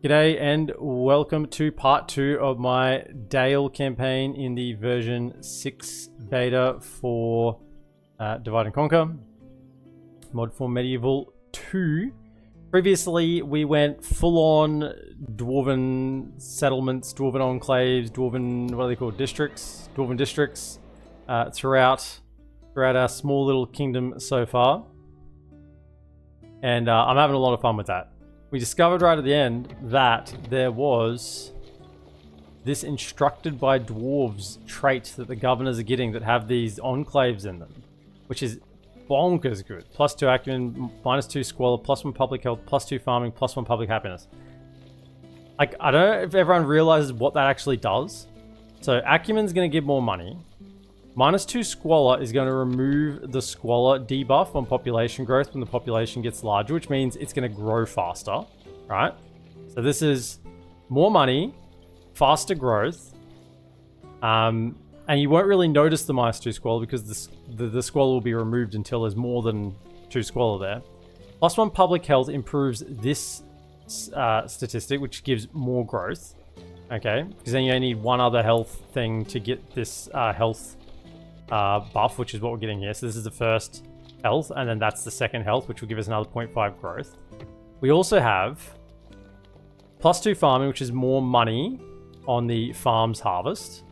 G'day and welcome to part 2 of my Dale campaign in the version 6 beta for Divide and Conquer. Mod for Medieval 2. Previously we went full-on dwarven settlements, dwarven enclaves, dwarven, what are they called, districts? Dwarven districts throughout our small little kingdom so far. And I'm having a lot of fun with that. We discovered right at the end that there was this instructed by dwarves trait that the governors are getting that have these enclaves in them, which is bonkers good. +2 acumen, -2 squalor, +1 public health, +2 farming, +1 public happiness. Like, I don't know if everyone realizes what that actually does. So acumen's going to give more money. -2 squalor is going to remove the squalor debuff on population growth when the population gets larger, which means it's going to grow faster, right? So this is more money, faster growth, and you won't really notice the -2 squalor because the squalor will be removed until there's more than 2 squalor there. +1 public health improves this statistic, which gives more growth, okay? Because then you only need one other health thing to get this health buff, which is what we're getting here. So this is the first health, and then that's the second health, which will give us another 0.5 growth. We also have +2 farming, which is more money on the farm's harvest.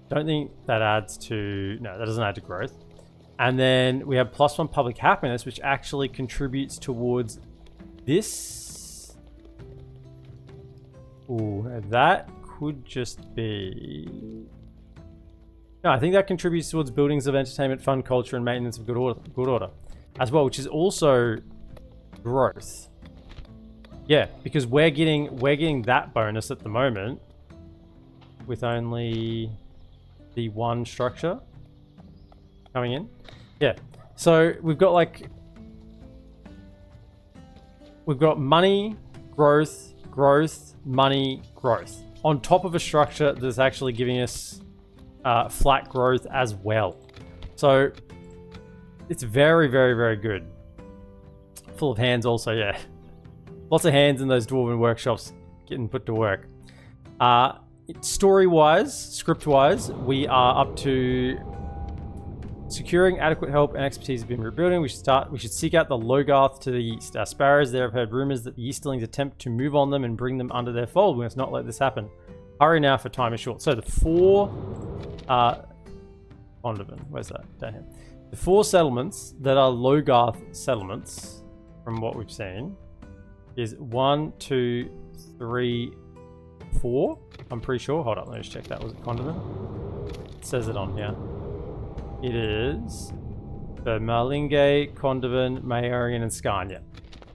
Don't think that adds to... No, that doesn't add to growth. And then we have +1 public happiness, which actually contributes towards this. Ooh, that could just be... No, I think that contributes towards buildings of entertainment, fun, culture, and maintenance of good order as well, which is also growth. Yeah, because we're getting that bonus at the moment with only the one structure coming in. Yeah, so we've got money, growth, money, growth on top of a structure that's actually giving us flat growth as well. So it's very, very, very good. Full of hands also, yeah. Lots of hands in those dwarven workshops getting put to work. Story-wise, script-wise, we are up to securing adequate help and expertise have been rebuilding. We should seek out the Logarth to the east. Our sparrows there have heard rumors that the Easterlings attempt to move on them and bring them under their fold. We must not let this happen. Hurry now, for time is short. So the 4 Condiment, where's that? Down here. The 4 settlements that are Logarth settlements, from what we've seen, is 1, 2, 3, 4. I'm pretty sure. Hold on, let me just check that. Was it Condiment? It says it on here. It is the Marlinge, Condiment, Mayorian, and Scania.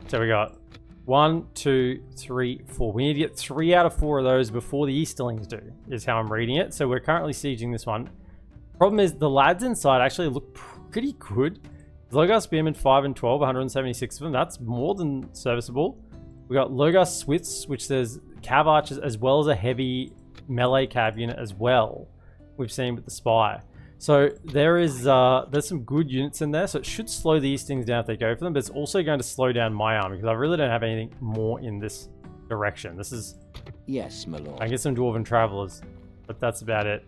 So we got 1, 2, 3, 4. We need to get 3 out of 4 of those before the Easterlings do, is how I'm reading it. So we're currently sieging this one. Problem is, the lads inside actually look pretty good. Logar Spearmen 5 and 12, 176 of them. That's more than serviceable. We got Logar Swiths, which says Cav Archers, as well as a heavy melee Cav unit as well. We've seen with the Spy. So there's some good units in there, so it should slow the Eastlings down if they go for them, but it's also going to slow down my army, because I really don't have anything more in this direction. This is... Yes, my lord. I get some Dwarven Travelers, but that's about it.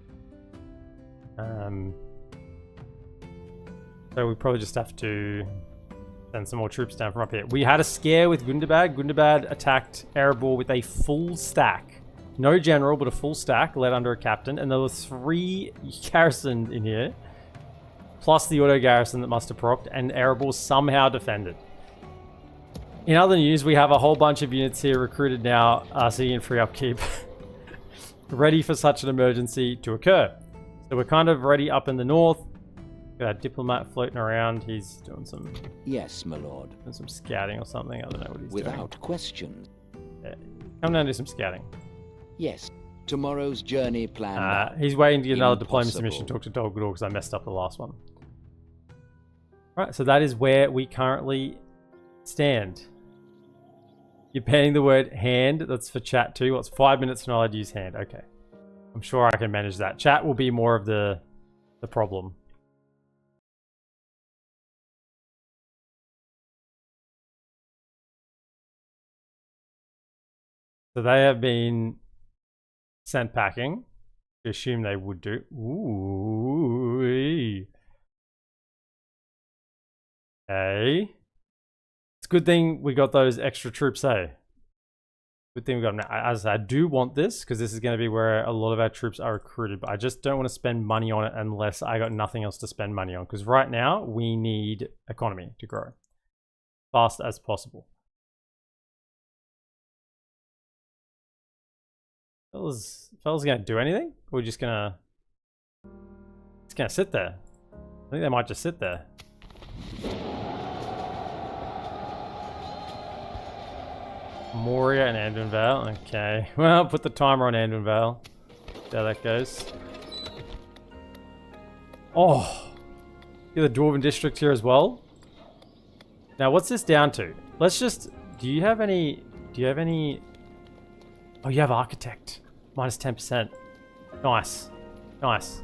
So we probably just have to send some more troops down from up here. We had a scare with Gundabad. Gundabad attacked Erebor with a full stack. No general, but a full stack led under a captain. And there were 3 garrisons in here, plus the auto garrison that must have procced, and Erebor somehow defended. In other news, we have a whole bunch of units here recruited now, seeing free upkeep, ready for such an emergency to occur. So we're kind of ready up in the north. Got our diplomat floating around. He's doing some... Yes, my lord. Doing some scouting or something. I don't know what he's doing. Without question. Yeah. Come down and do some scouting. Yes. Tomorrow's journey plan. He's waiting to get another diplomacy mission to talk to Dol Guldur because I messed up the last one. Alright, so that is where we currently stand. You're banning the word hand. That's for chat too. What's 5 minutes from allowed to use hand? Okay. I'm sure I can manage that. Chat will be more of the problem. So they have been sent packing. I assume they would do. Ooh. Okay. It's a good thing we got those extra troops, eh? Good thing we got them. As I do want this, because this is going to be where a lot of our troops are recruited, but I just don't want to spend money on it unless I got nothing else to spend money on, because right now we need economy to grow fast as possible. Fellas gonna do anything? Or we're just gonna sit there? I think they might just sit there. Moria and Anduinvale. Okay. Well, put the timer on Anduinvale. See how that goes. Oh! Get the Dwarven District here as well. Now, what's this down to? Let's just... Do you have any... Oh, you have Architect. Minus 10%. Nice. Nice.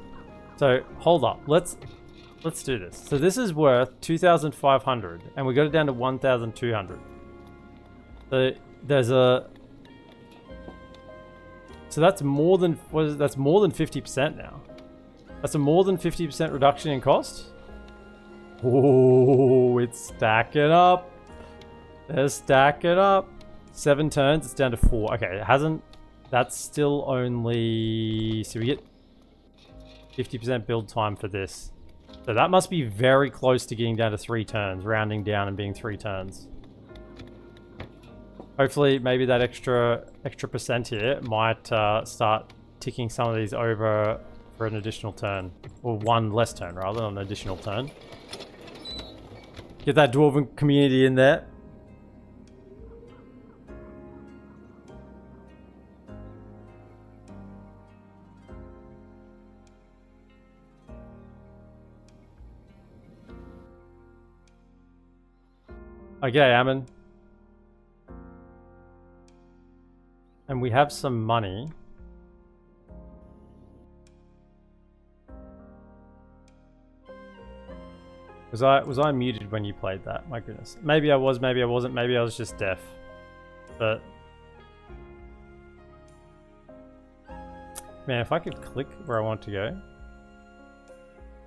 So, hold up. Let's do this. So this is worth 2,500. And we got it down to 1,200. So there's a... So that's more than... What is it? That's more than 50% now. That's a more than 50% reduction in cost. Oh, it's stacking up. They're stacking up. 7 turns, it's down to 4. Okay, it hasn't... That's still only... So we get 50% build time for this. So that must be very close to getting down to 3 turns, rounding down and being 3 turns. Hopefully, maybe that extra percent here might start ticking some of these over for an additional turn. Or 1 less turn, rather, than an additional turn. Get that Dwarven community in there. Okay, Ammon. And we have some money. Was I muted when you played that? My goodness. Maybe I was, maybe I wasn't, maybe I was just deaf. But man, if I could click where I want to go,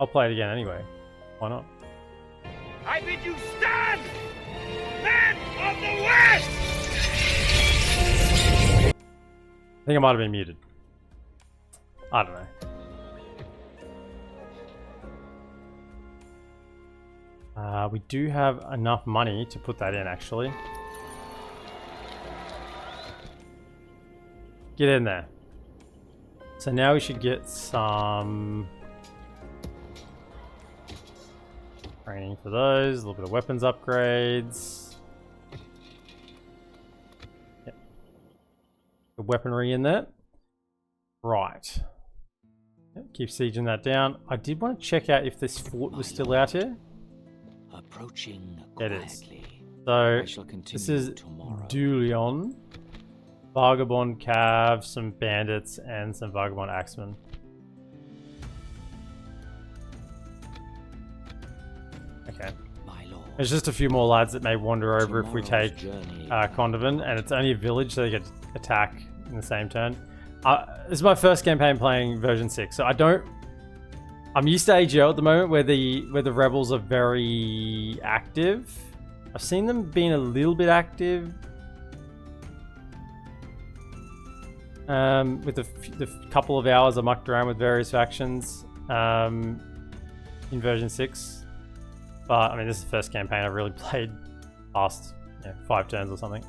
I'll play it again anyway. Why not? I bid you stand! Men of the West! I think I might have been muted. I don't know. We do have enough money to put that in, actually. Get in there. So now we should get some training for those, a little bit of weapons upgrades. Yep. The weaponry in there. Right. Yep, keep sieging that down. I did want to check out if this fort was still out here. Approaching It is. quietly. So I shall continue this is tomorrow. Dulion, Vagabond Cav, some bandits, and some Vagabond Axemen. Okay. My lord. There's just a few more lads that may wander over if we Tomorrow's take journey Condovin, and it's only a village, so they get attack in the same turn. This is my first campaign playing version 6, so I'm used to AGL at the moment, where the rebels are very active. I've seen them being a little bit active with the couple of hours I mucked around with various factions in version 6. But I mean, this is the first campaign I've really played past 5 turns or something.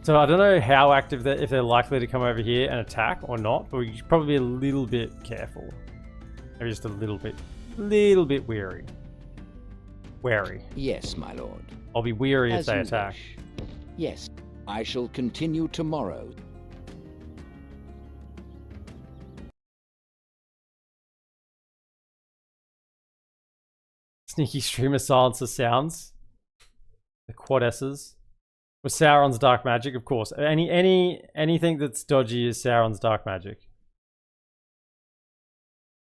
So I don't know how active if they're likely to come over here and attack or not, but we should probably be a little bit careful. Maybe just a little bit wary. Yes, my lord. I'll be weary if As they you attack. wish. Yes, I shall continue tomorrow. Sneaky streamer silences sounds. The quad S's. With Sauron's dark magic, of course. Anything that's dodgy is Sauron's dark magic.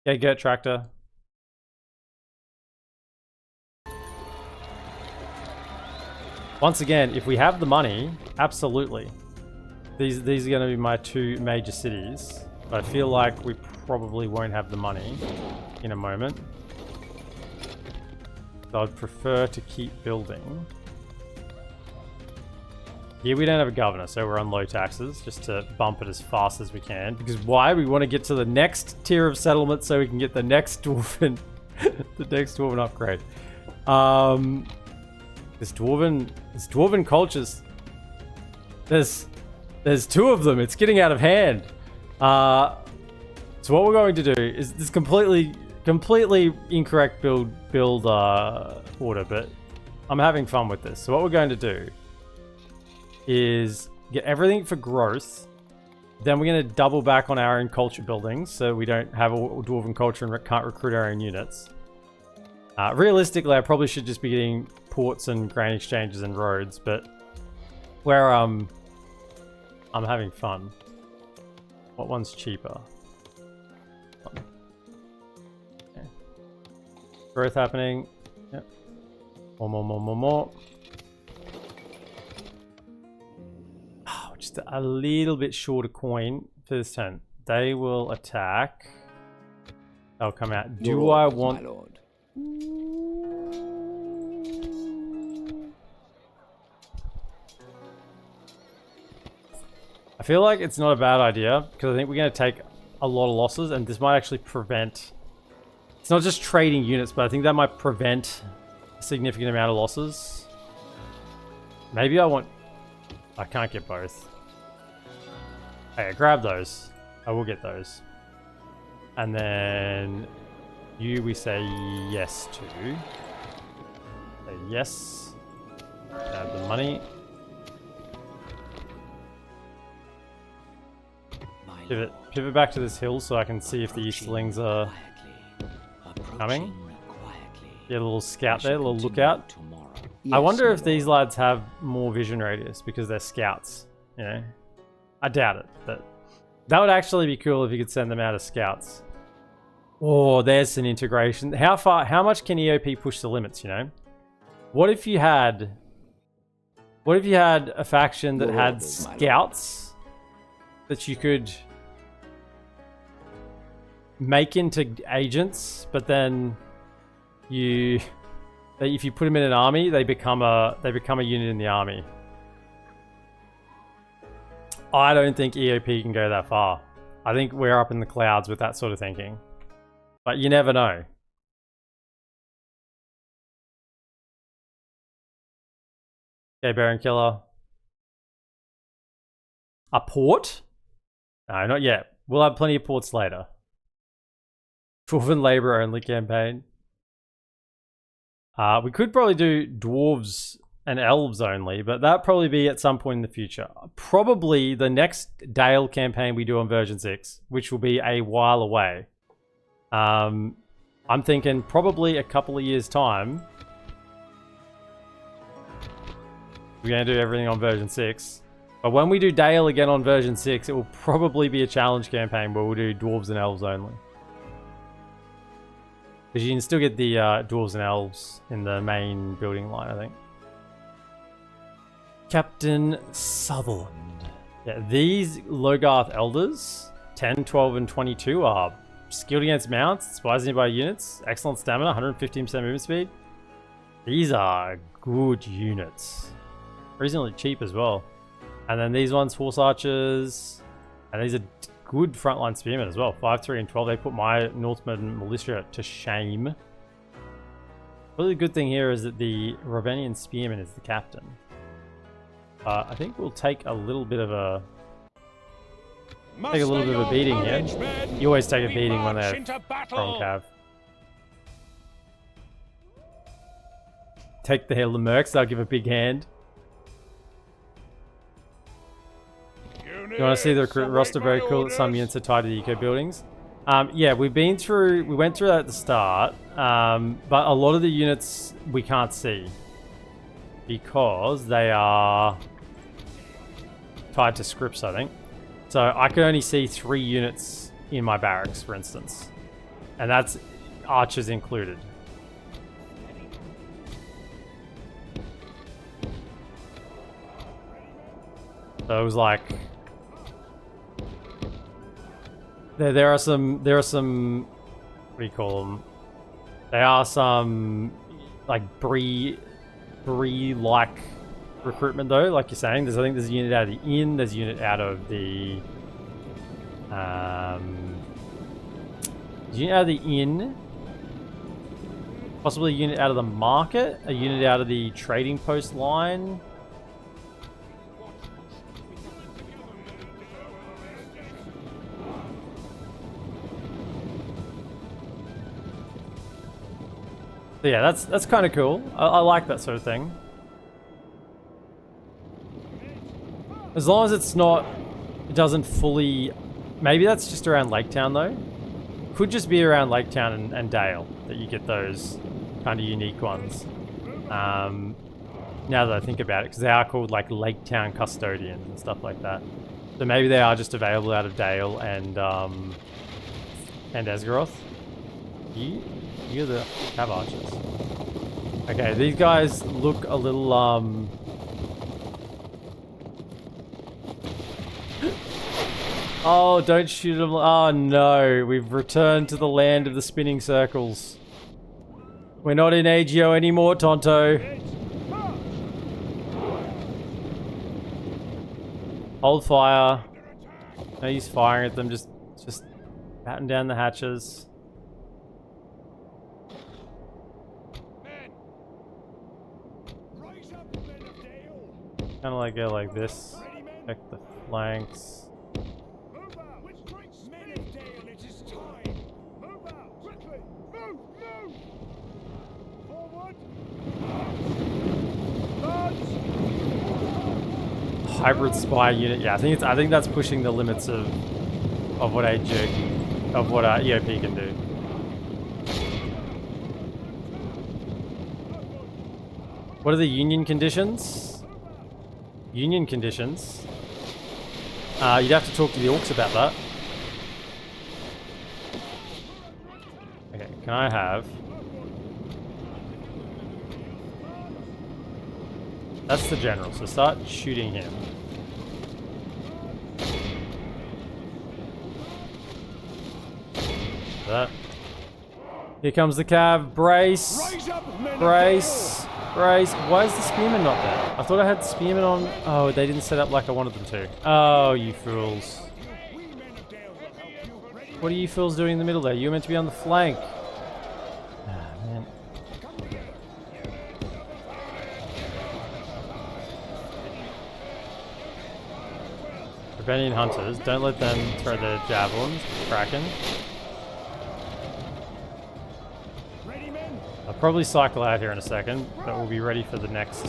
Yeah, get tractor. Once again, if we have the money, absolutely. These are going to be my 2 major cities. But I feel like we probably won't have the money in a moment. So I'd prefer to keep building. Here we don't have a governor, so we're on low taxes, just to bump it as fast as we can. Because why? We want to get to the next tier of settlement so we can get the next dwarven, the next dwarven upgrade. This dwarven cultures. There's 2 of them. It's getting out of hand. So what we're going to do is this completely incorrect build order, but I'm having fun with this. So what we're going to do is get everything for growth. Then we're going to double back on our own culture buildings, so we don't have a dwarven culture and can't recruit our own units. Realistically, I probably should just be getting ports and grain exchanges and roads, but where I'm having fun. What one's cheaper? Okay. Growth happening. Yep. More. Oh, just a little bit short of coin for this turn. They will attack. They'll come out. Do I want... My lord. I feel like it's not a bad idea, because I think we're going to take a lot of losses, and this might actually prevent... It's not just trading units, but I think that might prevent a significant amount of losses. Maybe I want... I can't get both. Hey, grab those. I will get those. And then... You, we say yes to. Say yes. Grab the money. Pivot back to this hill so I can see if the Easterlings are coming. Get a little scout there, a little lookout. I wonder if these lads have more vision radius because they're scouts, you know? I doubt it, but that would actually be cool if you could send them out as scouts. Oh, there's an integration. How much can EOP push the limits, you know? What if you had a faction that had scouts that you could make into agents, but then if you put them in an army, they become a unit in the army. I don't think EOP can go that far. I think we're up in the clouds with that sort of thinking. But you never know. Okay, Baron Killer. A port? No, not yet. We'll have plenty of ports later. Dwarven labor only campaign. We could probably do dwarves and elves only, but that'll probably be at some point in the future. Probably the next Dale campaign we do on version 6, which will be a while away. I'm thinking probably a couple of years' time. We're going to do everything on version 6. But when we do Dale again on version 6, it will probably be a challenge campaign where we'll do dwarves and elves only. Because you can still get the dwarves and elves in the main building line, I think. Captain Sutherland. Yeah, these Logarth Elders, 10, 12, and 22 are skilled against mounts, despised nearby units, excellent stamina, 115% movement speed. These are good units. Reasonably cheap as well. And then these ones, Horse Archers. And these are good frontline spearmen as well. 5, 3, and 12. They put my Northman militia to shame. Really good thing here is that the Ravenian spearman is the captain. I think we'll take a little bit of a beating here. You always take a beating when they're from Cav. Take the Mercs, they'll give a big hand. You want to see the recruit roster? Very cool that some units are tied to the eco buildings. Yeah, we went through that at the start, but a lot of the units we can't see because they are tied to scripts, I think. So I can only see 3 units in my barracks, for instance, and that's archers included. So it was like there are some what do you call them? There are some like Bree-like recruitment though, like you're saying. I think there's a unit out of the inn, there's a unit out of the unit out of the inn, possibly a unit out of the market, a unit out of the trading post line. So yeah, that's kind of cool. I like that sort of thing. As long as it doesn't fully. Maybe that's just around Lake Town though. Could just be around Lake Town and Dale that you get those kind of unique ones. Now that I think about it, because they are called like Lake Town Custodians and stuff like that. So maybe they are just available out of Dale and Esgaroth. You're the cav archers. Okay, these guys look a little Oh, don't shoot them. Oh no, we've returned to the land of the spinning circles. We're not in AGO anymore, Tonto. Hold fire. No use firing at them, just batten down the hatches. Kind of like go like this. Check the flanks. Hybrid spy unit. Yeah, I think that's pushing the limits of what EOP can do. What are the union conditions? Union conditions. You'd have to talk to the orcs about that. Okay, can I have? That's the general, so start shooting him. That. Here comes the cav. Brace! Brace! Brace! Why is the spearman not there? I thought I had the spearman on. Oh, they didn't set up like I wanted them to. Oh, you fools. What are you fools doing in the middle there? You were meant to be on the flank. Ah, man. Rebellion hunters, don't let them throw their javelins. Kraken. I'll probably cycle out here in a second, but we'll be ready for the next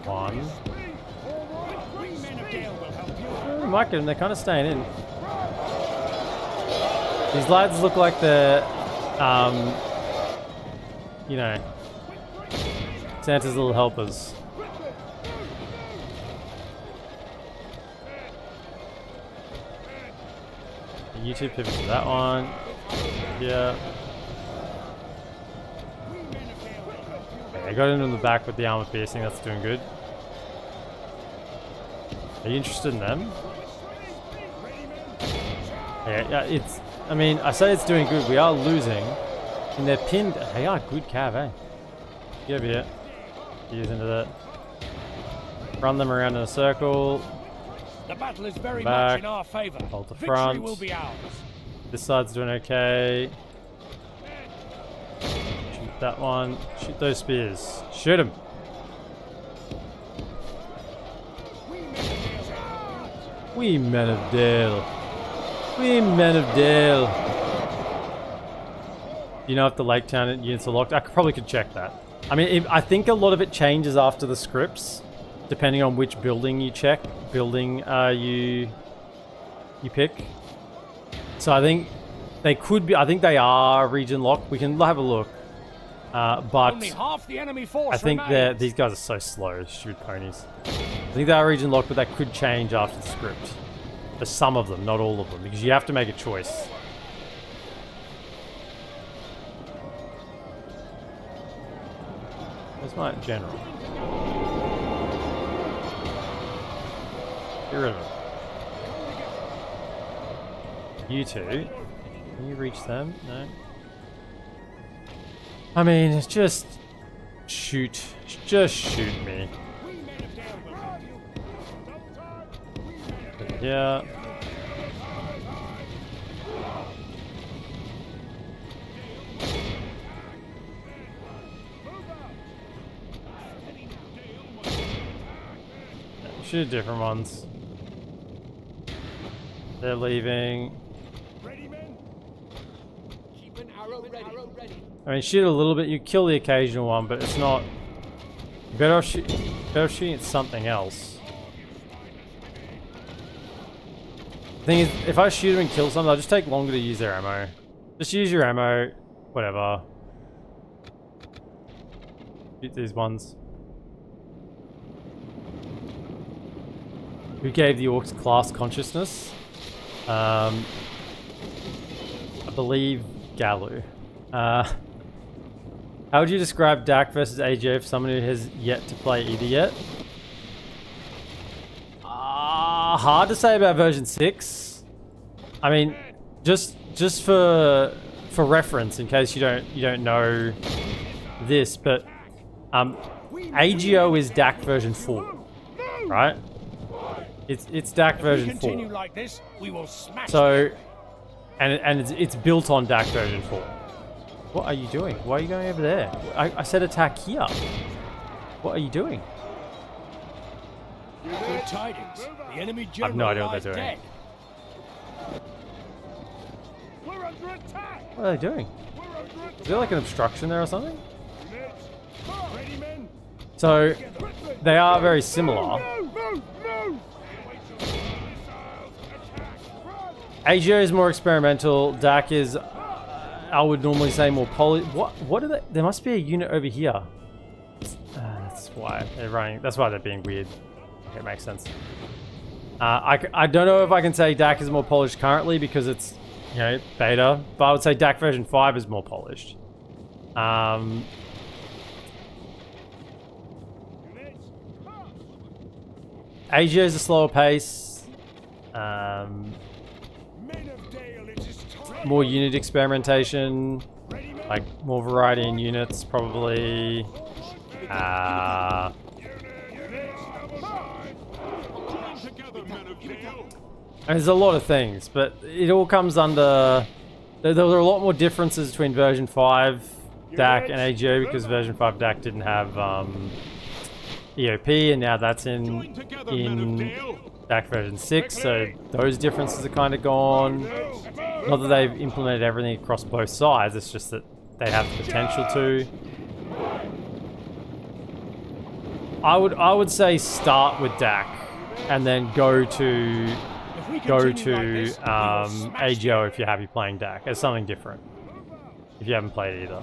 one. Oh, we might get them, they're kind of staying in. These lads look like they're, you know, Santa's little helpers. YouTube pivot to that one. Yeah. Okay, I got into the back with the armor piercing, that's doing good. Are you interested in them? Yeah, it's... I mean, I say it's doing good. We are losing. And they're pinned... They are good cav, eh? Get over here. Use into that. Run them around in a circle. The battle is very Back. much in our favor. Hold the Victory front. will be ours. This side's doing okay. Shoot that one. Shoot those spears. Shoot them. We men of Dale. We men of Dale. You know if the Lake Town units are locked? I probably could check that. I mean, I think a lot of it changes after the scripts, depending on which building you check, you pick. So I think they could be. I think they are region locked. We can have a look. But Only half the enemy force I think remains. these guys are so slow. Shoot ponies. I think they are region locked, but that could change after the script. For some of them, not all of them, because you have to make a choice. Where's my general? Get rid of them. You two. Can you reach them? No. I mean, just shoot. Just shoot me. Yeah. Shoot different ones. They're leaving. I mean, shoot a little bit. You kill the occasional one, but it's not. Better shooting at something else. The thing is, if I shoot them and kill some, they'll just take longer to use their ammo. Just use your ammo, whatever. Shoot these ones. Who gave the orcs class consciousness? I believe Galu. How would you describe DaC versus AGO for someone who has yet to play either yet? Hard to say about version 6. I mean, just for reference, in case you don't know this, but AGO is DaC version 4, right? It's DaC version 4. Like this, we will smash so, and it's built on DaC version 4. What are you doing? Why are you going over there? I said attack here. What are you doing? Good tidings. The enemy I have no idea what they're doing. dead. We're under attack. What are they doing? Is there like an obstruction there or something? Ready, men? So, they are very similar. AGO is more experimental. DaC is, I would normally say, more poly. What are they? There must be a unit over here. That's why they're running. That's why they're being weird. Okay, makes sense. I don't know if I can say DaC is more polished currently because it's, you know, beta, but I would say DaC version 5 is more polished. AGO is a slower pace. More unit experimentation, like more variety in units, probably. There's a lot of things, but it all comes under. There were a lot more differences between version 5 DaC and AGO because version 5 DaC didn't have EOP, and now that's in DaC version 6, so those differences are kind of gone. Not that they've implemented everything across both sides, it's just that they have the potential to. I would say start with DaC and then go to AGO if you're happy playing DaC as something different. If you haven't played either.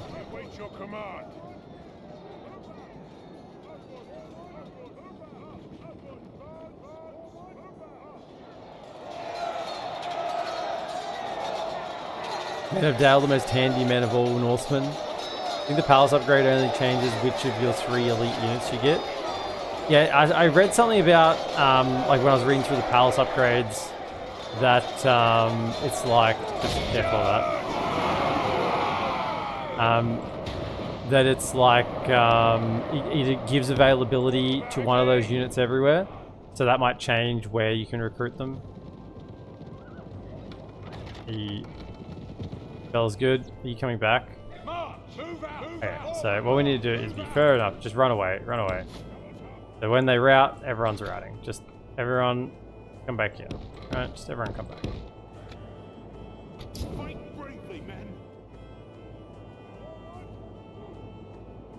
Men of Dale, the most handy men of all Northmen. I think the palace upgrade only changes which of your 3 elite units you get. Yeah, I read something about, like when I was reading through the palace upgrades, that it's like, just be careful of that. That it's like, it gives availability to one of those units everywhere. So that might change where you can recruit them. Feels good. Are you coming back? Okay, so what we need to do is be fair enough. Just run away. Run away. So when they rout, everyone's routing. Just everyone come back here. Alright, just everyone come back.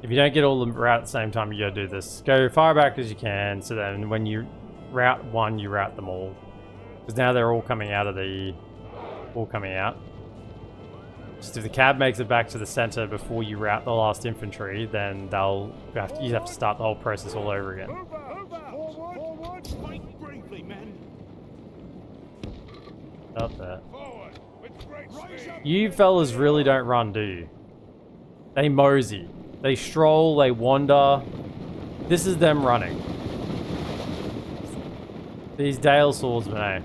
If you don't get all the route at the same time, you gotta do this. Go far back as you can, so then when you route one, you route them all. Because now they're all coming out of the... all coming out. Just if the cab makes it back to the center before you route the last infantry, then you have to start the whole process all over again. Up there. You fellas really don't run, do you? They mosey. They stroll, they wander. This is them running. These Dale swordsmen, eh?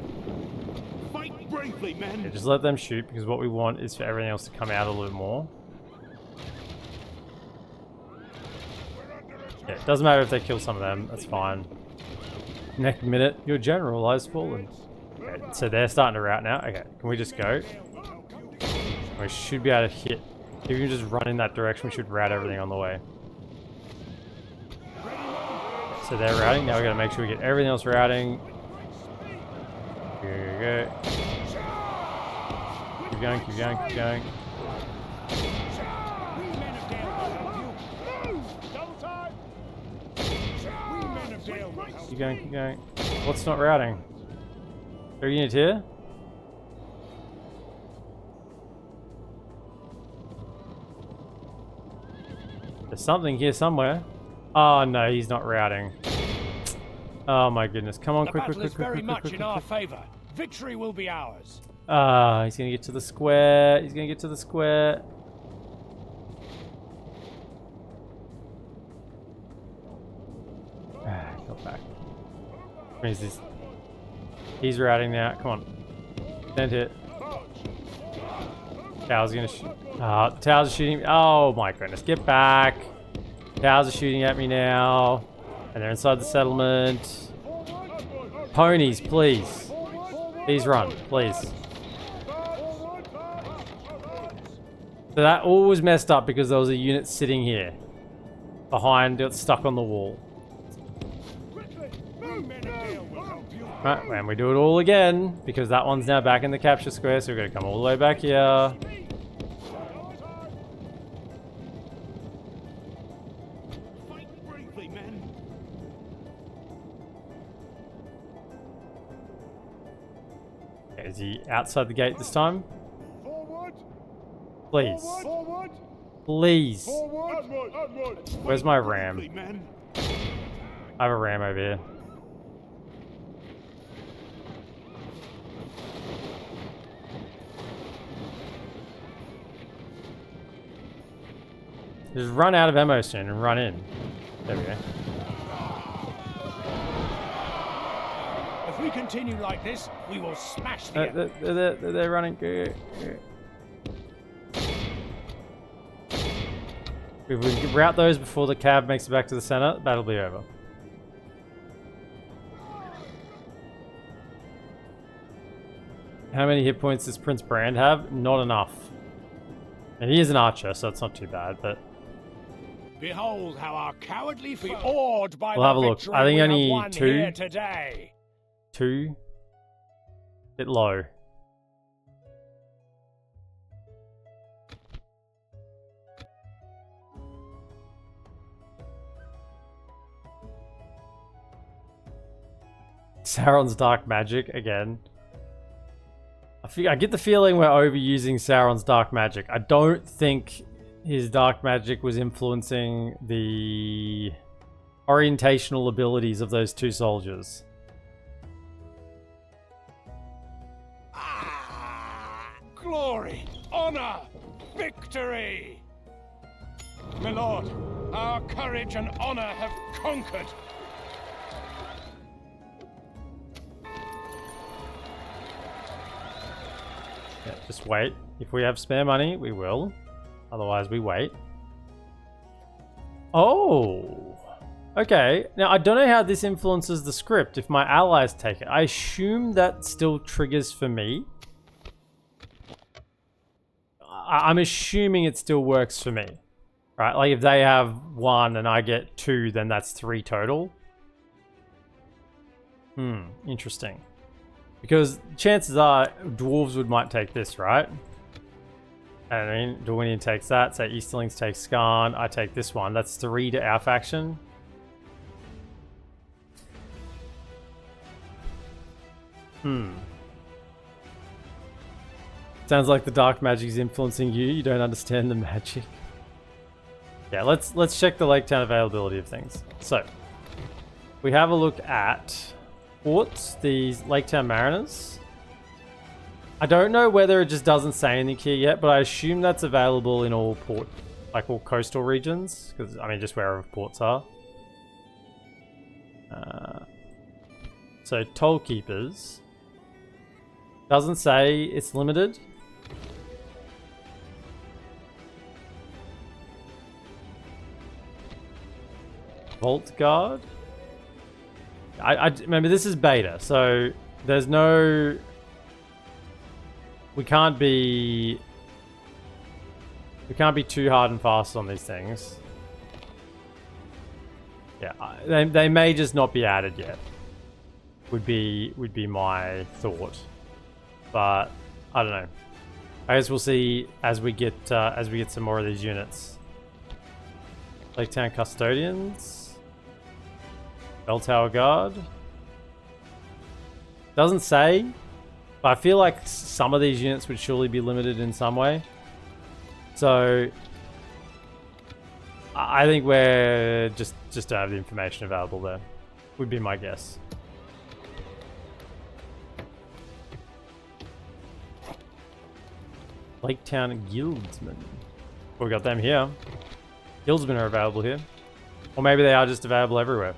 Fight bravely, men. Yeah, just let them shoot, because what we want is for everything else to come out a little more. Yeah, it doesn't matter if they kill some of them, that's fine. Next minute, your general has fallen. Okay, so they're starting to rout now. Okay, can we just go? We should be able to hit. If we can just run in that direction, we should rout everything on the way. So they're routing. Now we gotta make sure we get everything else routing. Go. Keep going, keep going, keep going. Keep going, keep going. What's not routing? 3 units here? There's something here somewhere. Oh no, he's not routing. Oh my goodness. Come on, quick, quick, quick, quick, quick, quick, quick, in our favor. Victory will be ours. Ah, he's gonna get to the square. He's gonna get to the square. Got back. Where is this? He's routing now. Come on. Send it. Tower's gonna shoot. Ah, towers are shooting. Oh my goodness. Get back. Towers are shooting at me now. And they're inside the settlement. Ponies, please. Please run, please. So that all was messed up because there was a unit sitting here. Behind, got stuck on the wall. Right, and we do it all again because that one's now back in the capture square, so we're gonna come all the way back here. Okay, is he outside the gate this time? Please. Please. Where's my ram? I have a ram over here. Just run out of ammo soon and run in. There we go. If we continue like this, we will smash the They're running. If we can rout those before the cab makes it back to the center, that'll be over. How many hit points does Prince Brand have? Not enough. And he is an archer, so it's not too bad, but... Behold how our cowardly foe awed by we'll have a the look. victory I think we only have won two. Here today. 2. Bit low. Sauron's dark magic again. I get the feeling we're overusing Sauron's dark magic. I don't think his dark magic was influencing the orientational abilities of those 2 soldiers. Glory, honor, victory! My lord, our courage and honor have conquered. Yeah, just wait. If we have spare money, we will. Otherwise, we wait. Oh! Okay. Now, I don't know how this influences the script if my allies take it. I assume that still triggers for me. I'm assuming it still works for me. Right? Like, if they have 1 and I get 2, then that's 3 total. Interesting. Because chances are dwarves might take this, right? And I mean, Dorwinian takes that. Say Easterlings take Skarn. I take this one. That's 3 to our faction. Sounds like the dark magic is influencing you. You don't understand the magic. Yeah, let's check the Lake Town availability of things. So we have a look at ports, these Lake Town Mariners. I don't know whether it just doesn't say anything here yet, but I assume that's available in all port, like all coastal regions, because I mean just wherever ports are. So toll keepers. Doesn't say it's limited. Vault guard. I remember this is beta, so there's no. We can't be too hard and fast on these things. Yeah, they may just not be added yet. Would be my thought, but I don't know. I guess we'll see as we get some more of these units. Lake Town Custodians. Bell Tower Guard. Doesn't say, but I feel like some of these units would surely be limited in some way. So I think we're just to have the information available there. Would be my guess. Lake Town Guildsmen. Well, we got them here. Guildsmen are available here. Or maybe they are just available everywhere.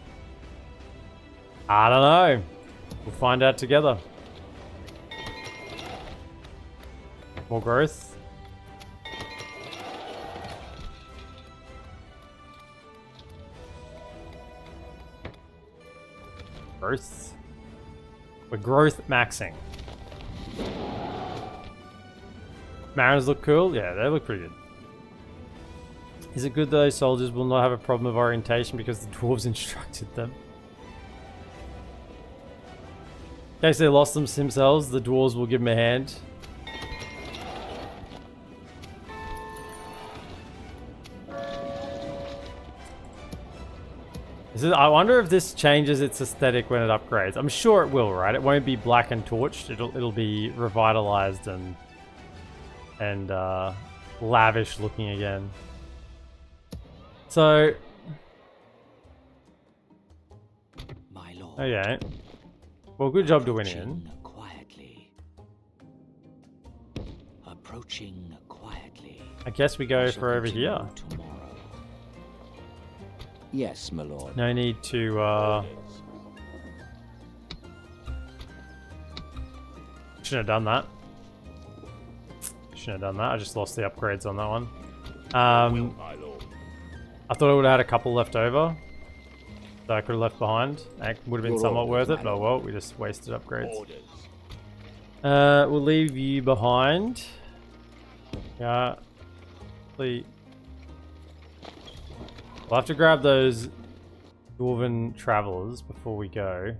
I don't know. We'll find out together. More growth. Growth. We're growth maxing. Mariners look cool? Yeah, they look pretty good. Is it good that those soldiers will not have a problem of orientation because the dwarves instructed them? In case they lost them themselves, the dwarves will give them a hand. I wonder if this changes its aesthetic when it upgrades. I'm sure it will, right? It won't be black and torched. It'll be revitalized and lavish looking again. So, My lord. okay. Well, good job to win in. Quietly. Approaching quietly. I guess we go for over here. Tomorrow. Yes, my lord. No need to, shouldn't have done that. Shouldn't have done that. I just lost the upgrades on that one. I thought I would have had a couple left over that I could have left behind. That would have been somewhat worth it, but well, we just wasted upgrades. We'll leave you behind. Yeah. We'll have to grab those Dwarven Travelers before we go.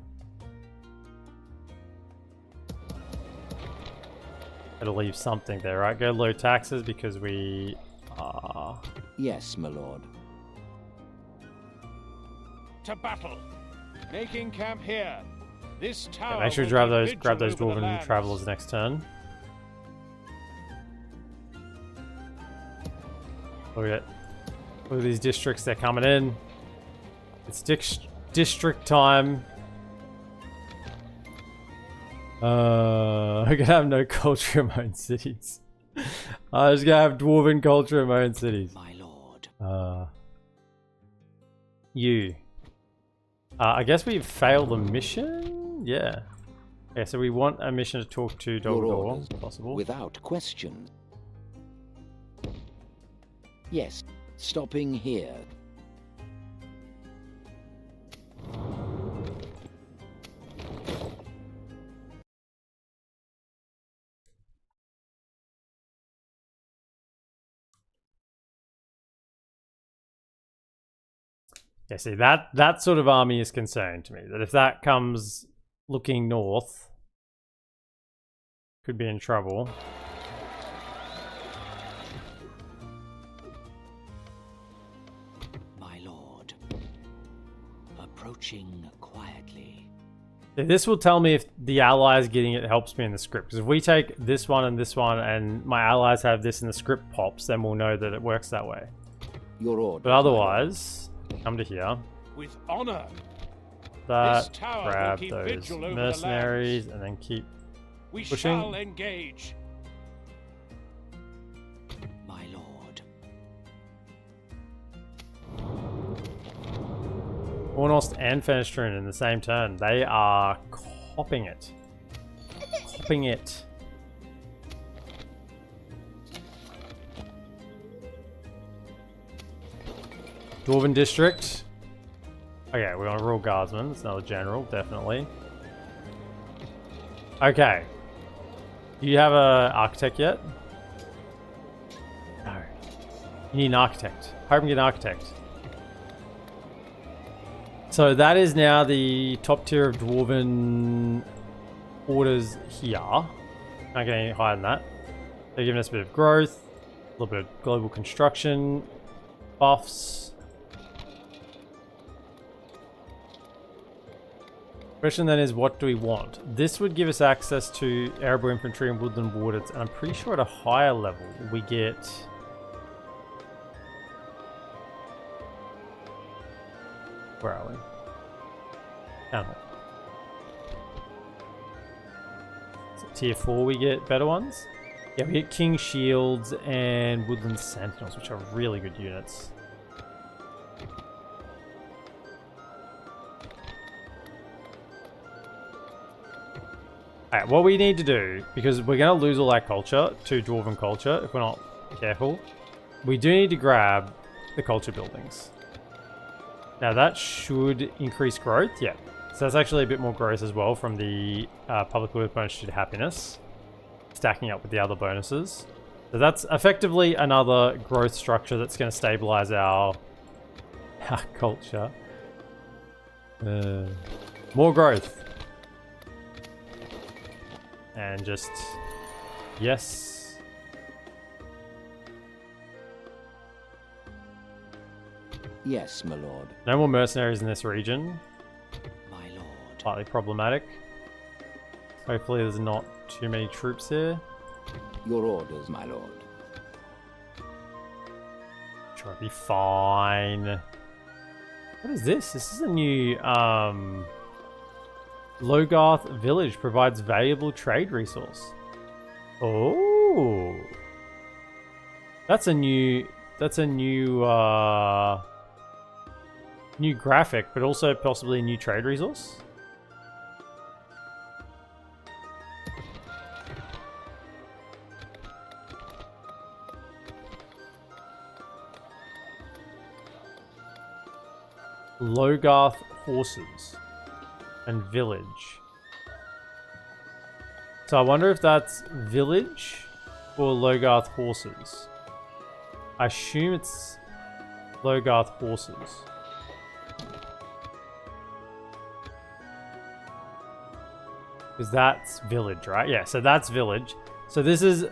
Gotta leave something there, right? Go low taxes because we are... Yes, my lord. To battle. Making camp here. This tower. Yeah, make sure to grab those Dwarven Travelers next turn. Look at these districts, they're coming in. It's district time. I'm gonna have no culture in my own cities. I'm just gonna have Dwarven culture in my own cities. My lord. You. I guess we've failed the mission? Yeah. Okay, so we want a mission to talk to Your Dolgador, orders, possible. without question. Yes, stopping here. Yeah, see, that sort of army is concerning to me. That if that comes looking north, could be in trouble. My lord. Approaching quietly. Yeah, this will tell me if the allies getting it helps me in the script. Because if we take this one and my allies have this and the script pops, then we'll know that it works that way. Your order. But otherwise, come to here. With honor. That, This tower will grab keep those vigil over the mercenaries, lands. and then keep We pushing. shall engage. My lord. Ornost and Fenestrun in the same turn. They are copping it. Copping it. Dwarven District. Okay, we're on a Royal Guardsman. It's another general, definitely. Okay. Do you have an architect yet? No. You need an architect. Hope you get an architect. So that is now the top tier of Dwarven orders here. Can't get any higher than that. They're giving us a bit of growth, a little bit of global construction, buffs. Question then is, what do we want? This would give us access to arable infantry and woodland wardens, and I'm pretty sure at a higher level we get... Where are we? Town Hall. So tier 4 we get better ones? Yeah, we get King Shields and Woodland Sentinels, which are really good units. Alright, what we need to do, because we're going to lose all that culture to Dwarven culture if we're not careful, we do need to grab the culture buildings. Now that should increase growth, yeah. So that's actually a bit more growth as well from the public good bonus to happiness, stacking up with the other bonuses. So that's effectively another growth structure that's going to stabilize our culture. More growth. And just, yes. Yes, my lord. No more mercenaries in this region. My lord. Slightly problematic. Hopefully there's not too many troops here. Your orders, my lord. Sure, it'll be fine. What is this? This is a new, Logarth village provides valuable trade resource. Oh, that's a new new graphic, but also possibly a new trade resource. Logarth horses. And village. So I wonder if that's village or Logarth horses. I assume it's Logarth horses. Because that's village, right? Yeah, so that's village. So this is...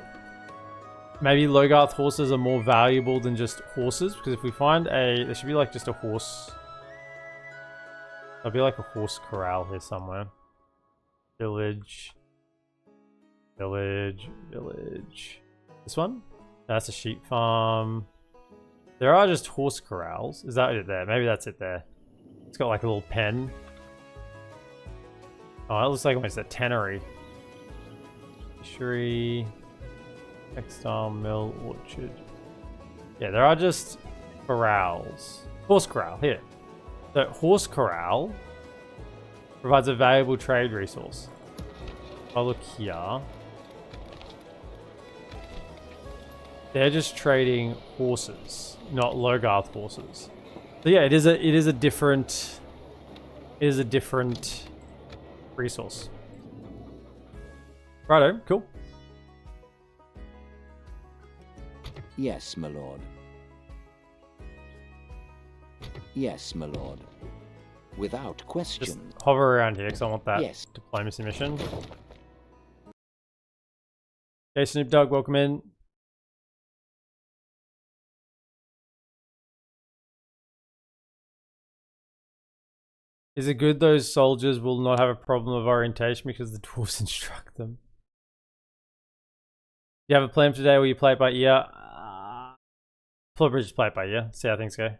Maybe Logarth horses are more valuable than just horses. Because if we find a... There should be like just a horse... There'll be like a horse corral here somewhere. Village. Village. Village. This one? That's a sheep farm. There are just horse corrals. Is that it there? Maybe that's it there. It's got like a little pen. Oh, it looks like almost a tannery. Fishery. Textile mill. Orchard. Yeah, there are just corrals. Horse corral. Here. So, horse corral provides a valuable trade resource. If I look here, they're just trading horses, not Logarth horses. So yeah, it is a different resource. Righto, cool. Yes, my lord. Yes, my lord. Without question. Just hover around here because I want that Yes. diplomacy mission. Okay, Snoop Dogg, welcome in. Is it good those soldiers will not have a problem of orientation because the dwarves instruct them? You have a plan for today where you play it by ear? Probably just play it by ear, see how things go.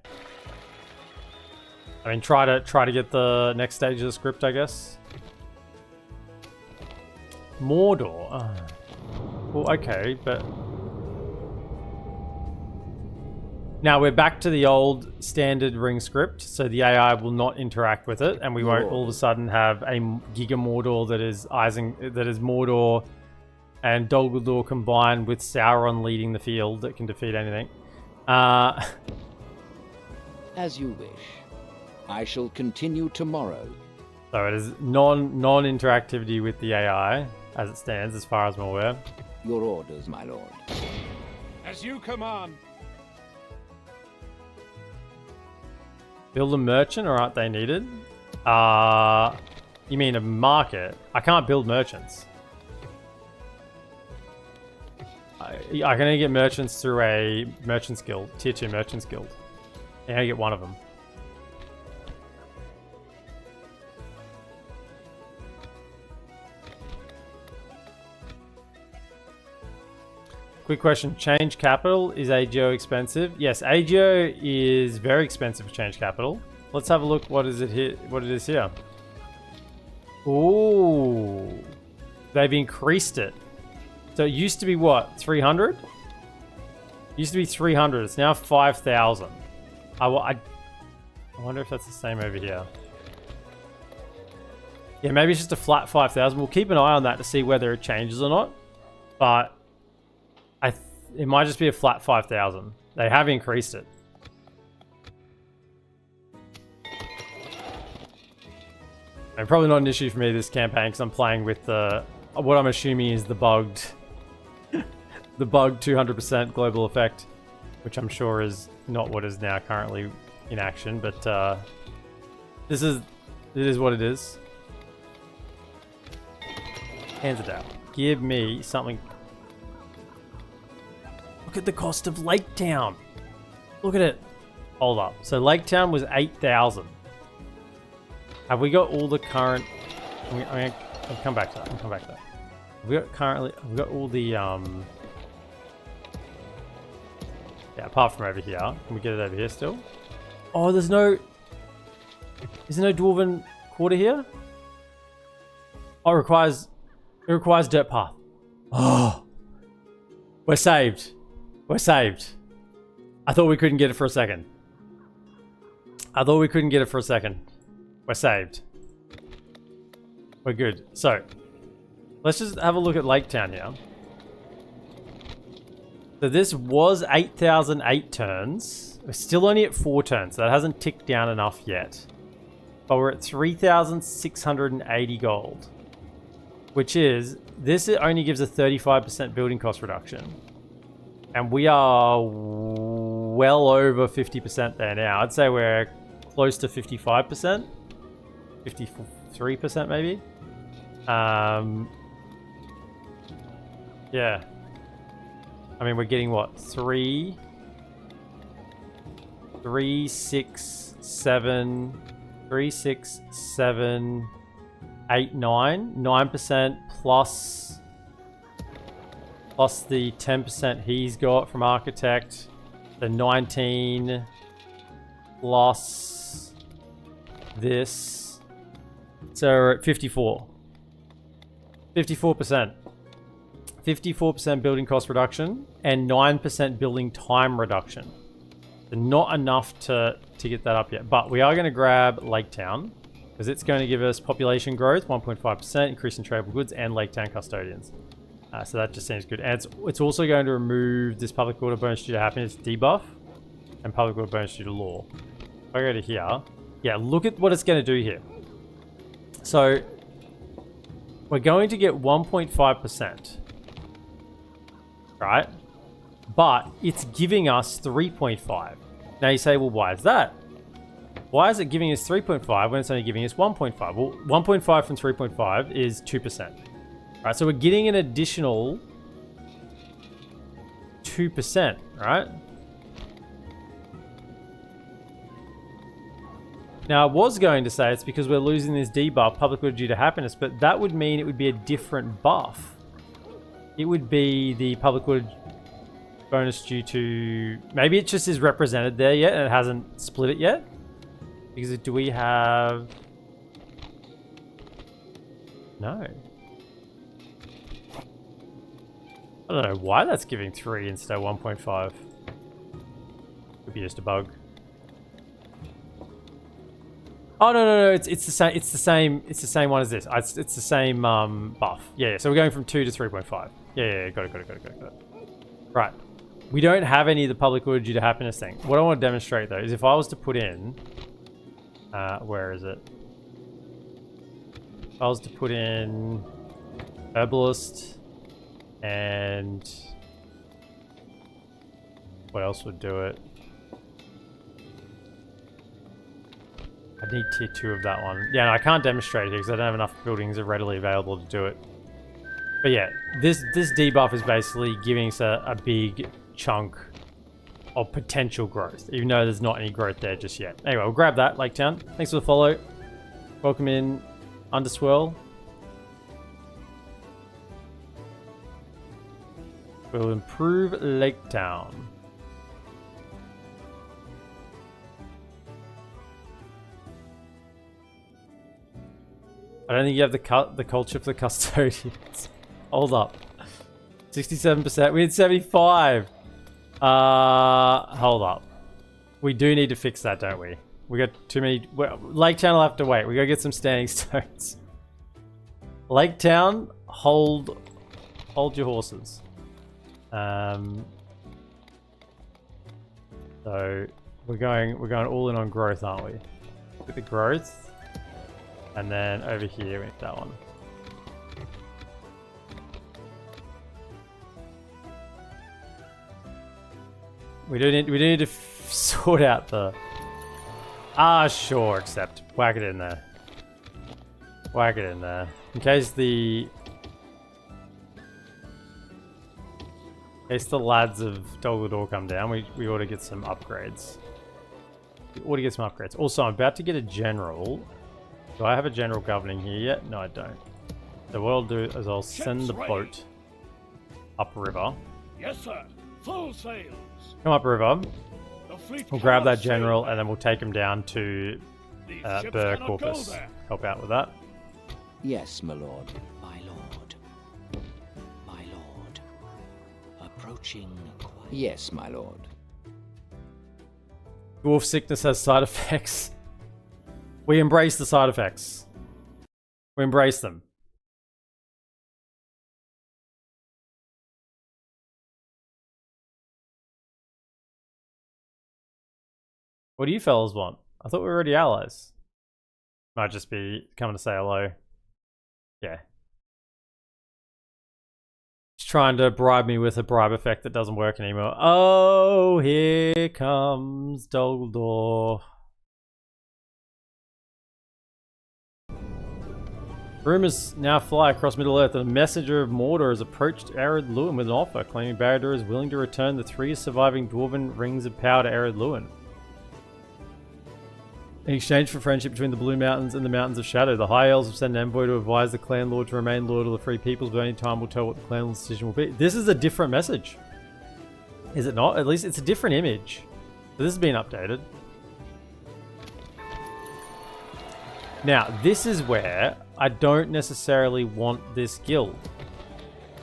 I mean, try to get the next stage of the script, I guess. Mordor. Well, okay, but Now we're back to the old standard ring script, so the AI will not interact with it, and we won't all of a sudden have a Giga Mordor that is Mordor and Dol Guldur combined with Sauron leading the field that can defeat anything. As you wish. I shall continue tomorrow. So it is non-interactivity with the AI as it stands, as far as I'm aware. Your orders, my lord. As you command. Build a merchant, or aren't they needed? You mean a market? I can't build merchants. I can only get merchants through a merchants guild, tier 2 merchants guild. I only get one of them. Quick question, change capital, is AGO expensive? Yes, AGO is very expensive for change capital. Let's have a look what is it here, what it is here. Ooh, they've increased it. So it used to be what, 300? Used to be 300, it's now 5,000. I wonder if that's the same over here. Yeah, maybe it's just a flat 5,000. We'll keep an eye on that to see whether it changes or not. But it might just be a flat 5,000. They have increased it. And probably not an issue for me this campaign because I'm playing with the what I'm assuming is the bugged the bugged 200% global effect, which I'm sure is not what is now currently in action, but it is what it is. Hands it down. Give me something. Look at the cost of Lake Town. Look at it. Hold up. So Lake Town was 8,000. Have we got all the current? I'll come back to that. I'll come back to that. We've got all the yeah, apart from over here. Can we get it over here still? Oh, is there no Dwarven Quarter here? Oh, it requires dirt path. Oh, we're saved. We're saved. I thought we couldn't get it for a second. We're saved. We're good. So, let's just have a look at Lake Town here. So this was 8,008 turns. We're still only at 4 turns. So that hasn't ticked down enough yet. But we're at 3,680 gold. Which is, this only gives a 35% building cost reduction. And we are well over 50% there now. I'd say we're close to 55%. 53% maybe. Yeah. I mean, we're getting what? 3, 6, 7, 8, 9. 9% plus the 10% he's got from Architect. The 19 plus this. So we're at 54. 54%. 54% building cost reduction and 9% building time reduction. So not enough to get that up yet. But we are going to grab Lake Town because it's going to give us population growth, 1.5%, increase in tradable goods, and Lake Town custodians. So that just seems good. And it's also going to remove this public order bonus due to happiness debuff and public order bonus due to law. If I go to here, yeah, look at what it's going to do here. So we're going to get 1.5%, right? But it's giving us 3.5. Now you say, well, why is that? Why is it giving us 3.5 when it's only giving us 1.5? Well, 1.5 from 3.5 is 2%. Right, so we're getting an additional 2%, right? Now, I was going to say it's because we're losing this debuff, public order due to happiness, but that would mean it would be a different buff. It would be the public order bonus due to... Maybe it just is represented there yet and it hasn't split it yet. Because do we have... No. I don't know why that's giving 3 instead of 1.5. Could be just a bug. Oh no, it's the same. It's the same one as this. It's the same buff. Yeah. So we're going from 2 to 3.5. Yeah. Got it. Right. We don't have any of the public order due to happiness thing. What I want to demonstrate though is if I was to put in, where is it? If I was to put in herbalist and what else would do it? I need tier 2 of that one. Yeah, no, I can't demonstrate it because I don't have enough buildings that are readily available to do it. But yeah, this debuff is basically giving us a big chunk of potential growth, even though there's not any growth there just yet. Anyway, we'll grab that, Lake Town. Thanks for the follow. Welcome in, Underswirl. We'll improve Lake Town. I don't think you have the culture for the custodians. Hold up. 67%. We had 75. Hold up. We do need to fix that, don't we? We got too many. Lake Town will have to wait. We gotta get some standing stones. Lake Town, hold your horses. So we're going all in on growth, aren't we? Look at the growth. And then over here, we need that one. We do need to sort out the... sure, accept. Whack it in there. Whack it in there. In case the lads of Dolgador come down, we ought to get some upgrades. Also, I'm about to get a general. Do I have a general governing here yet? No, I don't. So what I'll do is I'll send the boat upriver. Yes, sir. Full sails. Come upriver. The fleet We'll grab cannot that general sail. and then we'll take him down to These ships Burr cannot go Corpus. there. Help out with that. Yes, my lord. My lord. My lord. Approaching quiet. Yes, my lord. Dwarf sickness has side effects. We embrace the side effects. We embrace them. What do you fellas want? I thought we were already allies. Might just be coming to say hello. Yeah. Just trying to bribe me with a bribe effect that doesn't work anymore. Oh, here comes Dumbledore. Rumors now fly across Middle-earth that a messenger of Mordor has approached Ered Luin with an offer, claiming Barad-dûr is willing to return the 3 surviving dwarven rings of power to Ered Luin. In exchange for friendship between the Blue Mountains and the Mountains of Shadow, the High Elves have sent an envoy to advise the Clan Lord to remain loyal to the Free Peoples, but only time will tell what the Clan Lord's decision will be. This is a different message. Is it not? At least it's a different image. So this has been updated. Now, this is where I don't necessarily want this guild.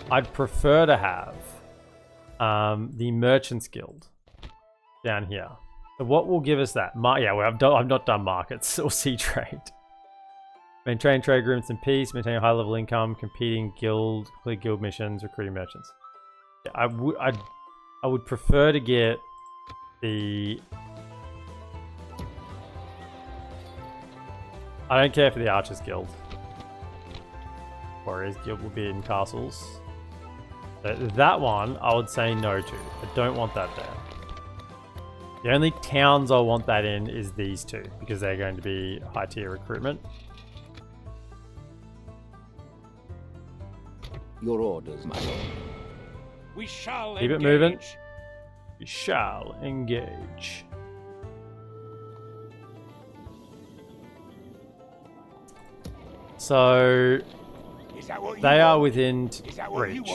I'd prefer to have the Merchants Guild down here. So what will give us that? Yeah, well, I've not done markets or sea trade. Maintain trade agreements and peace, maintain a high level income, competing guild, complete guild missions, recruiting merchants. Yeah, I would prefer to get the... I don't care for the Archers Guild. Warriors Guild will be in castles. So that one, I would say no to. I don't want that there. The only towns I want that in is these two, because they're going to be high tier recruitment. Your orders, my lord. We shall Keep engage. it moving. We shall engage. So Is that what you they are want? within Is that what you reach.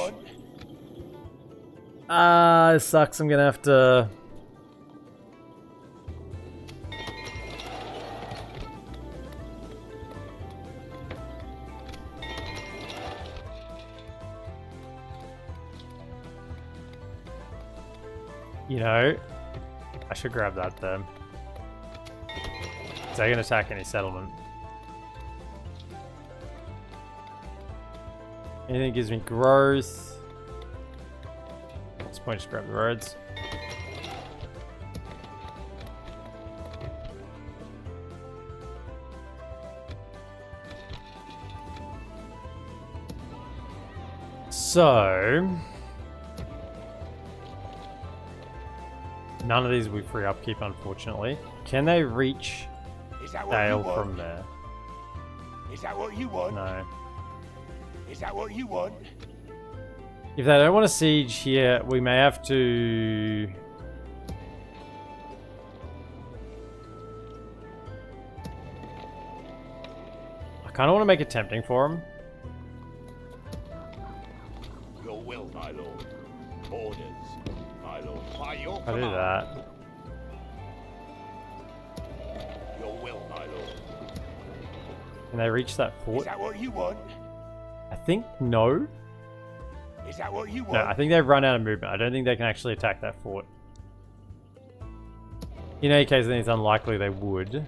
want? This sucks. I'm gonna have to. You know, I should grab that then. So they can attack any settlement. Anything gives me growth. At this point, just grab the roads. So, none of these will be free upkeep, unfortunately. Can they reach Dale from there? Is that what you want? No. Is that what you want? If they don't want to siege here, we may have to... I kind of want to make it tempting for them. Your will, my lord. Orders, my lord. By your I'll do command. that. Your will, my lord. Can they reach that Is fort? that what you want? I think no. Is that what you want? No, I think they've run out of movement. I don't think they can actually attack that fort. In any case, then it's unlikely they would.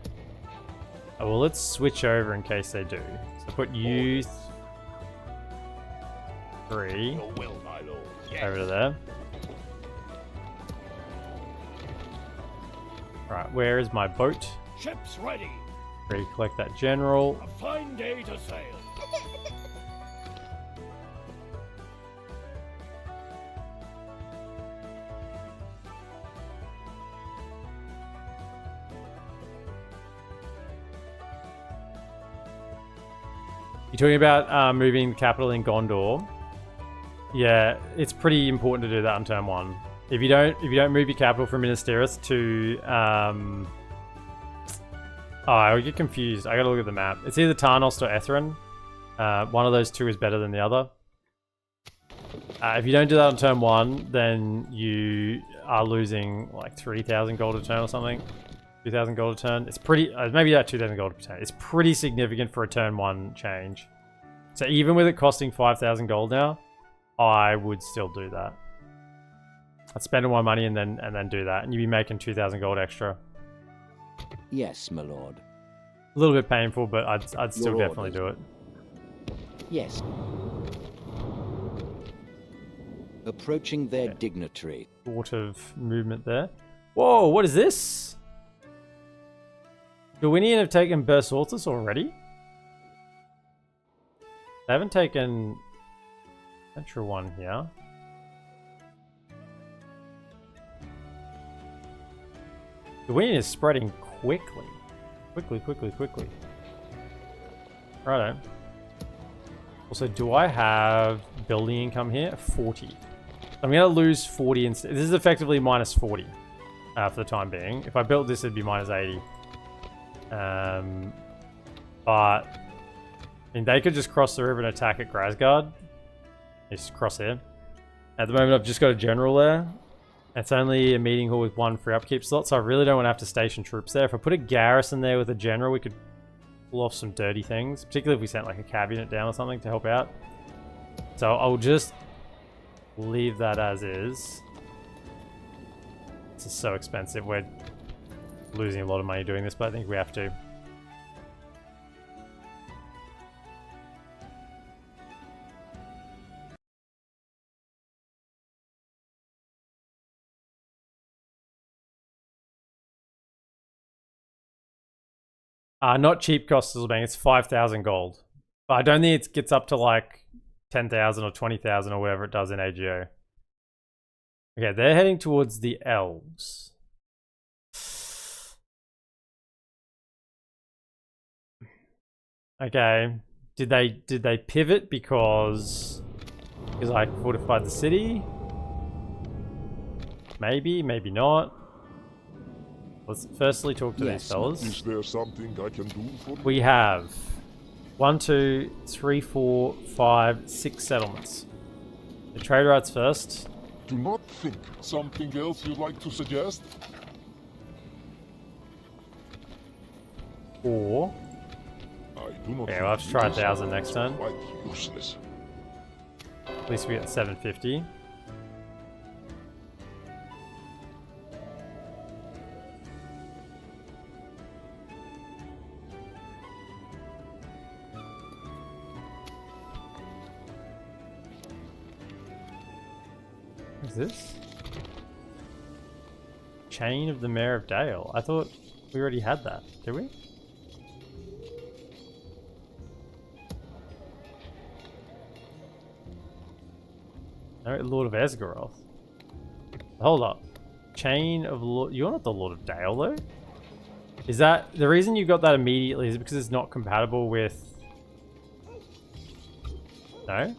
Oh, well, let's switch over in case they do. So put you 3 Your will, my lord. Yes. over to there. Right, where is my boat? Ships ready. Ready to collect that general. A fine day to sail. You're talking about moving the capital in Gondor. Yeah, it's pretty important to do that on turn 1. If you don't move your capital from Minas Tirith to oh, I get confused. I gotta look at the map. It's either Tarnost or Ethrin. One of those two is better than the other. If you don't do that on turn 1, then you are losing like 3,000 gold a turn or something. 2,000 gold a turn. It's pretty, maybe that 2,000 gold a turn. It's pretty significant for a turn 1 change. So even with it costing 5,000 gold now, I would still do that. I'd spend all my money and then do that, and you'd be making 2,000 gold extra. Yes, my lord. A little bit painful, but I'd still Your definitely orders. do it. Yes. Approaching their Okay. dignitary. Sort of movement there. Whoa, what is this? Gwynion have taken Bersortis already? They haven't taken Central 1 here. Gwynion is spreading quickly. Quickly. Righto. Also, do I have building income here? 40. I'm going to lose 40 instead. This is effectively minus 40 for the time being. If I built this, it'd be minus 80. But I mean, they could just cross the river and attack at Grasgard. Just cross here. At the moment, I've just got a general there. It's only a meeting hall with 1 free upkeep slot, so I really don't want to have to station troops there. If I put a garrison there with a general, we could pull off some dirty things, particularly if we sent like a cav unit down or something to help out. So I'll just leave that as is. This is so expensive. We're losing a lot of money doing this, but I think we have to. Not cheap cost as being, it's 5,000 gold. But I don't think it gets up to like 10,000 or 20,000 or whatever it does in AGO. Okay, they're heading towards the elves. Okay, did they pivot because I fortified the city? Maybe, maybe not. Let's firstly talk to these fellas. Is there something I can do for you? We have 1, 2, 3, 4, 5, 6 settlements. The trade routes first. Do not think something else you'd like to suggest? 4. I do not. Okay, we'll have to try 1,000 next turn. Quite useless. At least we get 750. Is this? Chain of the Mayor of Dale. I thought we already had that. Did we? No, Lord of Esgaroth. Hold up. Chain of Lord... You're not the Lord of Dale, though? Is that... The reason you got that immediately is because it's not compatible with... No?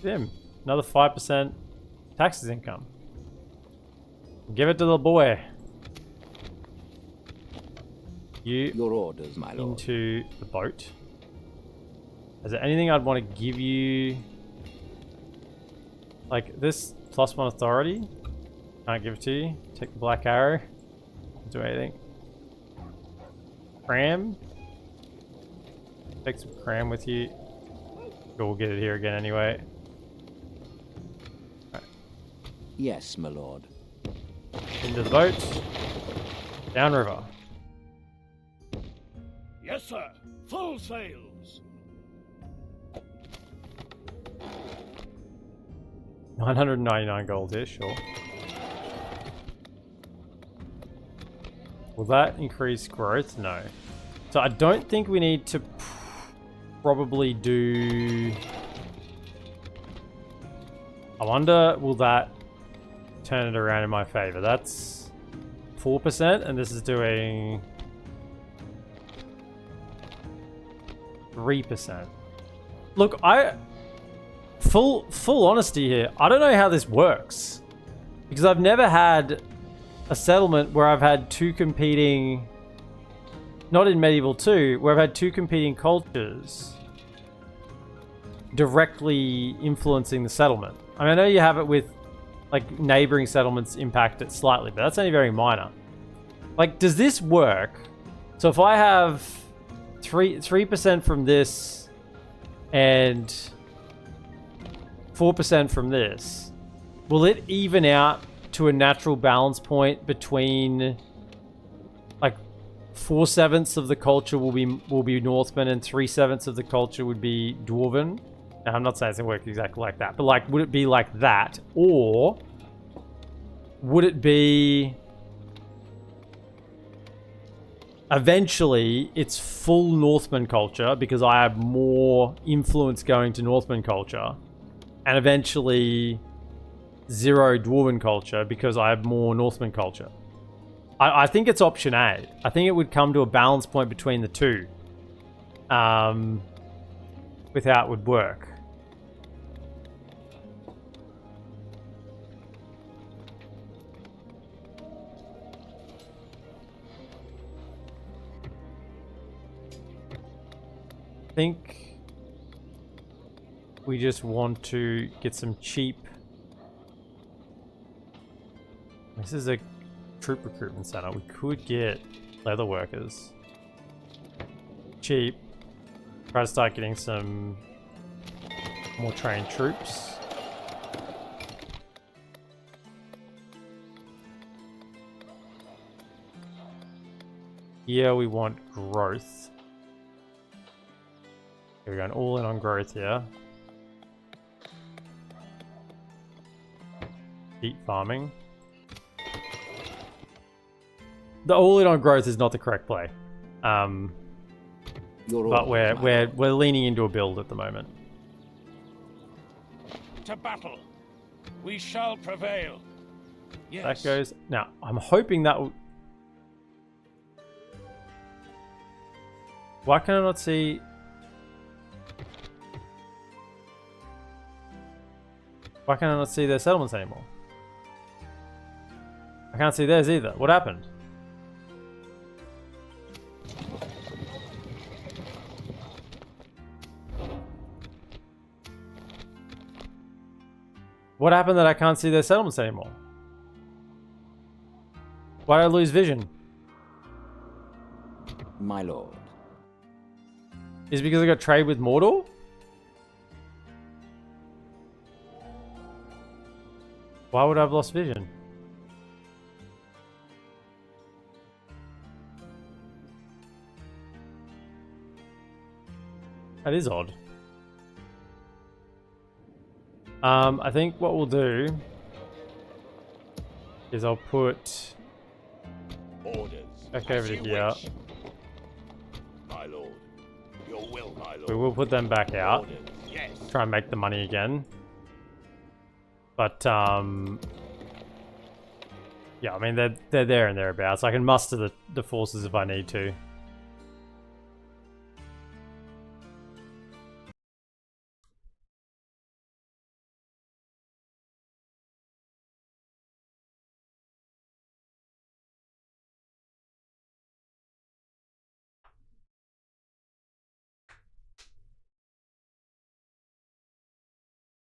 Him. Another 5% taxes income. Give it to the boy. Your orders, my lord. Into the boat. Is there anything I'd want to give you? Like this +1 authority? Can't give it to you. Take the black arrow. Don't do anything. Cram. Take some cram with you. We'll get it here again anyway. Right. Yes, my lord. Into the boat. Downriver. Yes, sir. Full sails. 999 gold here, sure. Will that increase growth? No. So I don't think we need to probably do... I wonder, will that turn it around in my favor? That's 4%, and this is doing 3%. Look, full honesty here, I don't know how this works, because I've never had a settlement where I've had two competing, not in Medieval 2, where I've had two competing cultures directly influencing the settlement. I mean, I know you have it with like neighboring settlements impact it slightly, but that's only very minor. Like, does this work? So if I have 3% from this and 4% from this, will it even out to a natural balance point between, like, 4/7 of the culture will be Northmen and 3/7 of the culture would be Dwarven? Now, I'm not saying it's gonna work exactly like that, but like, would it be like that, or would it be eventually it's full Northman culture because I have more influence going to Northman culture, and eventually 0 Dwarven culture because I have more Northman culture? I think it's option A. I think it would come to a balance point between the two. With how it would work. I think we just want to get some cheap... This is a troop recruitment center. We could get leather workers. Cheap. Try to start getting some more trained troops. Here we want growth. We're going all in on growth here. Sheep farming. The all in on growth is not the correct play. But we're leaning into a build at the moment. To battle. We shall prevail. Yes. That goes. Now, I'm hoping that will... Why can I not see... Why can I not see their settlements anymore? I can't see theirs either. What happened? What happened that I can't see their settlements anymore? Why did I lose vision? My lord. Is it because I got trade with Mordor? Why would I have lost vision? That is odd. I think what we'll do is I'll put Orders. back As over to you here. wish. My lord. Your will, my lord. We will put them back out. Orders. Yes. Try and make the money again. But yeah, I mean they're there and thereabouts. I can muster the forces if I need to.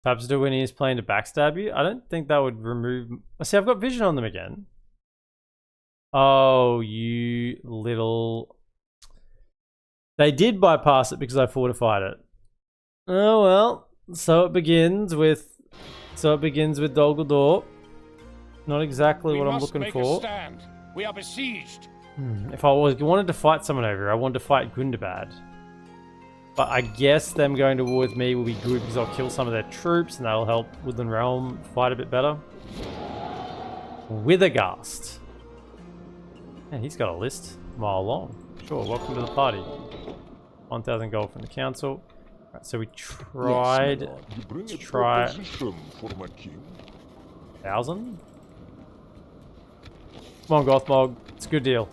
Perhaps do when he's playing to backstab you. I don't think that would remove. See, I've got vision on them again. Oh, you little. They did bypass it because I fortified it. Oh well. So it begins with Dolgador. Not exactly what I'm looking for. Stand. We are besieged. If I wanted to fight someone over here, I wanted to fight Gundabad. But I guess them going to war with me will be good because I'll kill some of their troops and that'll help Woodland Realm fight a bit better. Withergast. Yeah, he's got a list a mile long. Sure, welcome to the party. 1,000 gold from the council. Right, so we tried You bring to a try proposition for my king. 1,000. Come on, Gothmog. It's a good deal.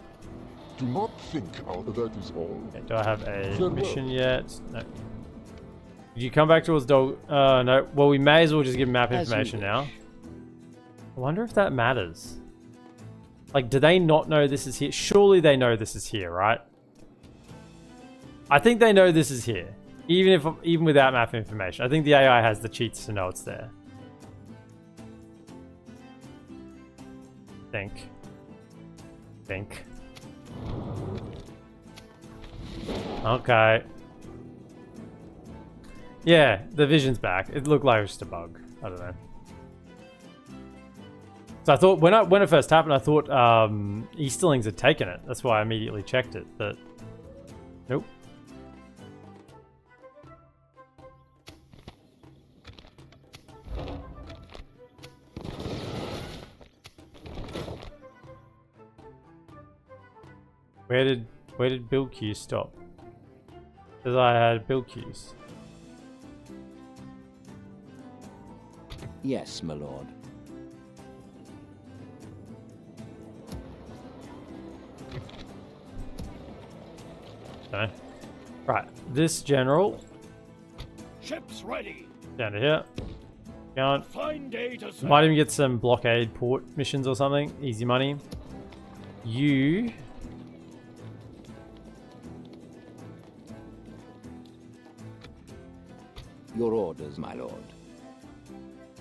Do not think that is all. Okay, do I have a Very mission well. yet? No. Did you come back towards Dog? No. Well, we may as well just give map As you information now. wish. I wonder if that matters. Like, do they not know this is here? Surely they know this is here, right? I think they know this is here. Even without map information. I think the AI has the cheats to know it's there. Think. Okay. Yeah, the vision's back. It looked like it was just a bug. I don't know. So I thought when it first happened, I thought Easterlings had taken it. That's why I immediately checked it. But nope. Where did build queues stop? Because I had build queues. Yes, my lord. Okay. Right, this general Ships ready. down to here. Going. Fine day to sail. Might even get some blockade port missions or something. Easy money. You. Your orders, my lord.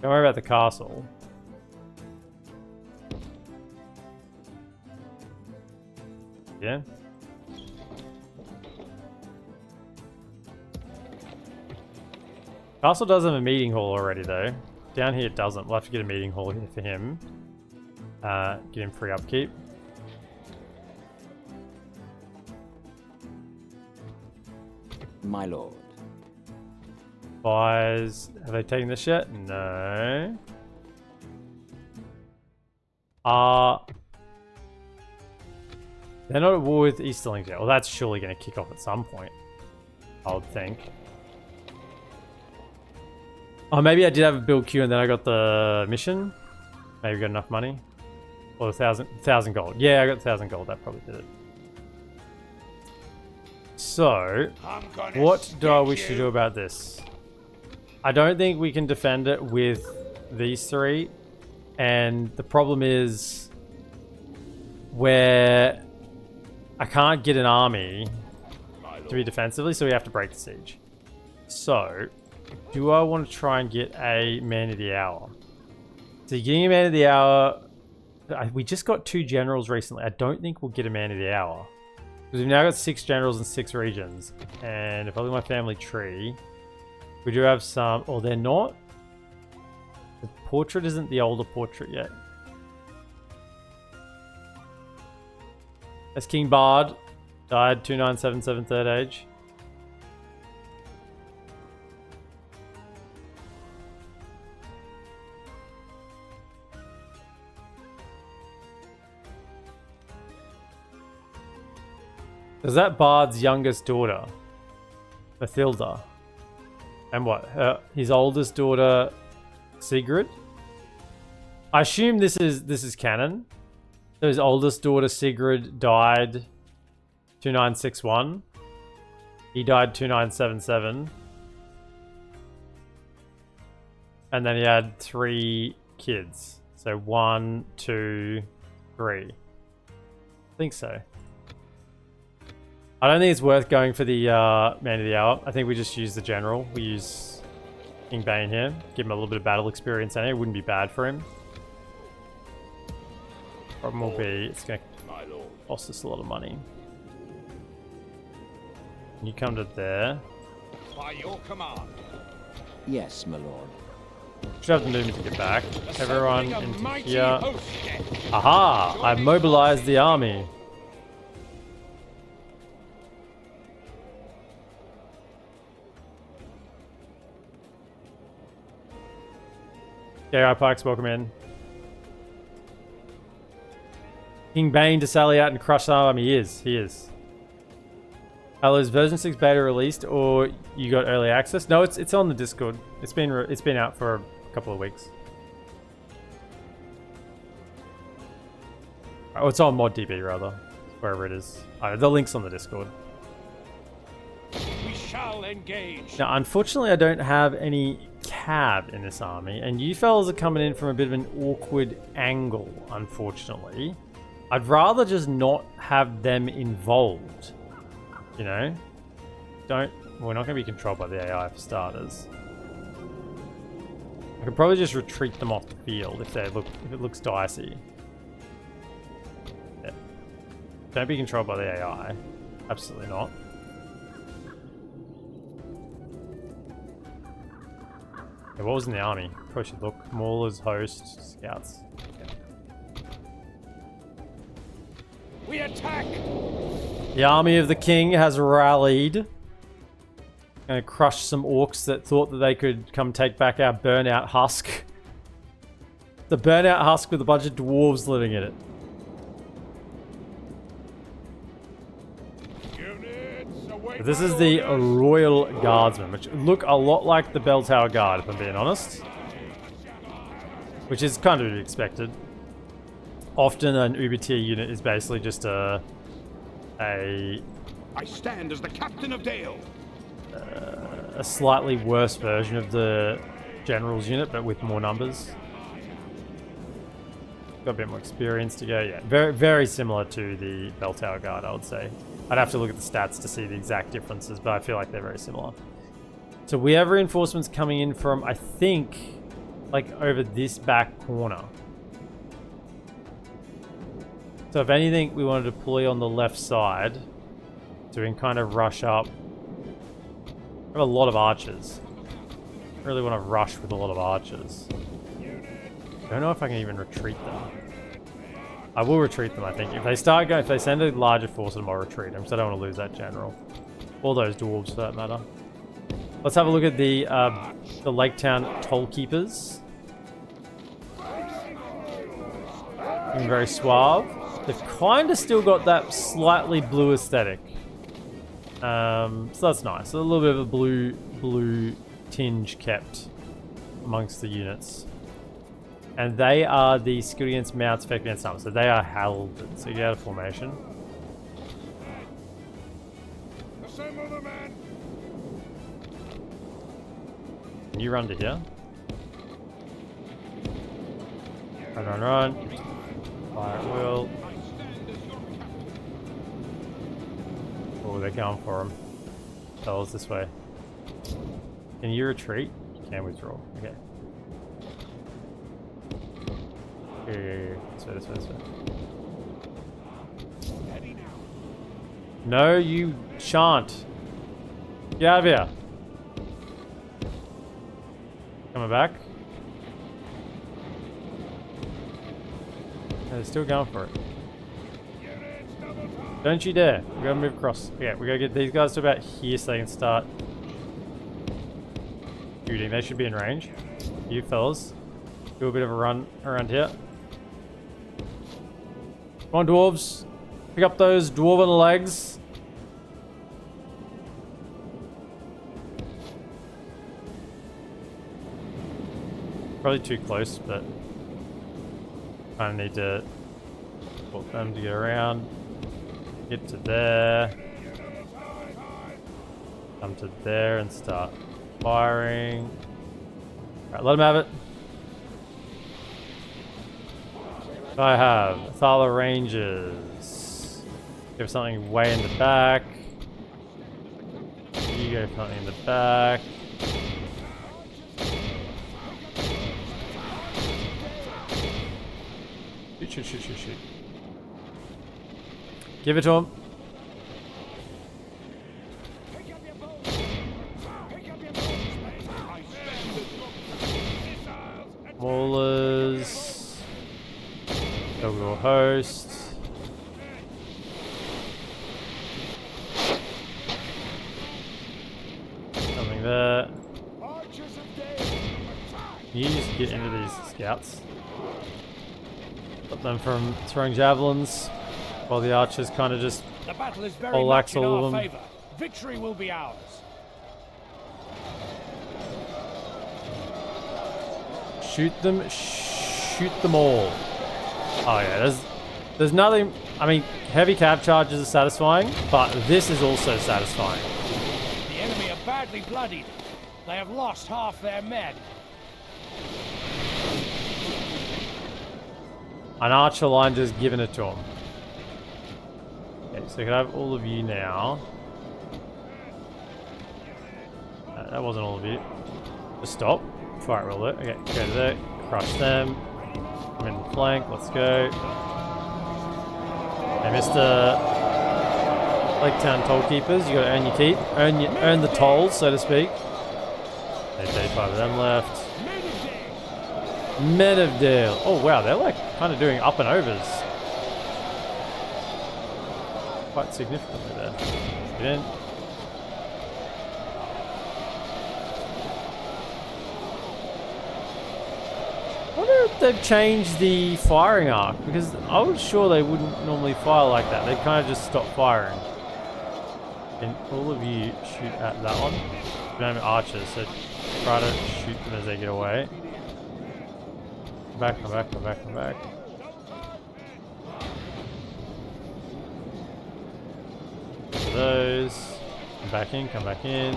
Don't worry about the castle. Yeah. Castle does have a meeting hall already though. Down here it doesn't. We'll have to get a meeting hall here for him. Get him free upkeep. My lord. Buys. Have they taken this yet? No. They're not at war with Easterlings yet. Well, that's surely going to kick off at some point, I would think. Oh, maybe I did have a build queue and then I got the mission. Maybe got enough money. Or 1,000 gold. Yeah, I got 1,000 gold. That probably did it. So, I'm gonna what do I stick wish to you. do about this? I don't think we can defend it with these three. And the problem is where I can't get an army to be defensively, so we have to break the siege. So, do I want to try and get a man of the hour? So getting a man of the hour, we just got 2 generals recently. I don't think we'll get a man of the hour. Because we've now got 6 generals in 6 regions. And if I look at my family tree, we do have some, oh, they're not. The portrait isn't the older portrait yet. That's King Bard. Died 2977 third age. Is that Bard's youngest daughter, Mathilda? And what? His oldest daughter, Sigrid? I assume this is canon. So his oldest daughter, Sigrid, died 2961. He died 2977. And then he had 3 kids. So 1, 2, 3. I think so. I don't think it's worth going for the Man of the Hour. I think we just use the general. We use King Bane here. Give him a little bit of battle experience anyway. It wouldn't be bad for him. Problem will be, it's going to cost us a lot of money. You come to there. By your command. Yes, my lord. Should have the movement to get back. Everyone Assembling a into mighty here. host. Aha! I've mobilized the army. Yeah, Pikes, welcome in. King Bane to sally out and crush the army. He is. Hello, is version 6 beta released or you got early access? No, it's on the Discord. It's been out for a couple of weeks. Oh, it's on ModDB rather, wherever it is. The link's on the Discord. We shall engage. Now, unfortunately, I don't have any cab in this army, and you fellas are coming in from a bit of an awkward angle, unfortunately. I'd rather just not have them involved, you know? We're not going to be controlled by the AI for starters. I could probably just retreat them off the field if it looks dicey. Yeah. Don't be controlled by the AI. Absolutely not. Yeah, what was in the army? Probably should look. Maulers, host, scouts. Okay. We attack. The army of the king has rallied. Gonna crush some orcs that thought that they could come take back our burnout husk. The burnout husk with a bunch of dwarves living in it. But this is the Royal Guardsmen, which look a lot like the Bell Tower Guard, if I'm being honest. Which is kind of to be expected. Often an Uber tier unit is basically just a I stand as the captain of Dale. A slightly worse version of the General's unit, but with more numbers. Got a bit more experience to go. Yeah, very, very similar to the Bell Tower Guard, I would say. I'd have to look at the stats to see the exact differences, but I feel like they're very similar. So we have reinforcements coming in from, I think, like over this back corner. So if anything, we want to deploy on the left side, so we can kind of rush up. I have a lot of archers. I really want to rush with a lot of archers. I don't know if I can even retreat them. I will retreat them, I think. If they start going, if they send a larger force at them, I'll retreat them, so I don't want to lose that general. All those dwarves, for that matter. Let's have a look at the Lake Town Toll Keepers. Looking very suave. They've kind of still got that slightly blue aesthetic. So that's nice. A little bit of a blue tinge kept amongst the units. And they are the skill against mounts, effect against armor. So they are halberd. So you get out of formation. Can you run to here? Run. Fire at will. Oh, they're going for him. Tell us this way. Can you retreat? You can withdraw. Okay. Here. This way. No, you shan't. Get out of here. Coming back. No, they're still going for it. Don't you dare. We gotta move across. Okay, we gotta get these guys to about here so they can start shooting. They should be in range. You fellas. Do a bit of a run around here. Come on, dwarves. Pick up those dwarven legs. Probably too close, but kind of need to put them to get around. Get to there. Come to there and start firing. Alright, let him have it. I have Thala Rangers. Give something way in the back. You go something in the back. Shoot. Give it to him. Maulers. Overall host. Something there. You just get into these scouts. Stop them from throwing javelins while the archers kind of just The battle is very poleaxe much in all our of them. favor. Victory will be ours. Shoot them all. Oh yeah, there's nothing. I mean, heavy cav charges are satisfying, but this is also satisfying. The enemy are badly bloodied. They have lost half their men. An archer line just giving it to him. Okay, so I can have all of you now. That wasn't all of you. Just stop. Fire roll it. Okay, go to there. Crush them. I'm in the flank. Let's go. Hey, Mr. Lake Town Toll Keepers, you gotta earn your keep. Earn the tolls, so to speak. There's 35 of them left. Men of Dale. Oh wow, they're like kind of doing up and overs. Quite significantly there. Get in. I wonder if they've changed the firing arc, because I was sure they wouldn't normally fire like that. They kind of just stop firing. And all of you shoot at that one. You don't have archers, so try to shoot them as they get away. Come back. For those. Come back in.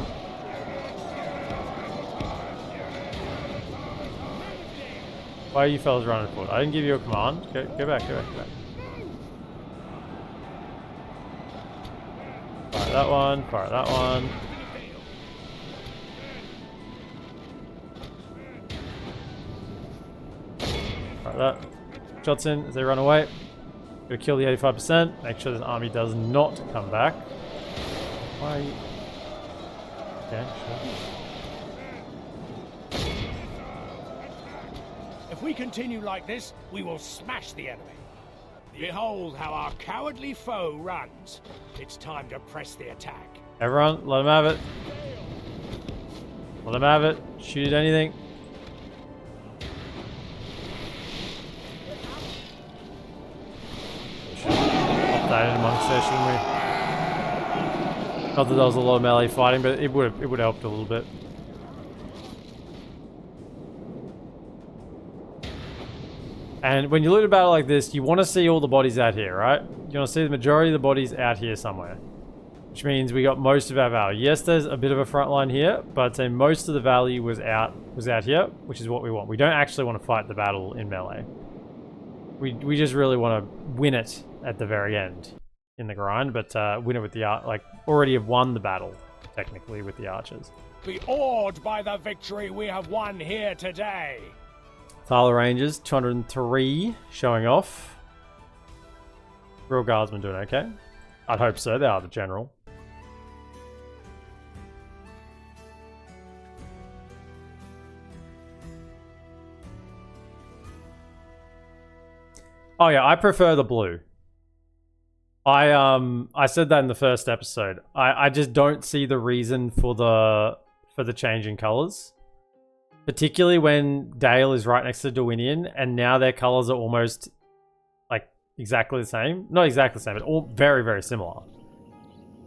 Why are you fellas running forward? I didn't give you a command. Go back. Fire that one. Fire that. Shots in as they run away. Go kill the 85%. Make sure this army does not come back. Why are you... Okay, sure. If we continue like this, we will smash the enemy. Behold how our cowardly foe runs. It's time to press the attack. Everyone, let them have it. Let them have it. Shoot at anything. Should pop that in amongst there, shouldn't we? Not that there was a lot of melee fighting, but it would have helped a little bit. And when you loot a battle like this, you want to see all the bodies out here, right? You want to see the majority of the bodies out here somewhere. Which means we got most of our value. Yes, there's a bit of a front line here, but I'd say most of the value was out here, which is what we want. We don't actually want to fight the battle in melee. We just really want to win it at the very end in the grind, but win it with the like already have won the battle technically with the archers. Be awed by the victory we have won here today. Thala Rangers 203 showing off. Real Guardsmen doing okay. I'd hope so. They are the general. Oh yeah, I prefer the blue. I said that in the first episode. I just don't see the reason for the change in colors. Particularly when Dale is right next to Darwinian and now their colors are almost like exactly the same. Not exactly the same, but all very, very similar.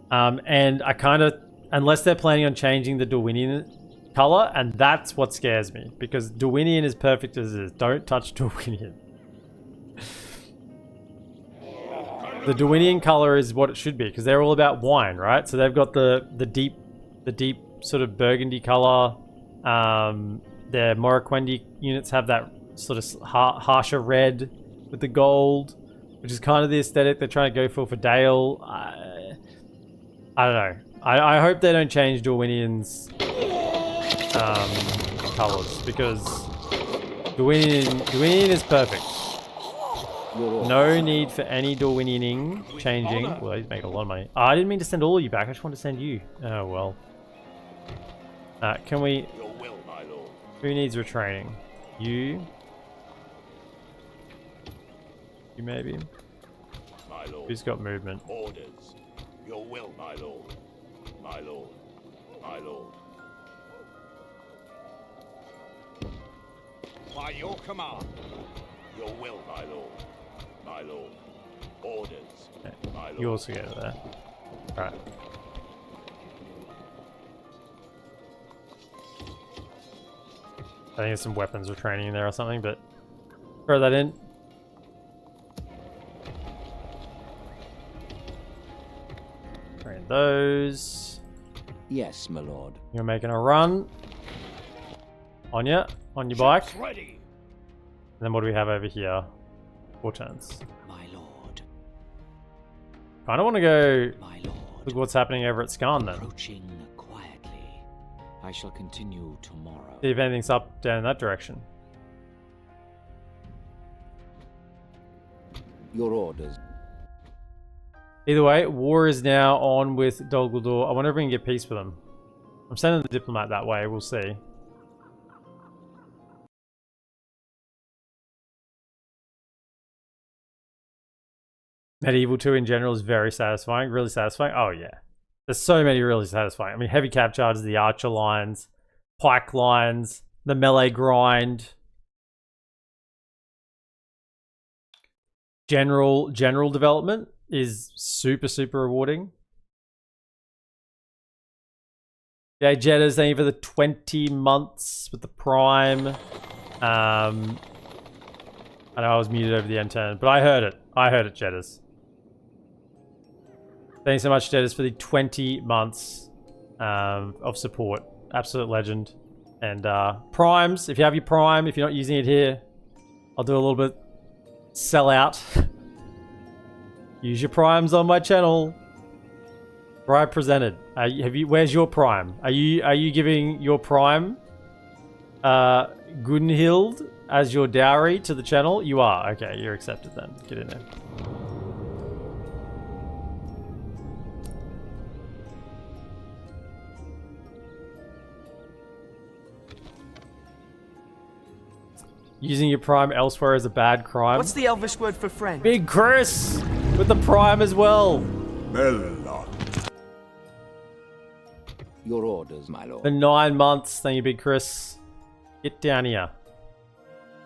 And I kind of, unless they're planning on changing the Darwinian color, and that's what scares me, because Dorwinian is perfect as it is. Don't touch Dorwinian. The Dorwinian color is what it should be, because they're all about wine, right? So they've got the deep sort of burgundy color. Their Morroquendi units have that sort of harsher red with the gold, which is kind of the aesthetic they're trying to go for Dale. I don't know. I hope they don't change Dorwinian's colors, because Dorwinian is perfect. No need for any Dorwinianing changing. Well, he's making a lot of money. Oh, I didn't mean to send all of you back. I just wanted to send you. Oh, well. Can we... Who needs retraining? You? You maybe? My lord. Who's got movement? Orders. Your will, my lord. My lord. My lord. By your command. Your will, my lord. My lord. Orders. Okay. My lord. You also go there. Alright. I think there's some weapons or training in there or something, but throw that in. Train those. Yes, my lord. You're making a run. On your bike. Ships ready. And then what do we have over here? 4 turns. My lord. Kind of want to go My lord. look what's happening over at Skarn then. Approaching quietly. I shall continue tomorrow. See if anything's up down in that direction. Your orders. Either way, war is now on with Dol Guldur. I wonder if we can get peace with them. I'm sending the diplomat that way. We'll see. Medieval 2 in general is very satisfying. Really satisfying. Oh, yeah. There's so many really satisfying. I mean, heavy cap charges, the archer lines, pike lines, the melee grind. General development is super, super rewarding. Yeah, Jettas, thank you for the 20 months with the Prime. I know I was muted over the end turn, but I heard it. I heard it, Jettas. Thanks so much, Jettas, for the 20 months of support. Absolute legend. And Primes, if you have your Prime, if you're not using it here, I'll do a little bit sell out. Use your Primes on my channel. Where I presented. Where's your Prime? Are you giving your Prime Gunhild as your dowry to the channel? You are. Okay, you're accepted then. Get in there. Using your Prime elsewhere is a bad crime. What's the Elvish word for friend? Big Chris with the Prime as well. Melon. Your orders, my lord. For 9 months. Thank you, Big Chris. Get down here.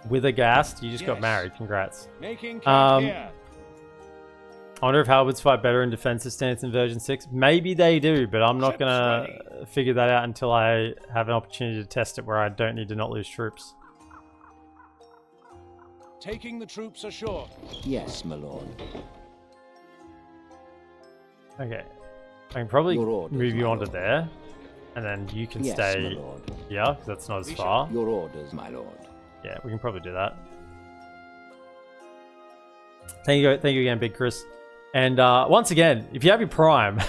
Withergast, you just got Yes. married. Congrats. Making camp here. I wonder if halberds fight better in defensive stance in version 6. Maybe they do, but I'm not Ships gonna ready. figure that out until I have an opportunity to test it where I don't need to not lose troops. Taking the troops ashore. Yes, my lord. Okay. I can probably Your orders, move you my onto lord. there. And then you can Yes, my stay lord. here, because that's not as far. Your orders, my lord. Yeah, we can probably do that. Thank you again, Big Chris. And once again, if you have your Prime,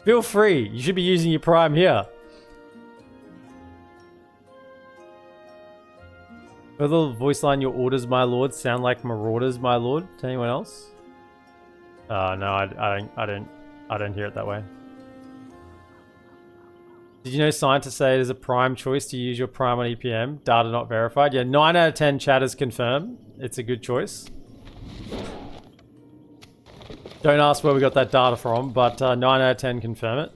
feel free. You should be using your Prime here. For the voice line, your orders, my lord, sound like marauders, my lord. To anyone else? No, I don't hear it that way. Did you know scientists say it is a prime choice to use your Prime on EPM? Data not verified. Yeah, 9 out of 10 chatters confirm it's a good choice. Don't ask where we got that data from, but 9 out of 10 confirm it.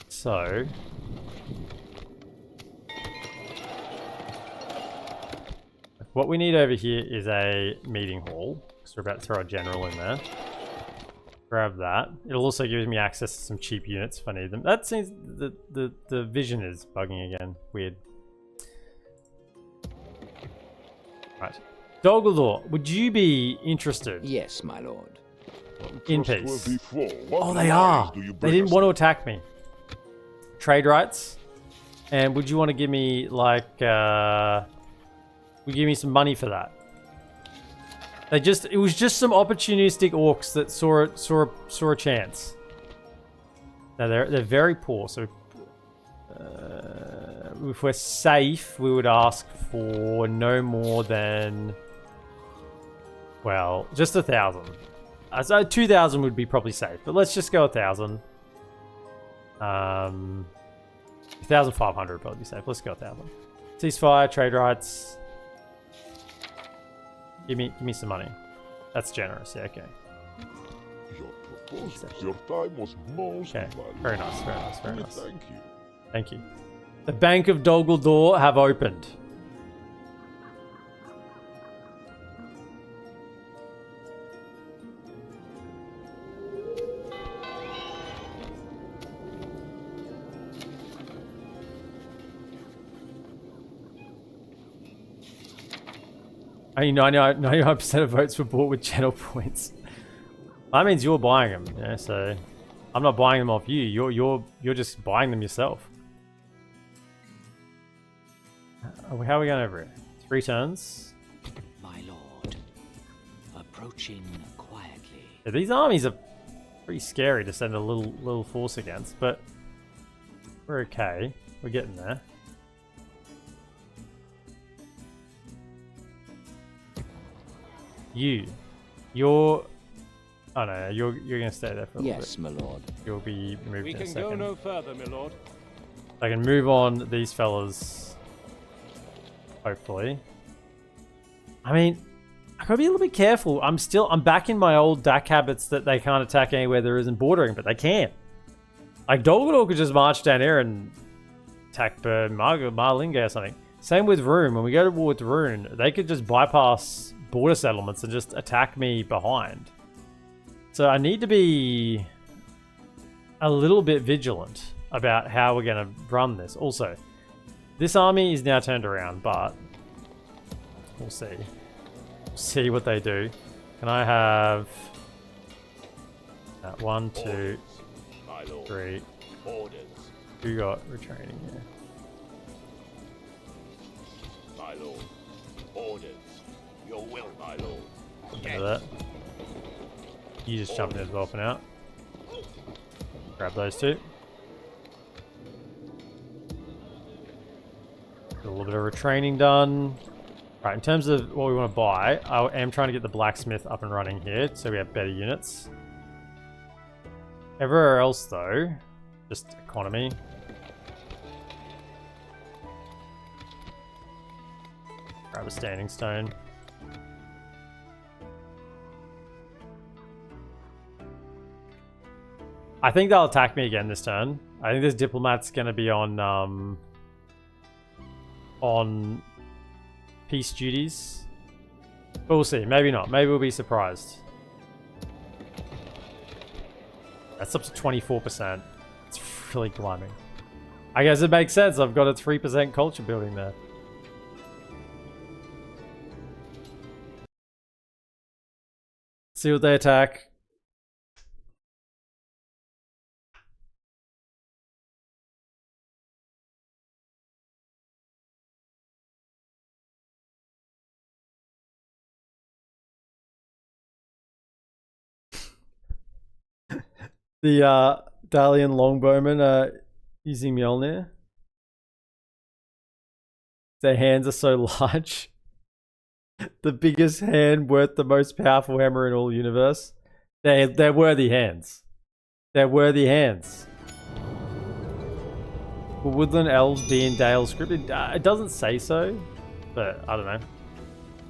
So... what we need over here is a meeting hall, because we're about to throw a general in there. Grab that. It'll also give me access to some cheap units if I need them. That seems the vision is bugging again. Weird. Right. Dogledor, would you be interested Yes, my lord. in peace? What Oh, they lies are. do you They bring didn't us want to now? attack me. Trade rights. And would you want to give me like would you give me some money for that? It was just some opportunistic orcs that saw a chance. Now they're very poor, so if we're safe, we would ask for no more than, well, just 1,000. So 2,000 would be probably safe, but let's just go 1,000. 1,500 would probably be safe. Let's go 1,000. Ceasefire, trade rights. Give me some money. That's generous. Yeah, okay. Your proposals, your time was most Okay. valuable. Very nice. Very nice. Very We nice. Thank you. Thank you. The Bank of Dogledor have opened. I mean, 99% of votes were bought with channel points. That means you're buying them, yeah. So I'm not buying them off you. You're just buying them yourself. How are we going over it? 3 turns. My lord, approaching quietly. Yeah, these armies are pretty scary to send a little force against, but we're okay. We're getting there. You're. Oh no, you're gonna stay there for a little Yes, bit. my lord. You'll be moved We in a can second. go no further, my lord. I can move on these fellas. Hopefully. I mean, I gotta be a little bit careful. I'm back in my old DaC habits that they can't attack anywhere there isn't bordering, but they can. Like Dogledor could just march down here and attack Marlinga or something. Same with Rune. When we go to war with Rune, they could just bypass border settlements and just attack me behind. So I need to be a little bit vigilant about how we're going to run this. Also, this army is now turned around, but we'll see. We'll see what they do. Can I have 1, 2, My lord. 3? Orders. Who got retraining here? My lord. Orders. Your will, my lord. Look at that. You just jump in as well for now. Grab those 2. Get a little bit of retraining done. Right, in terms of what we want to buy, I am trying to get the blacksmith up and running here so we have better units. Everywhere else though, just economy. Grab a standing stone. I think they'll attack me again this turn. I think this diplomat's going to be on peace duties. But we'll see. Maybe not. Maybe we'll be surprised. That's up to 24%. It's really climbing. I guess it makes sense. I've got a 3% culture building there. See what they attack. The Dalian longbowmen using Mjolnir. Their hands are so large. The biggest hand worth the most powerful hammer in all the universe. They're worthy hands. They're worthy hands. Will Woodland Elves be in Dale script? It doesn't say so, but I don't know.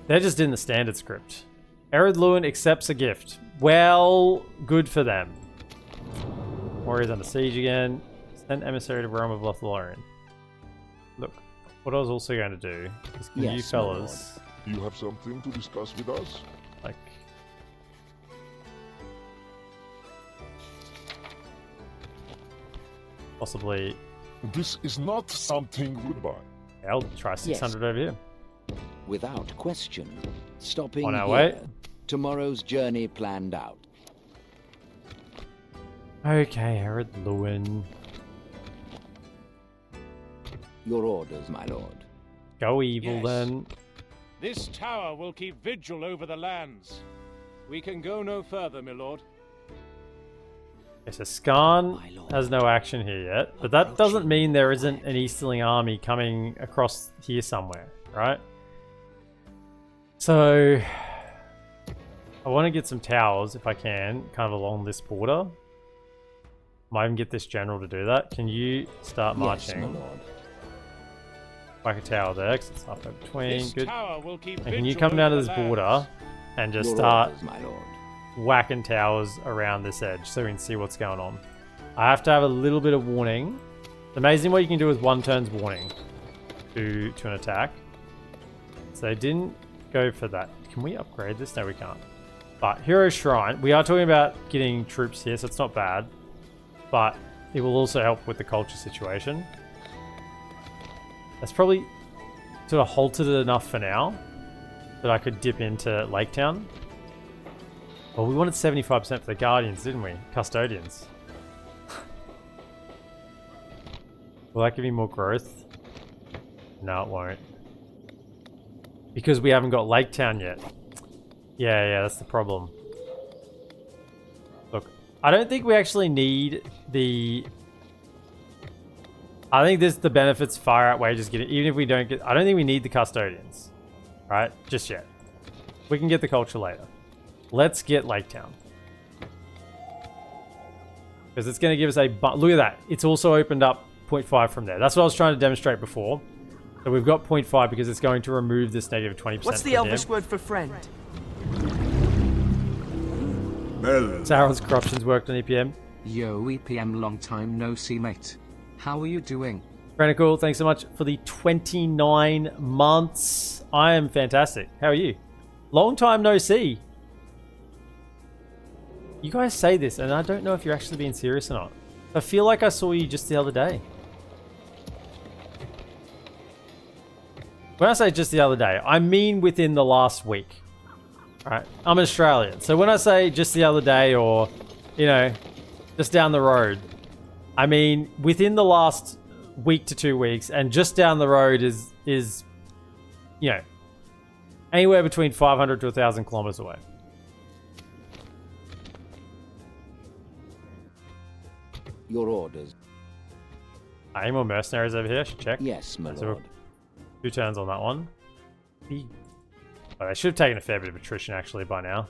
They're just in the standard script. Ered Luin accepts a gift. Well, good for them. Warriors under siege again. Send emissary to realm of Lothlorien. Look, what I was also going to do is give you Yes, my fellas You have something to discuss with us? like possibly. This is not something goodbye. Yeah, I'll try 600 over here. Without question. Stopping On our here. way. Tomorrow's journey planned out. Okay, Herod Lewin. Your orders, my lord. Go evil Yes. then. This tower will keep vigil over the lands. We can go no further, my lord. Okay, so Skarn My lord. has no action here yet, but that doesn't mean there isn't an Easterling army coming across here somewhere, right? So I want to get some towers if I can, kind of along this border. Might even get this general to do that. Can you start marching? Yes, my lord. Like a tower there, 'cause it's up in between. This Good. tower will keep And can you vigil come down to over this the border lands. and just Your start orders, my lord. whacking towers around this edge so we can see what's going on? I have to have a little bit of warning. It's amazing what you can do with one turn's warning to an attack. So they didn't go for that. Can we upgrade this? No, we can't. But Hero Shrine, we are talking about getting troops here, so it's not bad. But it will also help with the culture situation. That's probably sort of halted it enough for now that I could dip into Lake Town. Well, we wanted 75% for the Guardians, didn't we? Custodians. Will that give me more growth? No, it won't. Because we haven't got Lake Town yet. Yeah, that's the problem. Look, I don't think we actually need the... I think the benefits far outweigh just getting... Even if we don't get... I don't think we need the Custodians. Right? Just yet. We can get the culture later. Let's get Lake Town. Because it's going to give us a... Look at that. It's also opened up 0.5 from there. That's what I was trying to demonstrate before. So we've got 0.5 because it's going to remove this negative 20%. What's the Elvish word for friend? Sauron's corruption's worked on EPM. Yo EPM, long time no see, mate. How are you doing? Cranical, thanks so much for the 29 months. I am fantastic. How are you? Long time no see. You guys say this, and I don't know if you're actually being serious or not. I feel like I saw you just the other day. When I say just the other day, I mean within the last week. Alright, I'm Australian. So when I say just the other day or, you know, just down the road, I mean within the last week to 2 weeks, and just down the road is you know, anywhere between 500 to 1,000 kilometers away. Your orders. Any more mercenaries over here? I should check. Yes, my So lord. 2 turns on that one. Oh, they should have taken a fair bit of attrition actually by now.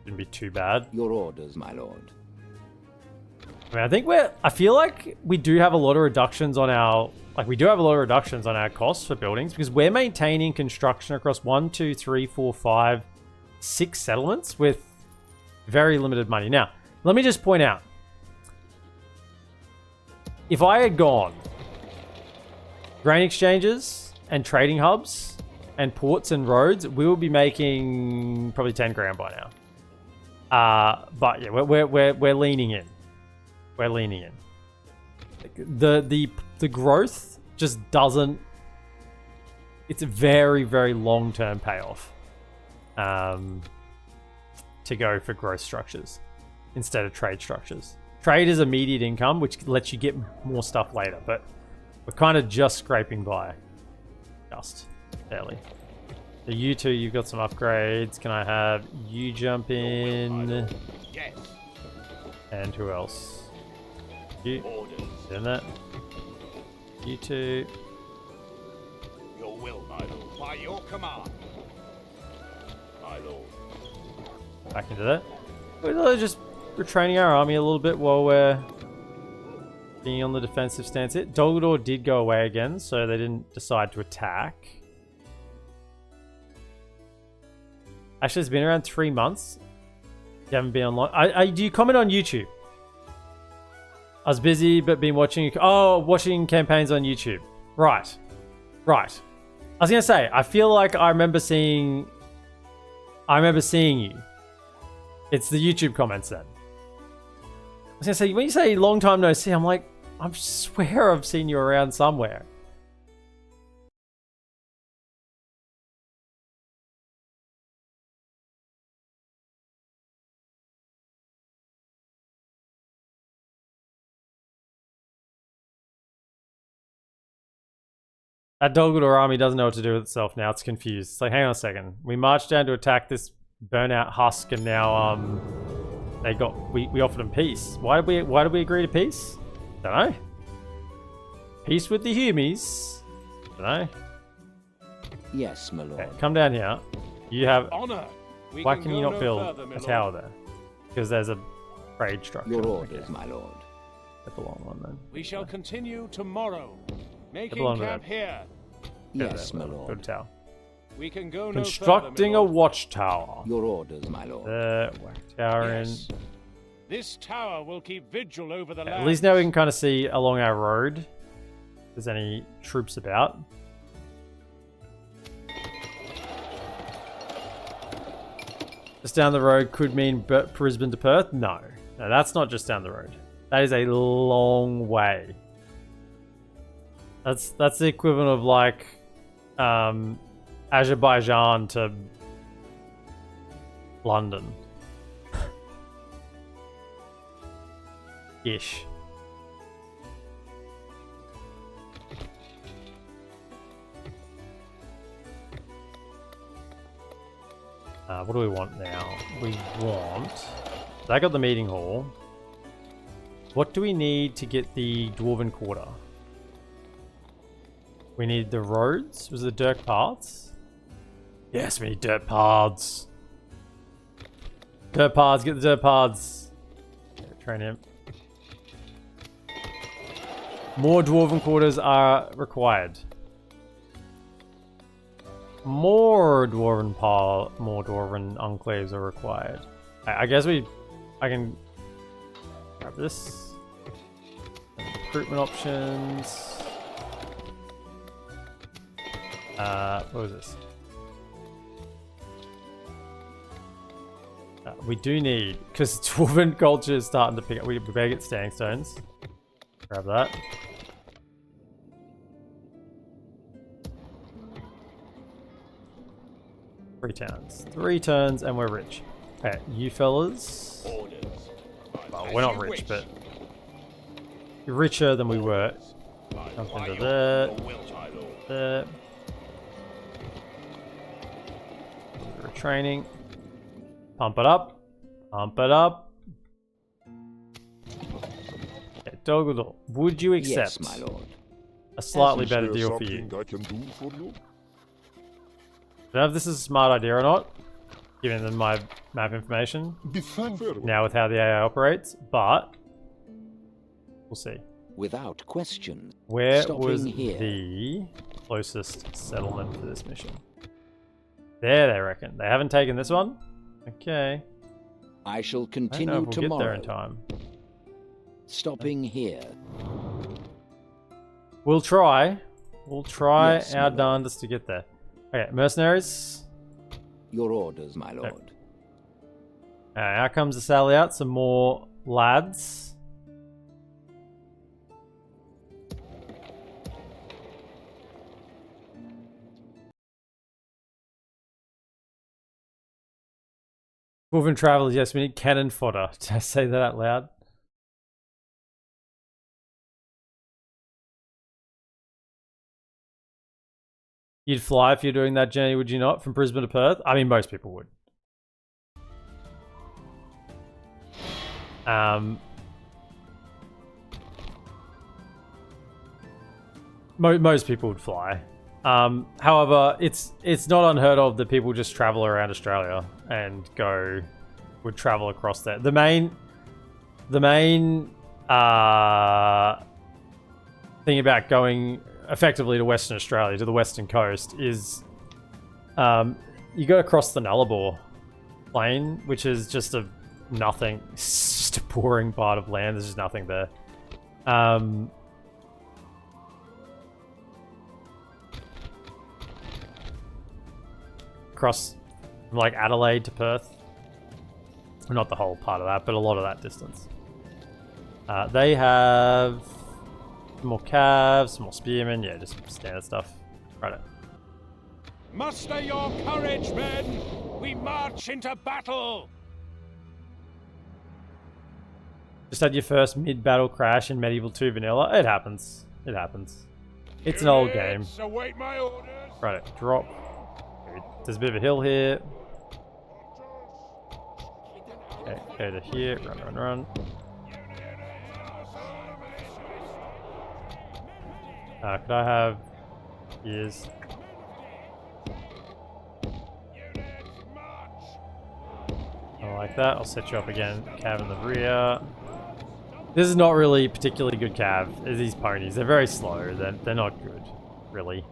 Shouldn't be too bad. Your orders, my lord. I mean, I think I feel like we do have a lot of reductions on our... Like, we do have a lot of reductions on our costs for buildings because we're maintaining construction across 1, 2, 3, 4, 5, 6 settlements with very limited money. Now, let me just point out. If I had gone grain exchanges and trading hubs and ports and roads, we would be making probably 10 grand by now. But yeah, we're leaning in. We're leaning in. The growth just doesn't. It's a very, very long-term payoff to go for growth structures instead of trade structures. Trade is immediate income, which lets you get more stuff later, but we're kind of just scraping by. Just barely. So you two, you've got some upgrades. Can I have you jump in? Yes. And who else? You. Orders. Doing that. You two. Your will, my lord. By your command. My lord. Back into that. We're just retraining our army a little bit while we're being on the defensive stance. Dolgador did go away again, so they didn't decide to attack. Actually, it's been around 3 months. You haven't been online. Do you comment on YouTube? I was busy, but been watching... Oh, watching campaigns on YouTube. Right. Right. I was going to say, I feel like I remember seeing you. It's the YouTube comments then. I was going to say, when you say long time no see, I'm like, I swear I've seen you around somewhere. That Dolgador army doesn't know what to do with itself now. It's confused. It's like, hang on a second. We marched down to attack this burnout husk, and now we offered them peace. Why did we agree to peace? Don't know. Peace with the humies. Don't know. Yes, my lord. Okay, come down here. You have. Honor. Why can you not build a tower there? Because there's a trade structure. Your orders, my lord. That's a long one then. We shall continue tomorrow. Making belong to camp them. here. Yes, my Build a lord. tower. We can go no Constructing further, a my lord. watchtower. Your orders, my lord. Whack tower Yes. This tower will keep vigil over the in. land. At least now we can kind of see along our road if there's any troops about. Just down the road could mean Brisbane to Perth? No. No, that's not just down the road. That is a long way. That's the equivalent of like Azerbaijan to London. Ish. What do we want now? We want... I got the meeting hall. What do we need to get the Dwarven Quarter? We need the roads? Was it the dirt paths? Yes, we need dirt paths. Dirt paths, get the dirt paths. Train him. More Dwarven Quarters are required. More Dwarven Enclaves are required. I guess I can grab this. Recruitment options. What was this? We do need, because Dwarven culture is starting to pick up. We better get standing stones. Grab that. Three turns, and we're rich. Okay, you fellas. Well, we're not rich, but you're richer than we were. Jump into there. There. Training. Pump it up. Pump it up. Okay, Dolgador, would you accept Yes, my lord. a slightly Is better there deal for you? something I can do for you? I don't know if this is a smart idea or not, given them my map information, Be thankful. now with how the AI operates, but we'll see. Without question. Where Stopping was here. the closest settlement to this mission? There, they reckon. They haven't taken this one? Okay. I shall I don't know continue if we'll tomorrow. get there in time. Stopping here. We'll try. We'll try Yes, my our lord. darndest to get there. Okay, mercenaries. Your orders, my lord. Out comes the sally out. Some more lads. Dwarven travelers, yes, we need cannon fodder. Did I say that out loud? You'd fly if you're doing that journey, would you not? From Brisbane to Perth? I mean, most people would. Most people would fly. However, it's not unheard of that people just travel around Australia and would travel across there. The main thing about going effectively to Western Australia, to the western coast, is you go across the Nullarbor Plain, which is just a nothing. It's just a boring part of land. There's just nothing there. Across from like Adelaide to Perth. Not the whole part of that, but a lot of that distance. They have More calves, more spearmen. Yeah, just standard stuff. Right. Muster your courage, men! We march into battle! Just had your first mid-battle crash in Medieval 2 Vanilla. It happens. It happens. It's an old game. So wait my orders. Right, drop. There's a bit of a hill here. Okay, go to here. Run. Could I have ears? I like that. I'll set you up again. Cav in the rear. This is not really particularly good cav. These ponies, they're very slow. They're not good, really.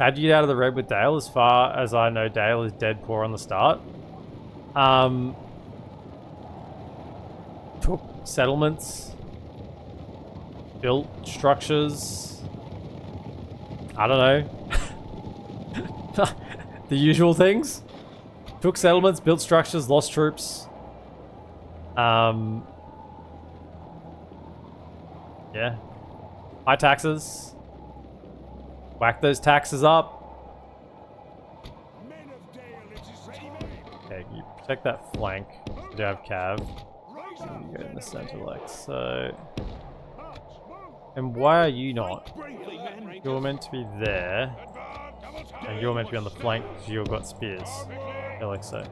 How'd you get out of the red with Dale? As far as I know, Dale is dead poor on the start. Took settlements. Built structures. I don't know. The usual things. Took settlements, built structures, lost troops. Yeah. High taxes. Whack those taxes up. Okay, you protect that flank. You do have cav. You go in the center like so. And why are you not? You're meant to be there. And you're meant to be on the flank because you've got spears. Yeah, like so.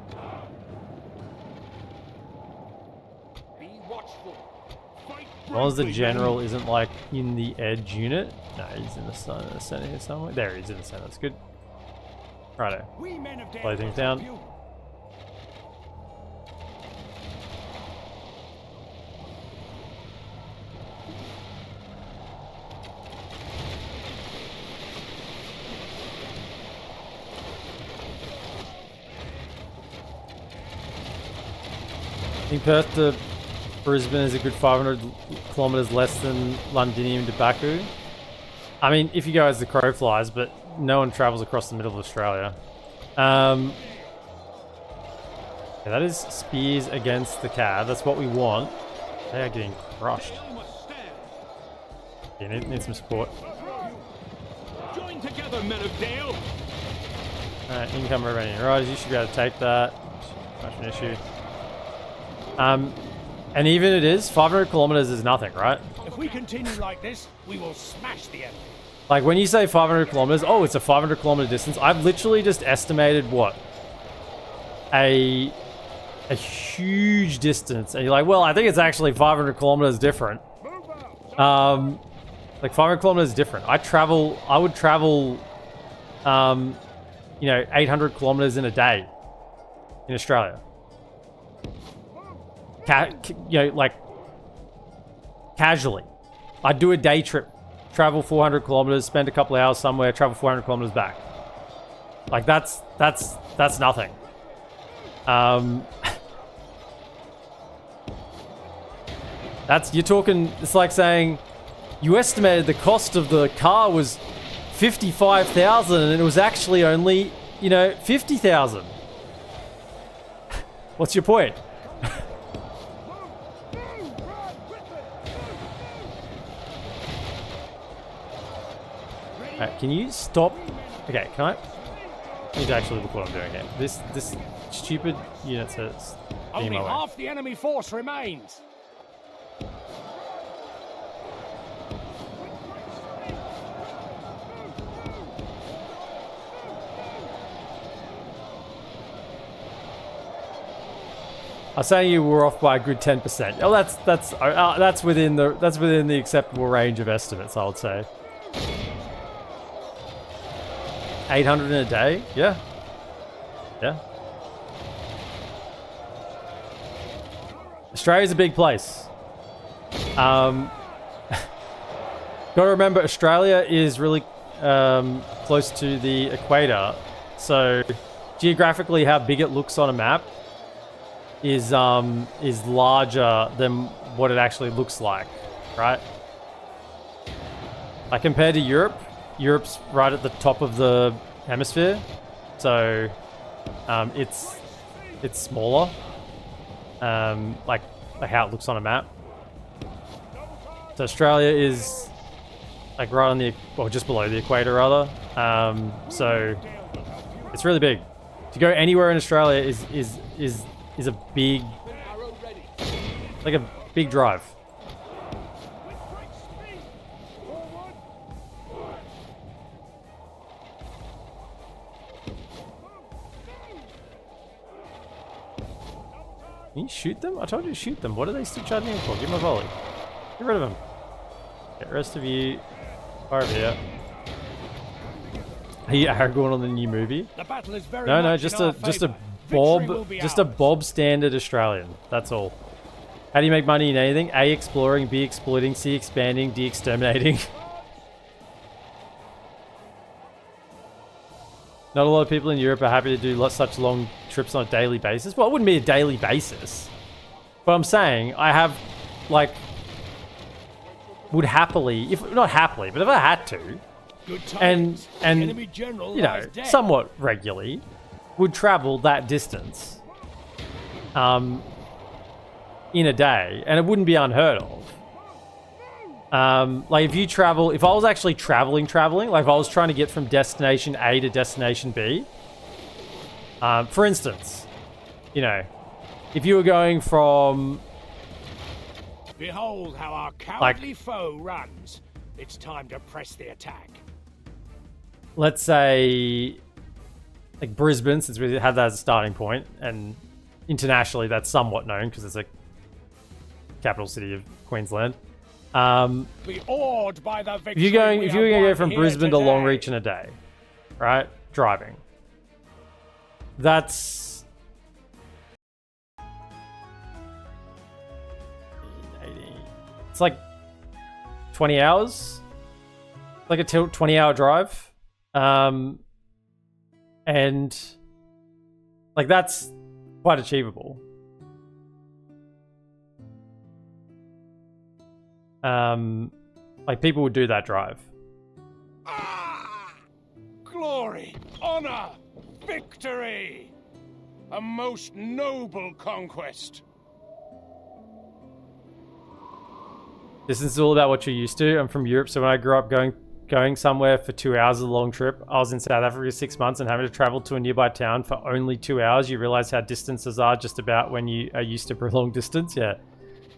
As long as the general isn't like in the edge unit. No, he's in the center here somewhere. There he is in the center. That's good. Righto. Slow things down. I think Perth to Brisbane is a good 500 kilometers less than Londinium to Baku. I mean, if you go as the crow flies, but no one travels across the middle of Australia. Yeah, that is spears against the cav. That's what we want. They are getting crushed. Yeah, need some support. Join together, men of Dale. Alright, income remaining riders. You should be able to take that. Not an issue. And even it is, 500 kilometers is nothing, right? If we continue like this, we will smash the enemy. Like when you say 500 kilometers, oh, it's a 500 kilometer distance. I've literally just estimated what? A huge distance. And you're like, well, I think it's actually 500 kilometers different. Like 500 kilometers is different. I would travel, 800 kilometers in a day in Australia. Like casually. I'd do a day trip, travel 400 kilometers, spend a couple of hours somewhere, travel 400 kilometers back. Like that's nothing. You're talking, it's like saying you estimated the cost of the car was 55,000 and it was actually only, 50,000. What's your point? Alright, can you stop? Okay, can I need to actually look what I'm doing here. This stupid unit says only half the enemy force remains. I was saying you were off by a good 10%. Oh, that's within the acceptable range of estimates, I would say. 800 in a day? Yeah. Yeah. Australia's a big place. Got to remember, Australia is really close to the equator, so geographically, how big it looks on a map is larger than what it actually looks like, right? Like compared to Europe, Europe's right at the top of the hemisphere, so it's smaller, like how it looks on a map. So Australia is like right on the, well, just below the equator rather. So it's really big. To go anywhere in Australia is a big, like a big drive. Can you shoot them? I told you to shoot them. What are they still charging in for? Give them a volley. Get rid of them. Get the rest of you over here. Are you Aragorn on the new movie? The battle is very No, much just in a our just a favour. Victory will Bob, be just a ours. Bob standard Australian. That's all. How do you make money in anything? A, exploring. B, exploiting. C, expanding. D, exterminating. Not a lot of people in Europe are happy to do such long trips on a daily basis. Well, it wouldn't be a daily basis. But I'm saying I have, like, would happily, if not happily, but if I had to, Good and tidings. The enemy general you know, lies dead. somewhat regularly, would travel that distance in a day, and it wouldn't be unheard of. Like if you travel, if I was actually traveling, like if I was trying to get from destination A to destination B, for instance, you know, if you were going from, Behold how our cowardly foe runs. It's time to press the attack. let's say, like Brisbane, since we had that as a starting point, and internationally that's somewhat known because it's a capital city of Queensland. Be awed by the victory. If you're going to go from here Brisbane to today. Longreach in a day, right? Driving. That's 80. It's like 20 hours. Like a 20-hour drive. And like that's quite achievable. Like people would do that drive. Glory, honor, victory! A most noble conquest. Distance is all about what you're used to. I'm from Europe, so when I grew up going somewhere for 2 hours of a long trip, I was in South Africa 6 months and having to travel to a nearby town for only 2 hours. You realize how distances are just about when you are used to long distance. Yeah.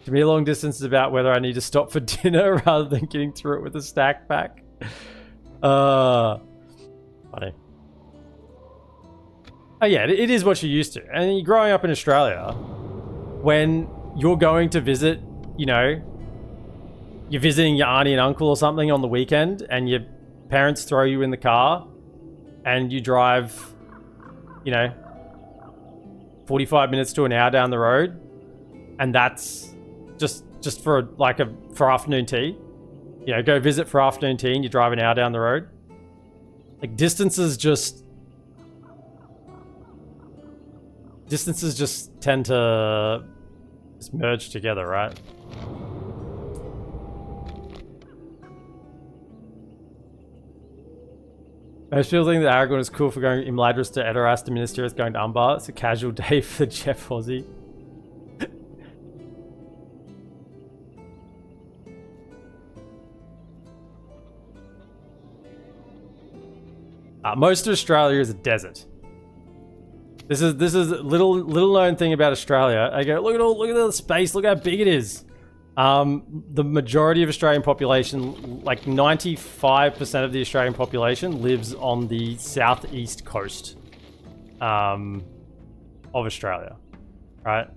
To me, long distance is about whether I need to stop for dinner rather than getting through it with a stack pack. Funny. Oh yeah, it is what you're used to. And you're growing up in Australia, when you're going to visit, you know, you're visiting your auntie and uncle or something on the weekend, and your parents throw you in the car, and you drive, you know, 45 minutes to an hour down the road, and that's just for for afternoon tea. You know, go visit for afternoon tea, and you drive an hour down the road. Like distances just tend to just merge together, right? Most people think that Aragorn is cool for going Imladris to Edoras to Ministerius going to Umbar. It's a casual day for Jeff Ozzy. Most of Australia is a desert. This is little known thing about Australia. I go, look at the space, look how big it is. The majority of Australian population, like 95% of the Australian population, lives on the southeast coast of Australia, right?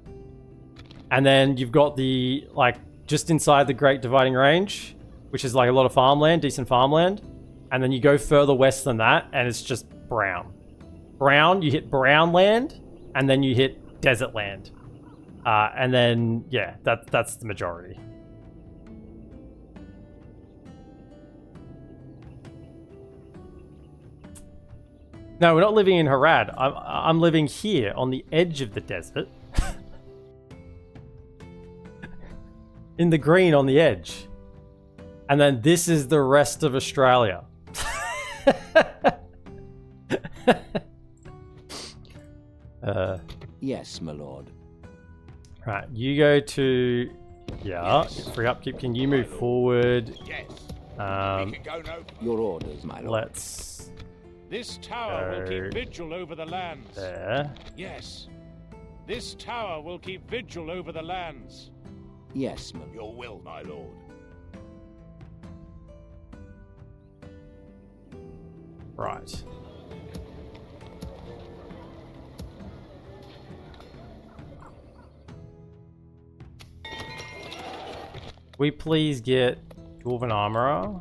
And then you've got the, like, just inside the Great Dividing Range, which is like a lot of farmland, decent farmland. And then you go further west than that, and it's just brown. Brown, you hit brown land, and then you hit desert land. And then, yeah, that's the majority. No, we're not living in Harad. I'm living here on the edge of the desert. In the green on the edge. And then this is the rest of Australia. Yes, my lord. Right, you go to Yeah, Yes. free upkeep. Can you move forward? Yes. Um, We can go no. Your orders, my lord. let's This tower will Go keep vigil over the lands. there. Yes. This tower will keep vigil over the lands. Yes, my lord. Your will, my lord. Right. We please get Dwarven Armorer.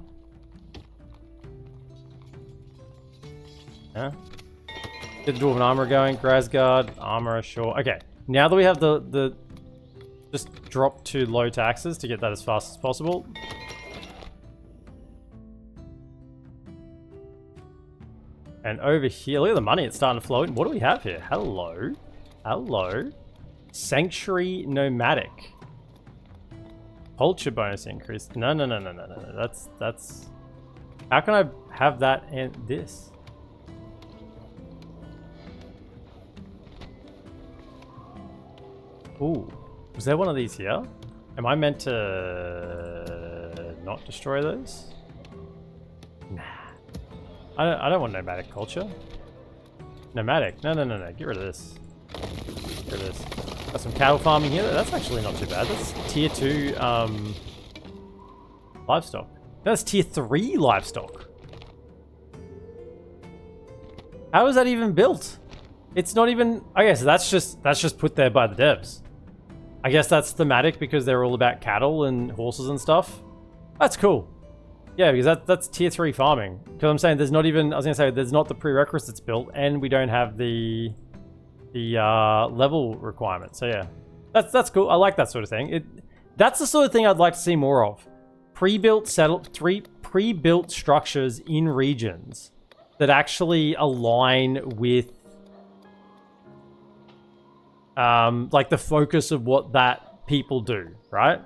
Yeah. Get the Dwarven Armorer going. Grasguard, Armorer, sure. Okay. Now that we have the just drop to low taxes to get that as fast as possible. And over here, look at the money. It's starting to flow in. What do we have here? Hello. Hello. Sanctuary Nomadic. Culture bonus increase. No. That's... How can I have that and this? Ooh. Was there one of these here? Am I meant to not destroy those? Nah. I don't want nomadic culture. Nomadic. No. Get rid of this. Get rid of this. Got some cattle farming here. That's actually not too bad. That's tier 2 livestock. That's tier 3 livestock. How is that even built? It's not even... I guess that's just put there by the devs. I guess that's thematic because they're all about cattle and horses and stuff. That's cool. Yeah, because that's tier 3 farming. Because I'm saying there's not even... I was going to say, there's not the prerequisites built, and we don't have the level requirement. So yeah, that's cool. I like that sort of thing. That's the sort of thing I'd like to see more of. Pre-built structures in regions that actually align with like the focus of what that people do, right?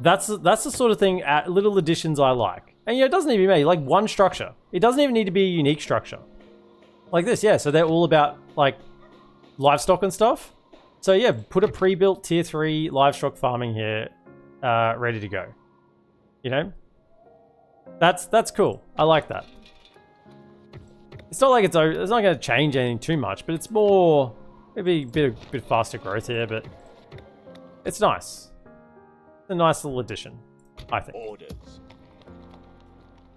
That's the sort of thing, little additions I like. And it doesn't even be like one structure. It doesn't even need to be a unique structure. Like this, yeah. So they're all about like livestock and stuff. So yeah, put a pre-built tier 3 livestock farming here, ready to go. You know? That's cool. I like that. It's not like it's not going to change anything too much, but it's more... Maybe a bit faster growth here, but it's nice. It's a nice little addition, I think. Orders.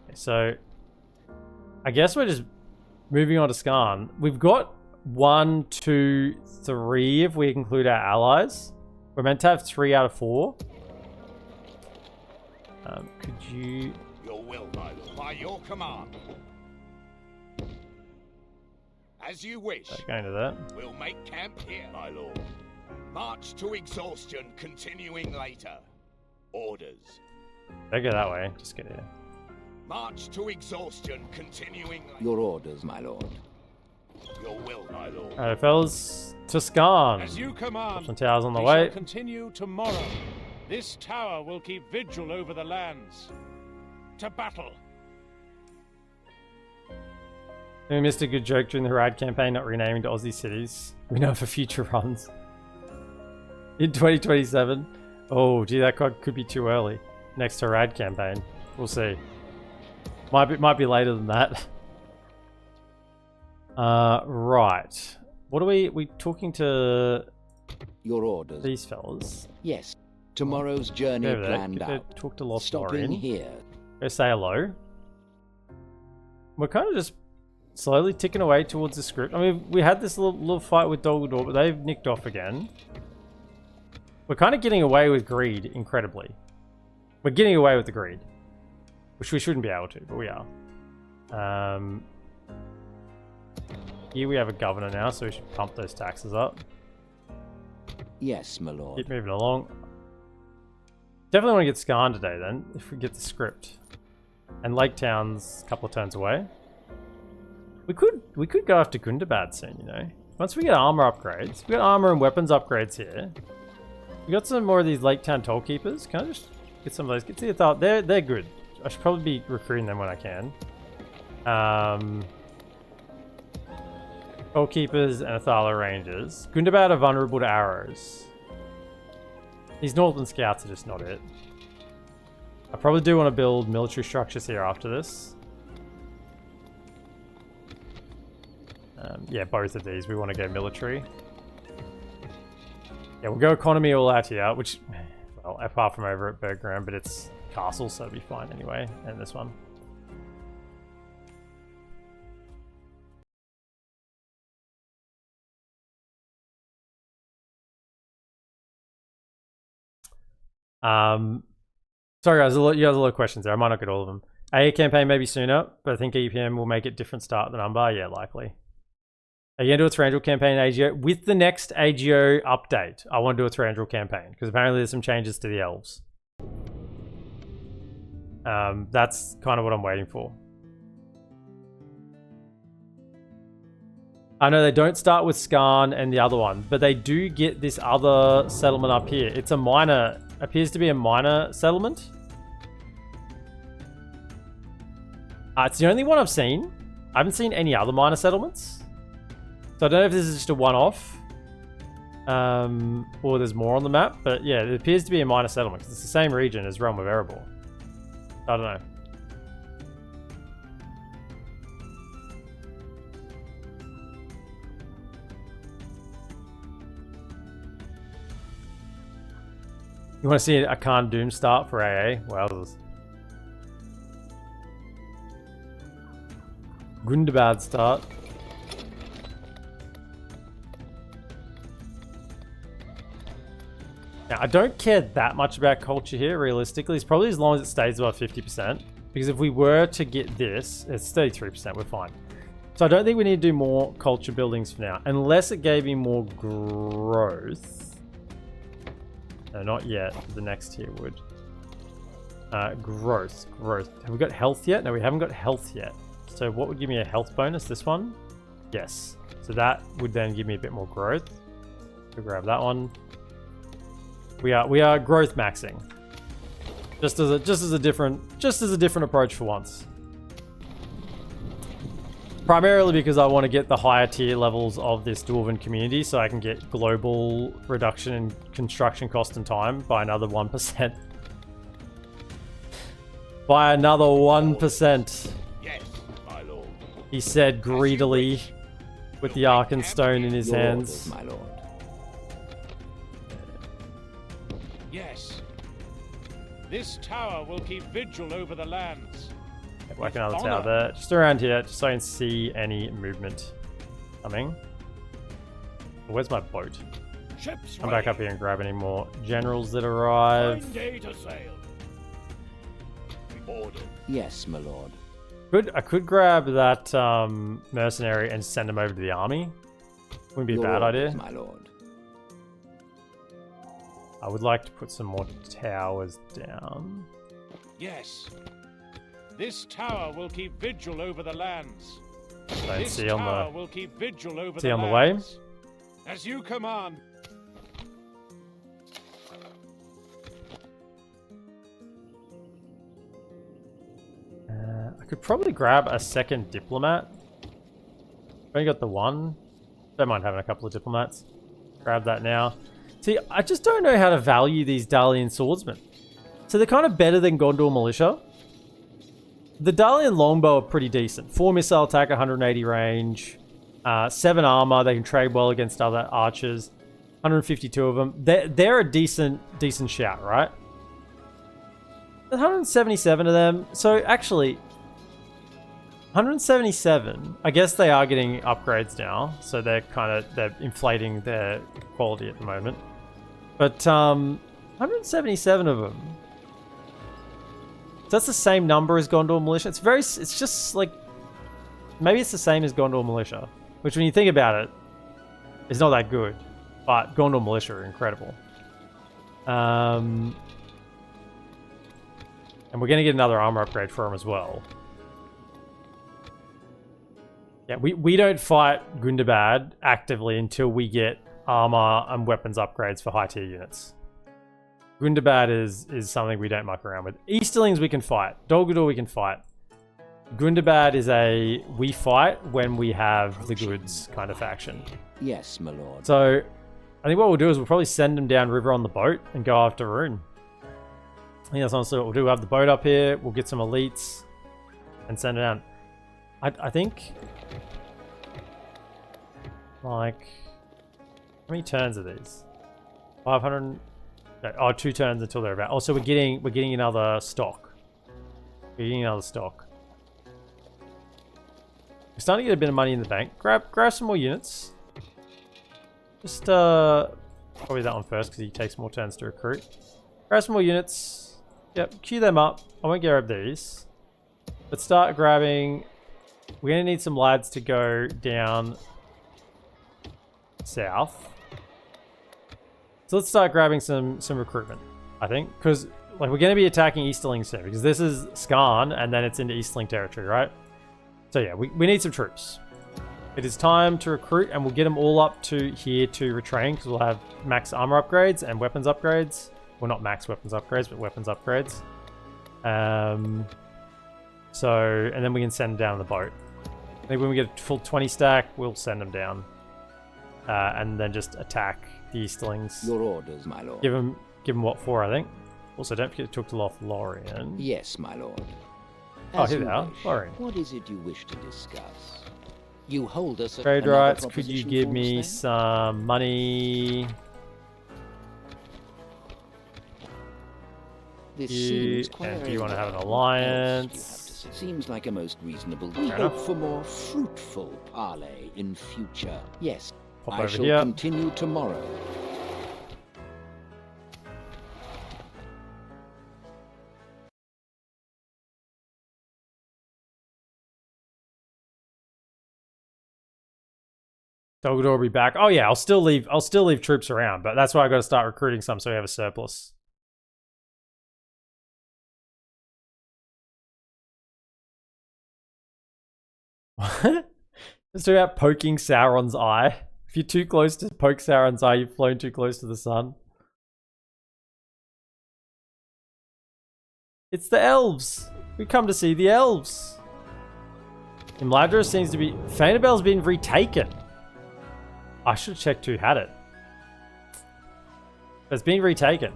Okay, so I guess we're just moving on to Skarn. We've got 1, 2, 3 if we include our allies. We're meant to have 3 out of 4. Could you... Your will, my lord. By your command. As you wish. Going to that. We'll make camp here. My lord. March to exhaustion, continuing later. Orders. Don't go that way. Just get here. March to exhaustion, continuing later. Your orders, my lord. Your will, my lord. Alright, fellas. To Skarn. As you command, Some towers on the we way. shall continue tomorrow. This tower will keep vigil over the lands. To battle. We missed a good joke during the Harad campaign, not renaming to Aussie cities. We know for future runs. In 2027. Oh, gee, that could be too early. Next Harad campaign. We'll see. Might be later than that. Right. What are we talking to Your orders. these fellas? Yes. Tomorrow's journey Over there. planned Get to out. talk to Lost Stopping Lorien. here. Go say hello. We're kind of just slowly ticking away towards the script. I mean, we had this little fight with Dolgador, but they've nicked off again. We're kind of getting away with greed, incredibly. We're getting away with the greed. Which we shouldn't be able to, but we are. Here we have a governor now, so we should pump those taxes up. Yes, my lord. Keep moving along. Definitely want to get Skarn today, then, if we get the script. And Lake Town's a couple of turns away. We could go after Gundabad soon, you know. Once we get armor upgrades, we got armor and weapons upgrades here. We got some more of these Lake Town toll keepers. Can I just get some of those? Get the they're good. I should probably be recruiting them when I can. Toll keepers and Athala rangers. Gundabad are vulnerable to arrows. These Northern Scouts are just not it. I probably do want to build military structures here after this. Yeah, both of these. We want to go military. Yeah, we'll go economy all out here, which, well, apart from over at Berggram, but it's castle, so it'll be fine anyway. And this one. Sorry guys, you guys have a lot of questions there. I might not get all of them. AA campaign maybe sooner, but I think EPM will make it different start than Umbar. Yeah, likely. Are you going to do a Thranduil campaign in AGO? With the next AGO update, I want to do a Thranduil campaign, because apparently there's some changes to the elves. That's kind of what I'm waiting for. I know they don't start with Skarn and the other one, but they do get this other settlement up here. It's a minor, appears to be a minor settlement. It's the only one I've seen. I haven't seen any other minor settlements. So I don't know if this is just a one-off, or there's more on the map, but yeah, it appears to be a minor settlement because it's the same region as Realm of Erebor. I don't know. You want to see a Khan Doom start for AA? Wowzers. Gundabad start. Now, I don't care that much about culture here, realistically. It's probably as long as it stays above 50%. Because if we were to get this, it's 33%, we're fine. So I don't think we need to do more culture buildings for now. Unless it gave me more growth. No, not yet. The next tier would. Growth. Have we got health yet? No, we haven't got health yet. So what would give me a health bonus? This one? Yes. So that would then give me a bit more growth. We'll grab that one. We are growth maxing. Just as a different approach for once. Primarily because I want to get the higher tier levels of this Dwarven community so I can get global reduction in construction cost and time by another 1%. By another 1%. Yes, my lord. He said greedily with the Arkenstone in his hands. My lord. Yes. This tower will keep vigil over the lands. Whack another tower there. Just around here, just so I can see any movement coming. Where's my boat? Ships Come back up here and grab any more generals that arrive. Fine day to sail. Order. Yes, my lord. I could grab that mercenary and send him over to the army. Wouldn't be a bad idea. My lord. I would like to put some more towers down. Yes. This tower will keep vigil over the lands. Don't This see on tower the will keep vigil over see the on the way. lands. As you command. I could probably grab a second diplomat. I've only got the one. Don't mind having a couple of diplomats. Grab that now. See, I just don't know how to value these Dalian swordsmen. So they're kind of better than Gondor militia. The Dalian longbow are pretty decent. 4 missile attack, 180 range, 7 armor. They can trade well against other archers. 152 of them. They're a decent shout, right? 177 of them. So actually, 177. I guess they are getting upgrades now, so they're inflating their quality at the moment. But 177 of them. So that's the same number as Gondor militia. It's just like, maybe it's the same as Gondor militia, which when you think about it, is not that good. But Gondor militia are incredible. And we're going to get another armor upgrade for them as well. Yeah, we don't fight Gundabad actively until we get armor and weapons upgrades for high tier units. Gundabad is something we don't muck around with. Easterlings we can fight. Dol Guldur we can fight. Gundabad is we fight when we have the goods kind of faction. Yes, my lord. So I think what we'll do is we'll probably send them downriver on the boat and go after Rune. I think that's honestly what we'll do. We'll have the boat up here. We'll get some elites and send it down. I think, like, how many turns are these? 500. Oh, 2 turns until they're about. Also, we're getting another stock. We're getting another stock. We're starting to get a bit of money in the bank. Grab some more units. Just probably that one first because he takes more turns to recruit. Grab some more units. Yep, queue them up. I won't grab these. Let's start grabbing. We're gonna need some lads to go down south. So let's start grabbing some recruitment, I think, because like we're gonna be attacking Easterling soon because this is Skarn and then it's into Easterling territory, right? So yeah, we need some troops. It is time to recruit, and we'll get them all up to here to retrain because we'll have max armor upgrades and weapons upgrades. Well, not max weapons upgrades, but weapons upgrades. So, and then we can send them down the boat. I think when we get a full 20 stack, we'll send them down. And then just attack the Easterlings. Your orders, my lord. Give them what for, I think. Also, don't forget to talk to Lothlorien. Yes, my lord. Oh, As here you they are. wish. Lorien. What is it you wish to discuss? You hold us at Trade another rights, could you proposition give for me us, then? some money? This You, seems quite and do you want to have an else alliance? you have to say. Seems like a most reasonable. We Fair hope enough. for more fruitful parley in future. Yes, Pop I over shall here. continue tomorrow. Dolgador will be back. Oh yeah, I'll still leave troops around, but that's why I got to start recruiting some so we have a surplus. What? Let's talk about poking Sauron's eye. If you're too close to poke Sauron's eye, you've flown too close to the sun. It's the elves. We come to see the elves. Imladra seems to be... Fanabel's been retaken. I should have checked who had it. But it's been retaken.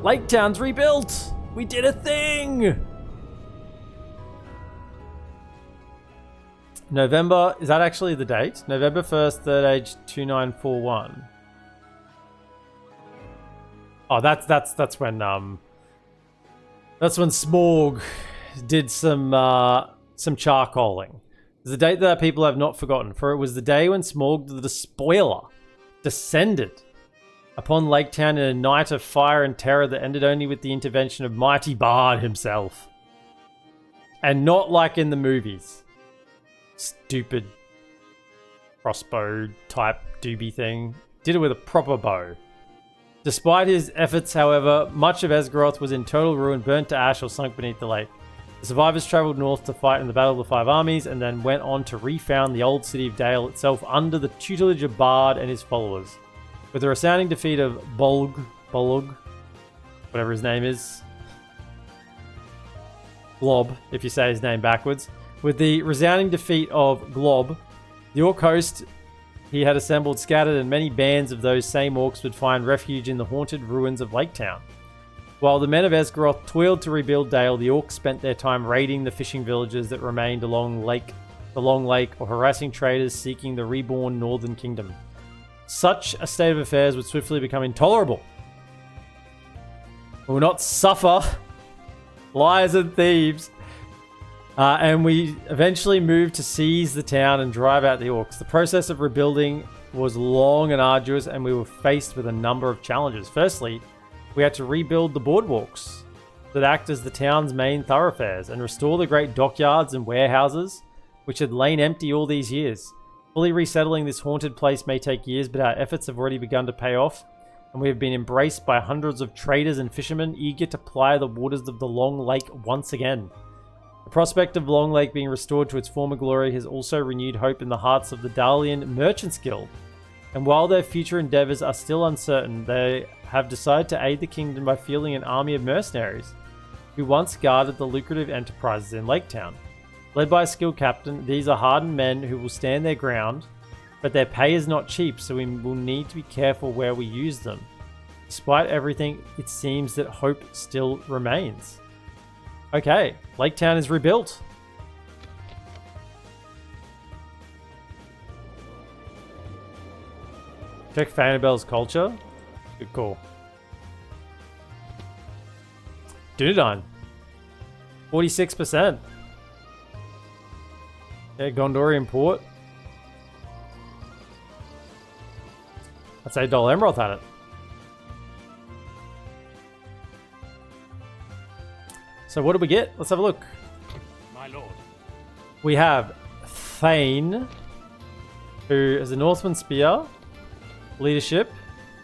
Lake Town's rebuilt! We did a thing! November, is that actually the date? November 1st, 3rd age 2941. Oh, that's when Smorg did some charcoaling. It's a date that people have not forgotten, for it was the day when Smorg the Despoiler descended upon Lake Town in a night of fire and terror that ended only with the intervention of mighty Bard himself. And not like in the movies. Stupid crossbow type doobie thing. Did it with a proper bow. Despite his efforts, however, much of Esgaroth was in total ruin, burnt to ash or sunk beneath the lake. The survivors travelled north to fight in the Battle of the Five Armies and then went on to refound the old city of Dale itself under the tutelage of Bard and his followers. With the resounding defeat of Bolg, whatever his name is. Glob, if you say his name backwards. With the resounding defeat of Glob, the Orc host he had assembled scattered, and many bands of those same orcs would find refuge in the haunted ruins of Lake Town. While the men of Esgaroth toiled to rebuild Dale, the orcs spent their time raiding the fishing villages that remained along the Long Lake, or harassing traders seeking the reborn Northern Kingdom. Such a state of affairs would swiftly become intolerable. We will not suffer liars and thieves. And we eventually moved to seize the town and drive out the orcs. The process of rebuilding was long and arduous, and we were faced with a number of challenges. Firstly, we had to rebuild the boardwalks that act as the town's main thoroughfares and restore the great dockyards and warehouses which had lain empty all these years. Fully resettling this haunted place may take years, but our efforts have already begun to pay off, and we have been embraced by hundreds of traders and fishermen eager to ply the waters of the Long Lake once again. The prospect of Long Lake being restored to its former glory has also renewed hope in the hearts of the Dalian Merchants Guild. And while their future endeavors are still uncertain, they have decided to aid the kingdom by fielding an army of mercenaries who once guarded the lucrative enterprises in Lake Town. Led by a skilled captain, these are hardened men who will stand their ground but their pay is not cheap, so we will need to be careful where we use them. Despite everything, it seems that hope still remains. Okay, Lake Town is rebuilt. Check Fanabel's culture. Good call. Dunedain. 46%. Yeah, Gondorian port. I'd say Dol Emerald had it. So what do we get? Let's have a look. My lord. We have Thane, who is a Northman Spear. Leadership.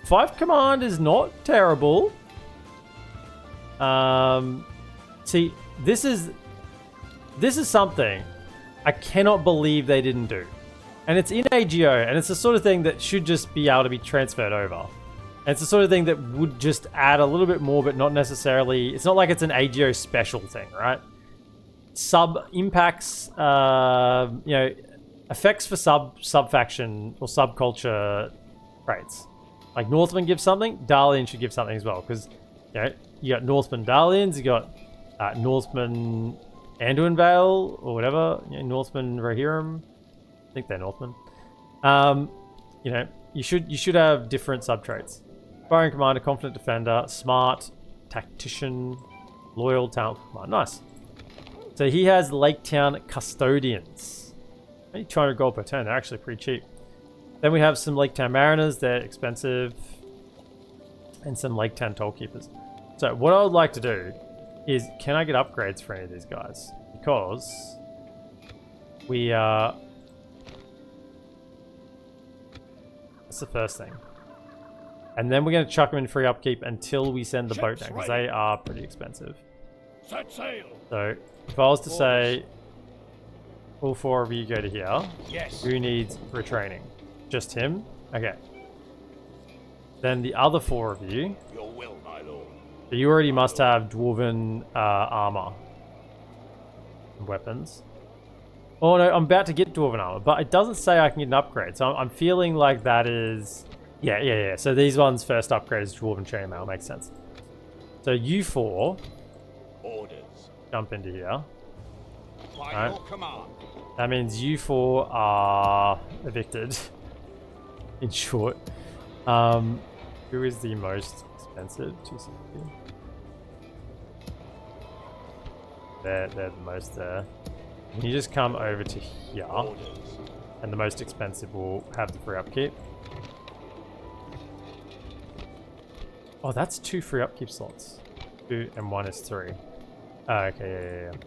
5 command is not terrible. See, this is something I cannot believe they didn't do. And it's in AGO, and it's the sort of thing that should just be able to be transferred over. And it's the sort of thing that would just add a little bit more, but not necessarily... It's not like it's an AGO special thing, right? Impacts, effects for sub-faction or sub-culture traits. Like Northman gives something, Darlian should give something as well. Because, you got Northman Darlians, you got Northman Anduin Vale, or whatever. Northman Rohirrim. I think they're Northmen. You should have different sub-traits. Firing Commander, Confident Defender, Smart, Tactician, Loyal, Talent Commander. Nice. So he has Lake Town Custodians. Maybe 200 gold per turn. They're actually pretty cheap. Then we have some Lake Town Mariners. They're expensive. And some Lake Town Tollkeepers. So what I would like to do is, can I get upgrades for any of these guys? Because we are... That's the first thing. And then we're going to chuck them in free upkeep until we send the boat down, because they are pretty expensive. Set sail. So, if I was to say, all 4 of you go to here, Yes. who needs retraining? Just him? Okay. Then the other 4 of you, Your will, my lord. so you already must have Dwarven armor and weapons. Oh no, I'm about to get Dwarven armor, but it doesn't say I can get an upgrade, so I'm feeling like that is... Yeah. So these ones first upgrade is Dwarven Chainmail, makes sense. So you 4 Orders. jump into here. By Right. your command. That means you 4 are evicted. In short. Who is the most expensive? 260. They're the most there. You just come over to here, Orders. and the most expensive will have the free upkeep. Oh, that's 2 free upkeep slots. 2 and 1 is 3. Oh, okay, yeah.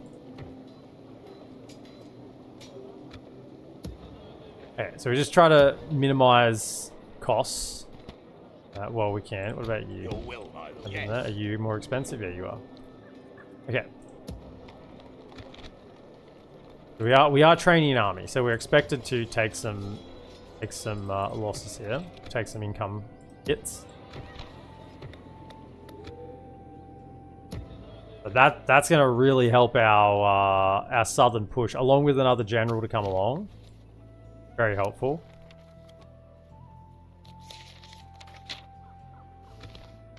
Okay, so we just try to minimize costs while we can. What about you? Your will, my lord. Are you more expensive? Yeah, you are. Okay. We are training an army, so we're expected to take some losses here, take some income hits. But that's going to really help our southern push, along with another general to come along. Very helpful.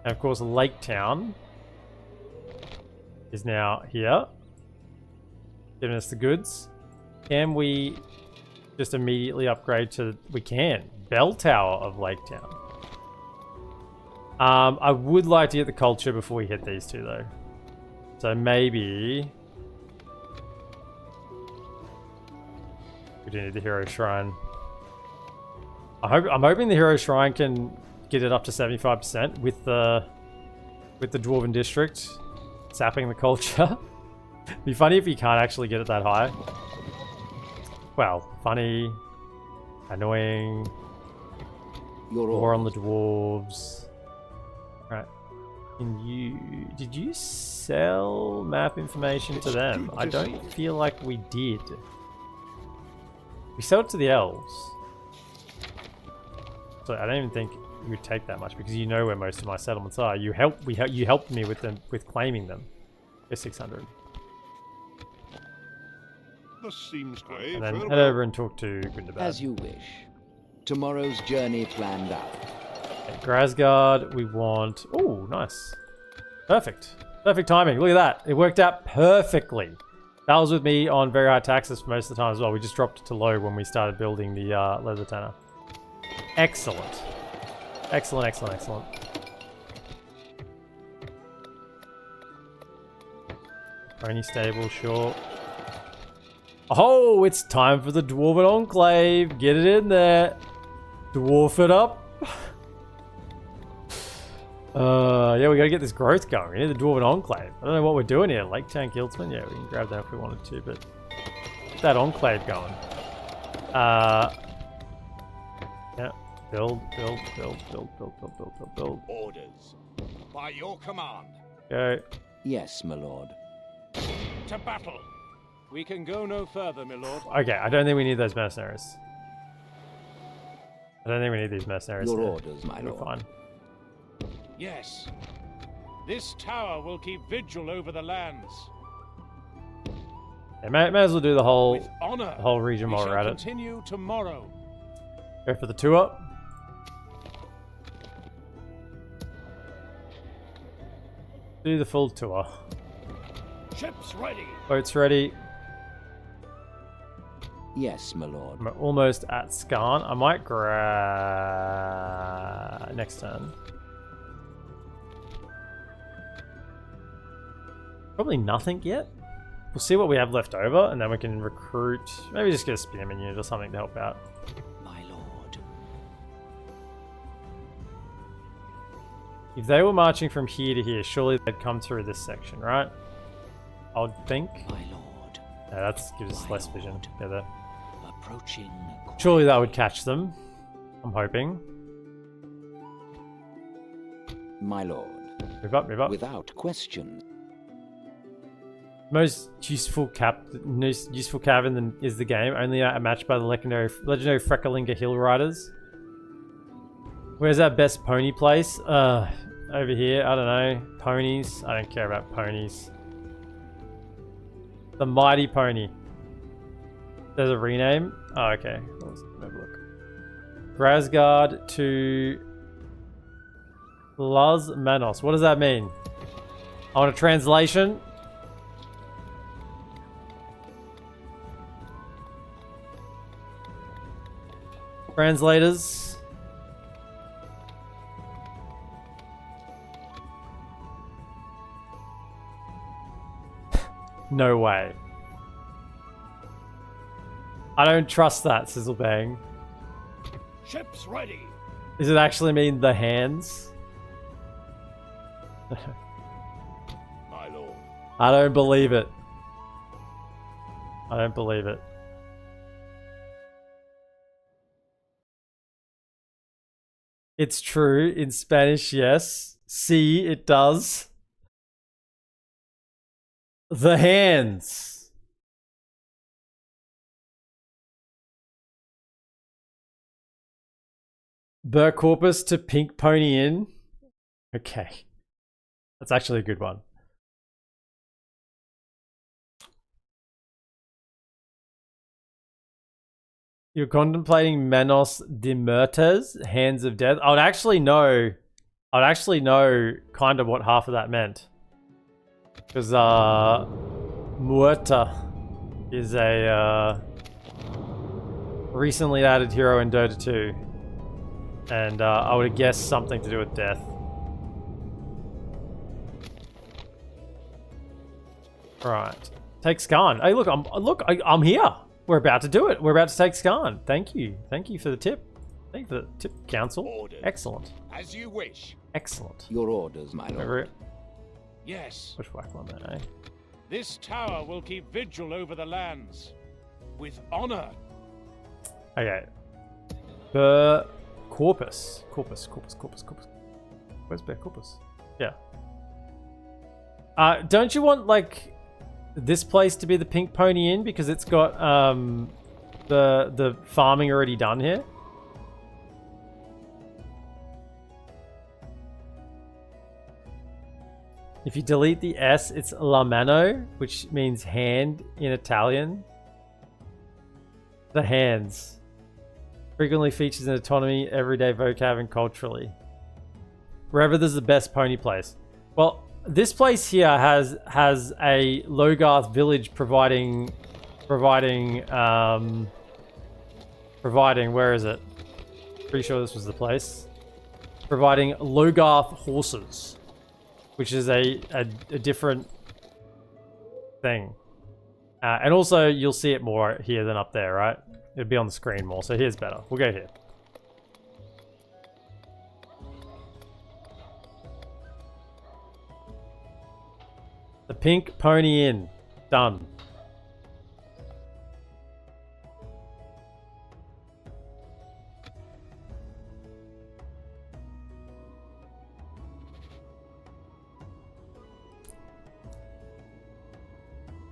And of course, Lake Town is now here, giving us the goods. Can we just immediately upgrade to... We can. Bell Tower of Lake Town. I would like to get the culture before we hit these 2, though. So maybe... We do need the Hero Shrine. I'm hoping the Hero Shrine can get it up to 75% with the Dwarven District sapping the culture. Be funny if you can't actually get it that high. Well, funny, annoying, war on the dwarves. Right. Did you sell map information to them? I don't feel like we did. We sold it to the elves. So I don't even think you would take that much because you know where most of my settlements are. You helped me with them with claiming them. For 600. This seems great. And then head over and talk to Grindelbad. As you wish. tomorrow's journey planned out. Okay, Grasgard, we want... Oh, nice. Perfect. Perfect timing. Look at that. It worked out perfectly. That was with me on very high taxes for most of the time as well. We just dropped it to low when we started building the leather tanner. Excellent. Excellent, excellent, excellent. Pony stable, sure. Oh, it's time for the Dwarven Enclave. Get it in there. Dwarf it up. Yeah, we gotta get this growth going. We need the Dwarven Enclave. I don't know what we're doing here. Lake Town Guildsman? Yeah, we can grab that if we wanted to, but get that Enclave going. Yeah, build. Orders. By your command. Go. Yes, my lord. To battle. We can go no further, my lord. Okay, I don't think we need those mercenaries. I don't think we need these mercenaries. Your here. orders, my We're lord. fine. Yes. This tower will keep vigil over the lands. Yeah, may as well do the whole With honor. region We while we're shall at it. continue tomorrow. Go for the tour. Do the full tour. Ships ready. Boats ready. Yes, my lord. I'm almost at Skarn. I might grab next turn. Probably nothing yet. We'll see what we have left over, and then we can recruit. Maybe just get a spearman unit or something to help out. My lord. If they were marching from here to here, surely they'd come through this section, right? I would think. My lord. Yeah, that gives us My less vision. lord. Yeah, there. Approaching. Surely that would catch them. I'm hoping. My lord. Move up, move up. Without question. Most useful cavern is the game, only matched by the legendary Frecklinga Hill Riders. Where's our best pony place? Over here, I don't know. Ponies. I don't care about ponies. The Mighty Pony. There's a rename. Oh, okay. Let's have a look. Grasgard to Las Manos. What does that mean? I want a translation. Translators. No way. I don't trust that, Sizzlebang. Ships ready. Does it actually mean the hands? My lord. I don't believe it. I don't believe it. It's true. In Spanish, yes. See, it does. The hands. Burr Corpus to Pink Pony Inn. Okay. That's actually a good one. You're contemplating Manos de Muertes, Hands of Death. I'd actually know kind of what half of that meant. Because Muerta is a recently added hero in Dota 2. And I would have guessed something to do with death. Right. Take Skarn. Hey, look, I'm here. We're about to do it. We're about to take Skarn. Thank you. Thank you for the tip. Thank you for the tip, Council. Ordered. Excellent. As you wish. Excellent. Your orders, my Over lord. it. Yes. Bushwhack one there, eh? This tower will keep vigil over the lands. With honor. Okay. The Corpus. Corpus. Where's Bear Corpus? Yeah. Don't you want, like, this place to be the Pink Pony Inn because it's got the farming already done here? If you delete the S, it's La Mano, which means hand in Italian. The hands. Frequently features in autonomy, everyday vocab, and culturally. Wherever there's the best pony place. Well, this place here has a Logarth village providing, where is it? Pretty sure this was the place. Providing Logarth horses, which is a different thing. And also, you'll see it more here than up there, right? It'll be on the screen more, so here's better. We'll go here. The Pink Pony Inn. Done.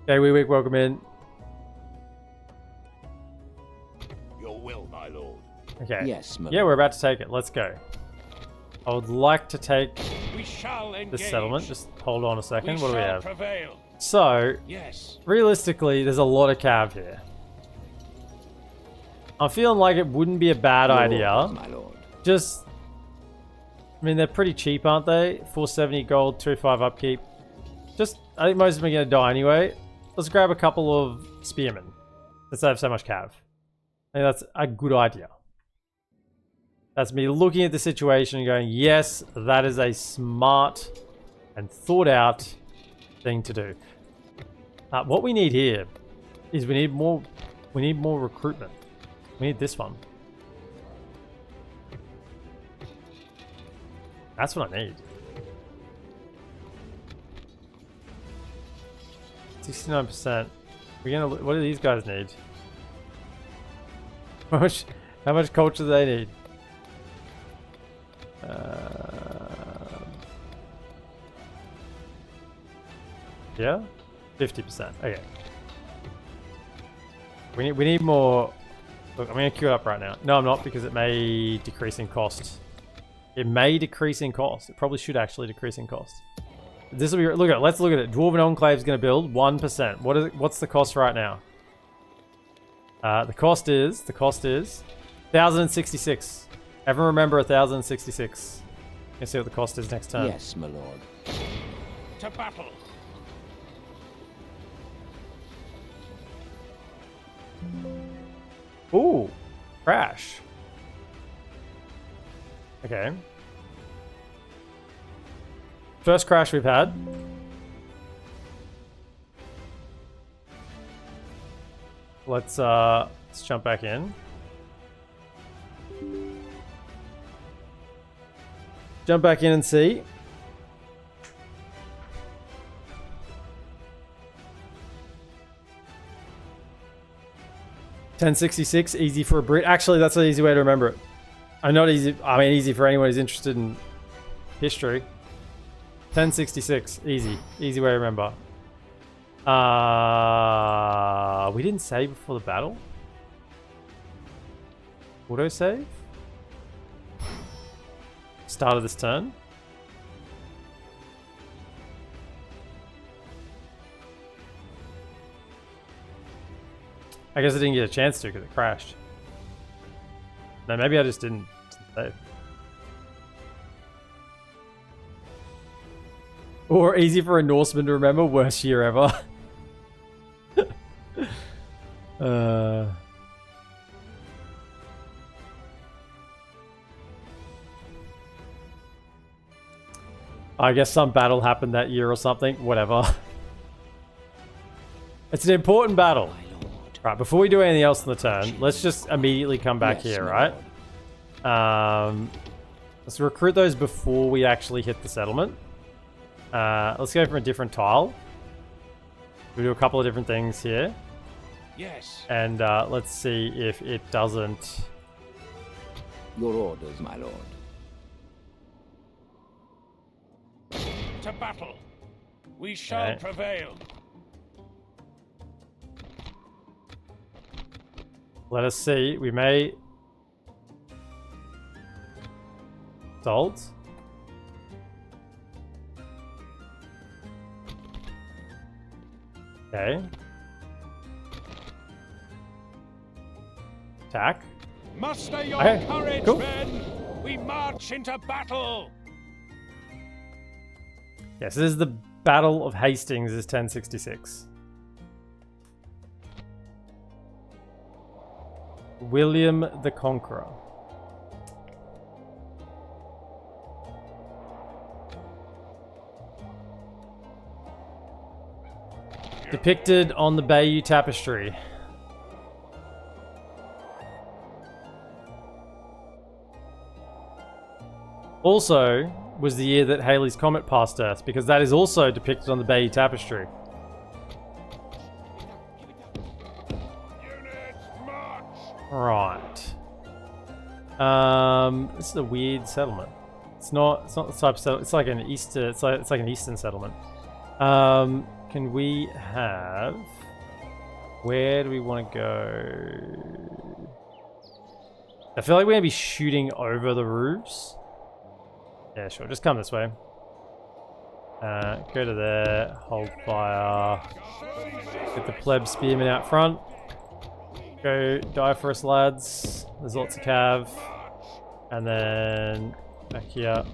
Okay, Weewick, welcome in. Your will, my lord. Okay. Yes, my Yeah, we're about to take it. Let's go. I would like to take We shall engage. the settlement. Just hold on a second. What do we shall have? Prevail. So, Yes. realistically, there's a lot of cav here. I'm feeling like it wouldn't be a bad Your idea. orders, my lord. Just, I mean, they're pretty cheap, aren't they? 470 gold, 2.5 upkeep. Just, I think most of them are going to die anyway. Let's grab a couple of spearmen. Let's have so much cav. I think that's a good idea. That's me looking at the situation and going, yes, that is a smart and thought out thing to do. What we need here is we need more recruitment. We need this one. That's what I need. 69%. What do these guys need? How much culture do they need? Yeah? 50%. Okay. We need more. Look, I'm gonna queue it up right now. No, I'm not, because it may decrease in cost. It may decrease in cost. It probably should actually decrease in cost. This will be. Look at. Let's look at it. Dwarven Enclave is going to build 1%. What is it? What's the cost right now? The cost is 1,066. Everyone remember 1,066. You can see what the cost is next turn. Yes, my lord. To battle. Ooh, crash. Okay. First crash we've had. Let's jump back in. Jump back in and see. $10.66, easy for a Brit. Actually, that's an easy way to remember it. Not easy. I mean, easy for anyone who's interested in history. 1066, easy way to remember. We didn't save before the battle. Auto save. Start of this turn. I guess I didn't get a chance to because it crashed. No, maybe I just didn't save. Or easy for a Norseman to remember, worst year ever. I guess some battle happened that year or something. Whatever. It's an important battle. Right, before we do anything else in the turn, let's just immediately come back here, right? Let's recruit those before we actually hit the settlement. Let's go for a different tile. We do a couple of different things here. Yes. And let's see if it doesn't... Your orders, my lord. To battle. We shall Okay. prevail. Let us see. We may... Salt. Okay. Attack. Muster your Okay, courage, cool. men! We march into battle! Yes, this is the Battle of Hastings, is 1066. William the Conqueror. Depicted on the Bayeux Tapestry. Also, was the year that Halley's Comet passed Earth, because that is also depicted on the Bayeux Tapestry. Right. This is a weird settlement. It's not the type of settlement. It's like an Easter. It's like an Eastern settlement. Can we have? Where do we want to go? I feel like we're gonna be shooting over the roofs. Yeah, sure. Just come this way. Go to there. Hold fire. Get the pleb spearmen out front. Go die for us, lads. There's lots of cav. And then back here.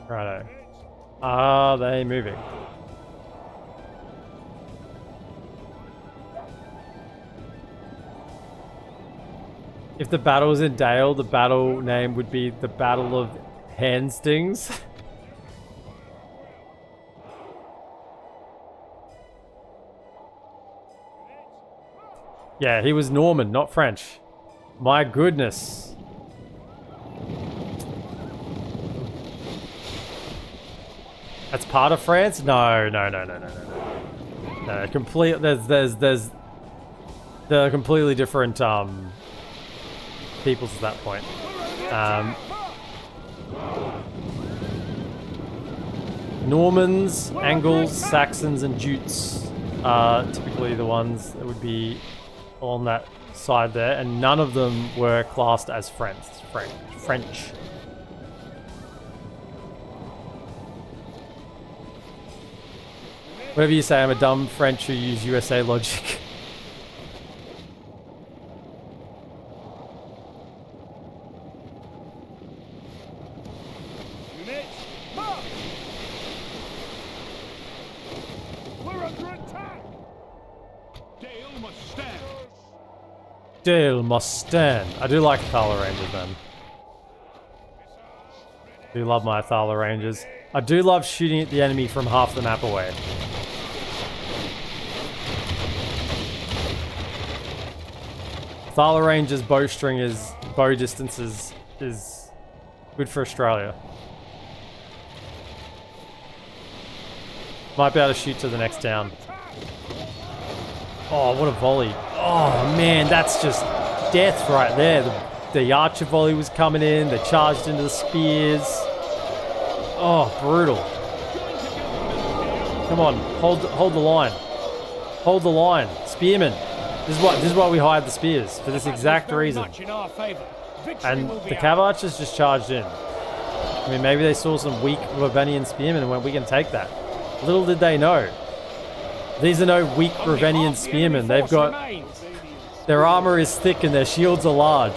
Righto. Are they moving? If the battle was in Dale, the battle name would be the Battle of Handstings. Yeah, he was Norman, not French. My goodness. That's part of France? No. No, complete. They're completely different peoples at that point. Normans, Angles, Saxons, and Jutes are typically the ones that would be on that side there, and none of them were classed as French. Whatever you say, I'm a dumb French who use USA logic. We're under attack! Dale must stand. I do like Thala Rangers, man. I do love my Thala Rangers. I do love shooting at the enemy from half the map away. Thala Rangers bowstring is bow distances is good for Australia. Might be able to shoot to the next town. Oh, what a volley. Oh, man, that's just death right there. The archer volley was coming in. They charged into the spears. Oh, brutal. Come on, hold the line. Hold the line. Spearmen. This is why we hired the spears, for this exact reason. And the cav archers just charged in. I mean, maybe they saw some weak Ravenian spearmen and went, we can take that. Little did they know. These are no weak Ravenian spearmen. They've got... Their armor is thick and their shields are large.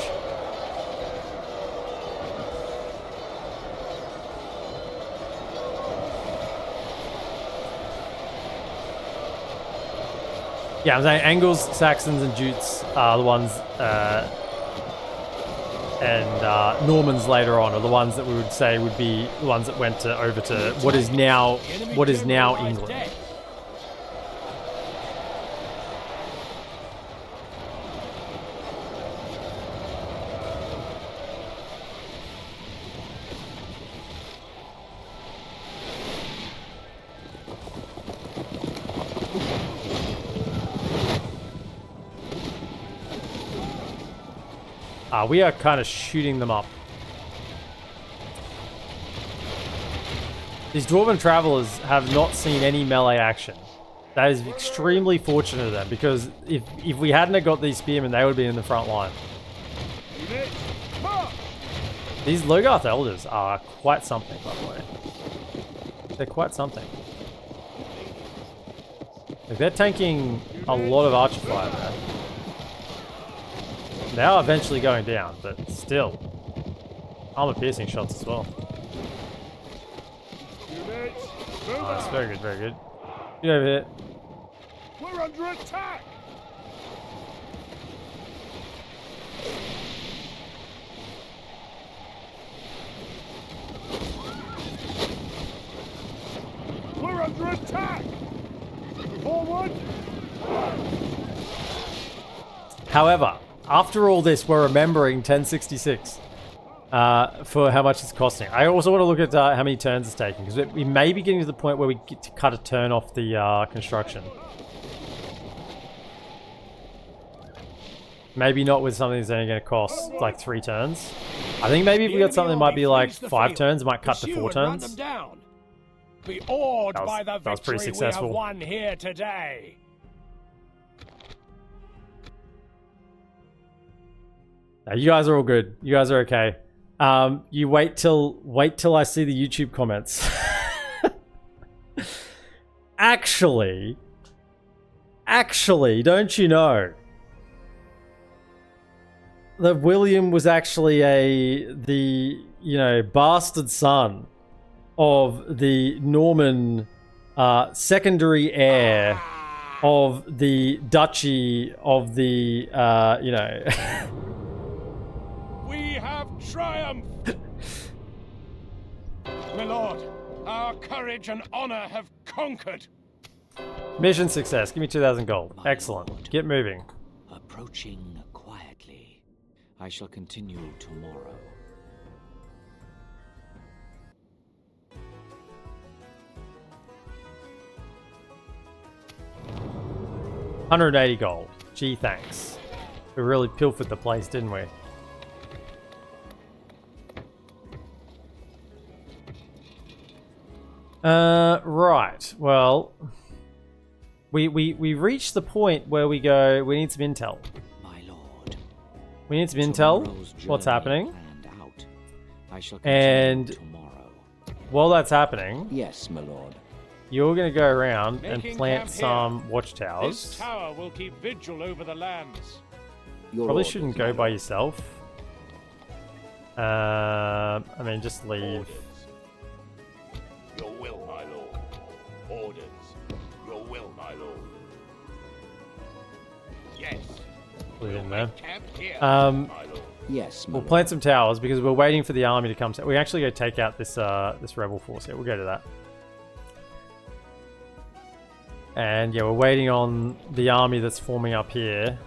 Yeah, I'm saying Angles, Saxons, and Jutes are the ones, and Normans later on are the ones that we would say would be the ones that went over to what is now England. We are kind of shooting them up. These Dwarven Travelers have not seen any melee action. That is extremely fortunate of them, because if we hadn't have got these spearmen, they would be in the front line. These Logarth Elders are quite something, by the way. They're quite something. Like, they're tanking a lot of archer fire there. They are eventually going down, but still. Armor piercing shots as well. Oh, that's very good, very good. Get over here. We're under attack! We're under attack! Forward! However, after all this, we're remembering 1066 for how much it's costing. I also want to look at how many turns it's taking, because we may be getting to the point where we get to cut a turn off the construction. Maybe not with something that's only going to cost like 3 turns. I think maybe if we got something that might be like 5 turns, it might cut to 4 turns. Be awed by the that was pretty victory successful. we have won here today. Now, you guys are all good. You guys are okay. You wait till I see the YouTube comments. Actually, don't you know that William was actually the bastard son of the Norman secondary heir of the duchy of the We have triumphed! My lord, our courage and honor have conquered. Mission success. Give me 2,000 gold. Excellent. Lord. Get moving. Approaching quietly. I shall continue tomorrow. $180 gold. Gee, thanks. We really pilfered the place, didn't we? Right. Well, we reached the point where we go, we need some intel. My lord. We need some intel. Tomorrow's What's journey happening? planned out. I shall continue And tomorrow. while that's happening, Yes, my lord. you're going to go around and Making plant camp here. some This watchtowers. tower will keep vigil over the lands. Your Probably orders, shouldn't my go by lord. yourself. I mean, just leave. Orders. Your will, my lord. Orders. Your will, my lord. Yes. Leave it in there. Camp here. My lord. Yes, my We'll lord. plant some towers because we're waiting for the army to come. We actually go take out this this rebel force here. We'll go to that. And yeah, we're waiting on the army that's forming up here.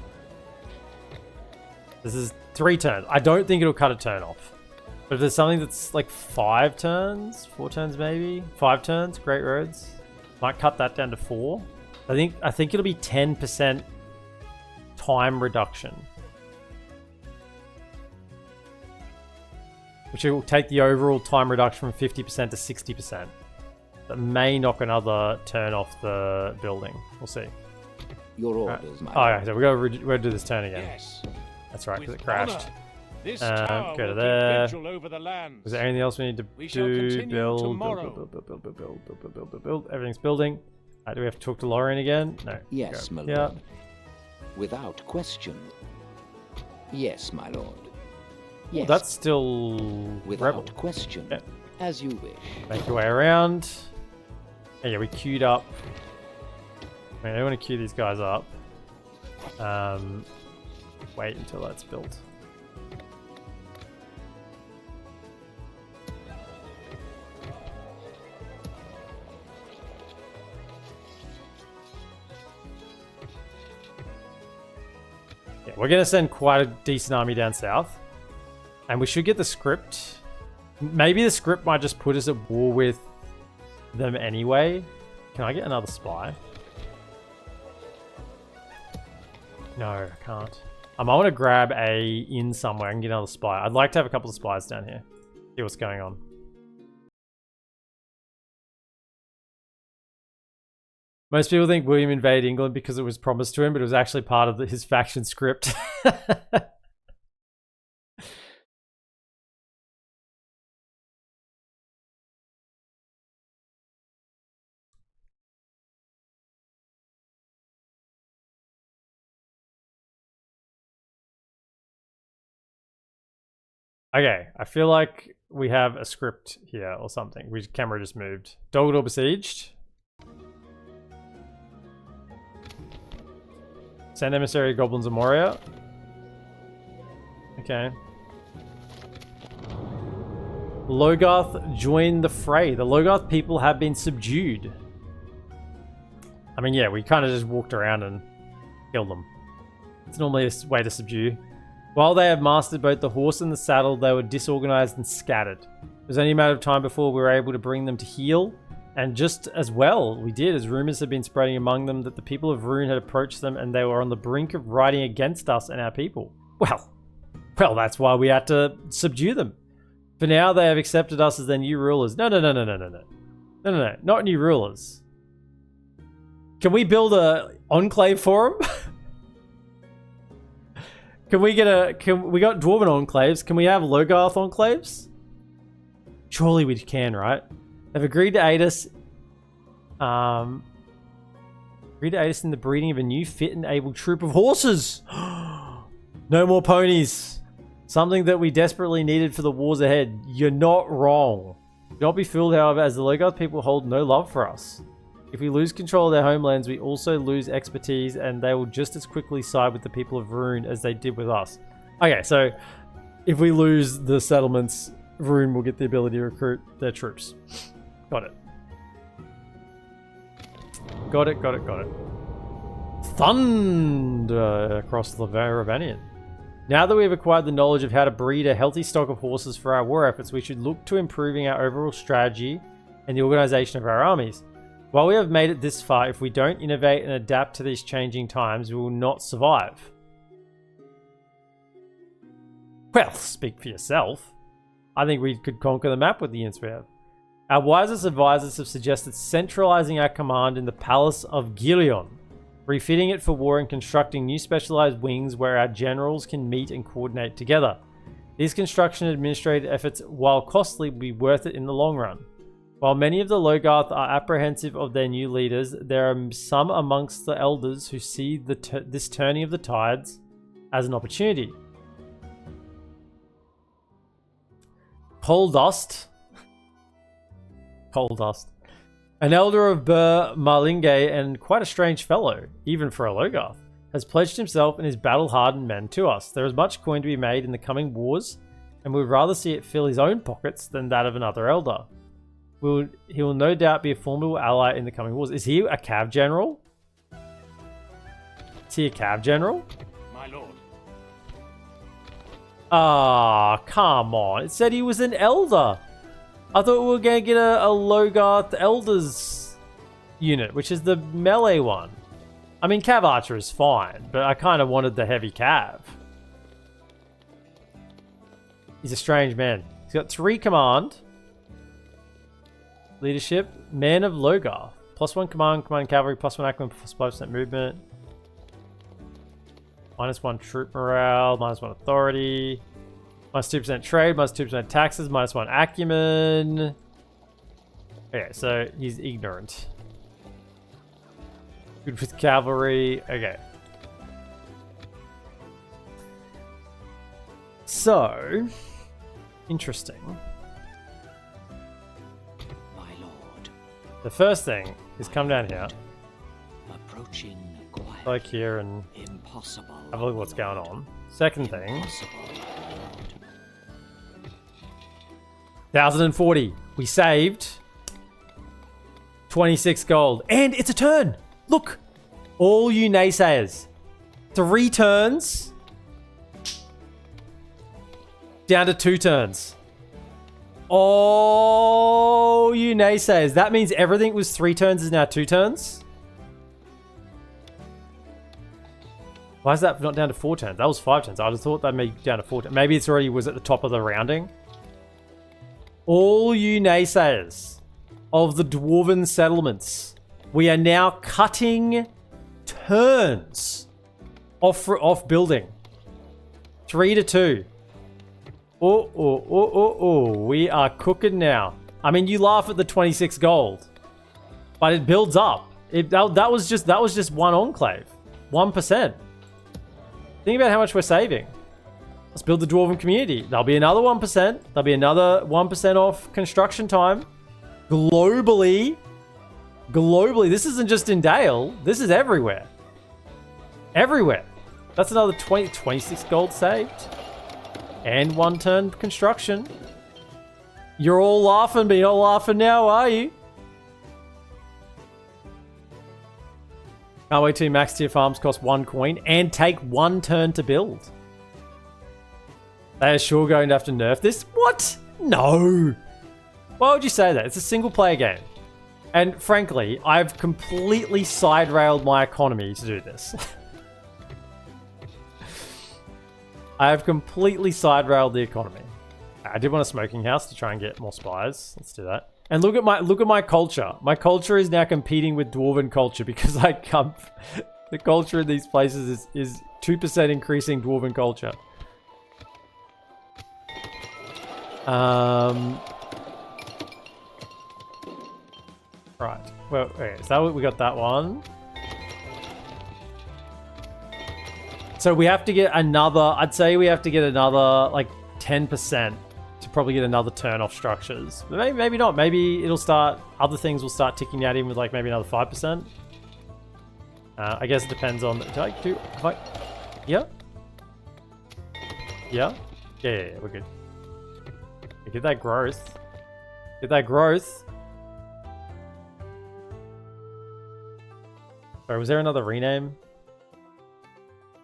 This is 3 turns. I don't think it'll cut a turn off. But if there's something that's like 5 turns, 4 turns maybe, 5 turns, Great Roads, might cut that down to 4. I think it'll be 10% time reduction, which will take the overall time reduction from 50% to 60%. That may knock another turn off the building. We'll see. Your Right. orders, my Oh, lord. yeah, so we're gonna do this turn again. Yes. That's right, because With it crashed. honor. This go tower to will there. keep vigil over the lands. Was there anything else we need to We shall do? continue Build, tomorrow. build. Everything's building. Do we have to talk to Lorraine again? No. Yes, Go. my Yeah. lord. Without question. Yes, my lord. Yes, That's still without rebel. question. Yeah. As you wish. Make your way around. Oh, yeah, we queued up. I mean, I want to queue these guys up. Wait until that's built. Yeah, we're going to send quite a decent army down south. And we should get the script. Maybe the script might just put us at war with them anyway. Can I get another spy? No, I can't. I might want to grab a inn somewhere and get another spy. I'd like to have a couple of spies down here. See what's going on. Most people think William invaded England because it was promised to him, but it was actually part of his faction script. Okay, I feel like we have a script here or something. Camera just moved. Dolgador besieged. Send emissary goblins of Moria. Okay. Logarth joined the fray. The Logarth people have been subdued. I mean, yeah, we kind of just walked around and killed them. It's normally a way to subdue. While they have mastered both the horse and the saddle, they were disorganized and scattered. It was only a matter of time before we were able to bring them to heel. And just as well, we did, as rumors had been spreading among them that the people of Rune had approached them and they were on the brink of riding against us and our people. Well, that's why we had to subdue them. For now, they have accepted us as their new rulers. No, not new rulers. Can we build a enclave for them? we got Dwarven enclaves. Can we have Logarth enclaves? Surely we can, right? They've agreed to aid us. In the breeding of a new, fit and able troop of horses. No more ponies. Something that we desperately needed for the wars ahead. You're not wrong. Do not be fooled, however, as the Logarth people hold no love for us. If we lose control of their homelands, we also lose expertise, and they will just as quickly side with the people of Rune as they did with us. Okay, so if we lose the settlements, Rune will get the ability to recruit their troops. Got it. Got it. Thunder across the Ravanian. Now that we have acquired the knowledge of how to breed a healthy stock of horses for our war efforts, we should look to improving our overall strategy and the organization of our armies. While we have made it this far, if we don't innovate and adapt to these changing times, we will not survive. Well, speak for yourself. I think we could conquer the map with the units we have. Our wisest advisors have suggested centralizing our command in the Palace of Gilion, refitting it for war and constructing new specialized wings where our generals can meet and coordinate together. These construction and administrative efforts, while costly, will be worth it in the long run. While many of the Logarth are apprehensive of their new leaders, there are some amongst the elders who see this turning of the tides as an opportunity. Coal Dust. An elder of Bur Marlingay and quite a strange fellow, even for a Logarth, has pledged himself and his battle-hardened men to us. There is much coin to be made in the coming wars, and we would rather see it fill his own pockets than that of another elder. He will no doubt be a formidable ally in the coming wars. Is he a cav general? My lord. Ah, come on. It said he was an elder. I thought we were going to get a Logarth Elders unit, which is the melee one. I mean, Cav Archer is fine, but I kind of wanted the heavy Cav. He's a strange man. He's got 3 command. Leadership. Man of Logarth. +1 command cavalry, +1 acumen, +5% movement. -1 troop morale, -1 authority. -2% trade, -2% taxes, -1 acumen. Okay, so he's ignorant. Good with cavalry. Okay. So, interesting. My lord. The first thing is come down here, Approaching quiet. like here, and Impossible. have a look at what's going on. Second thing. Impossible. 1,040. We saved 26 gold. And it's a turn. Look. All you naysayers. 3 turns. Down to 2 turns. Oh, you naysayers. That means everything was 3 turns is now 2 turns? Why is that not down to 4 turns? That was 5 turns. I'd have thought that made down to 4 turns. Maybe it's already was at the top of the rounding. All you naysayers of the Dwarven settlements, we are now cutting turns off building. 3 to 2. We are cooking now. I mean, you laugh at the 26 gold, but it builds up. That was just one enclave, 1%. Think about how much we're saving. Let's build the Dwarven community. There'll be another 1%. There'll be another 1% off construction time. Globally. Globally. This isn't just in Dale. This is everywhere. Everywhere. That's another 26 gold saved. And 1 turn construction. You're all laughing, but you're not laughing now, are you? Can't wait till max tier farms cost 1 coin and take 1 turn to build. They are sure going to have to nerf this? What? No. Why would you say that? It's a single player game. And frankly, I've completely side railed my economy to do this. I have completely side railed the economy. I did want a smoking house to try and get more spies. Let's do that. And look at my culture. My culture is now competing with Dwarven culture because I come. The culture in these places is 2% increasing Dwarven culture. Right. Well, okay, so we got that one. So we have to get another. I'd say we have to get another like 10% to probably get another turn off structures. But maybe not. Maybe it'll start. Other things will start ticking out in with like maybe another 5%. I guess it depends on. Yeah. Yeah. Yeah. We're good. Get that growth. Get that growth. Sorry, was there another rename?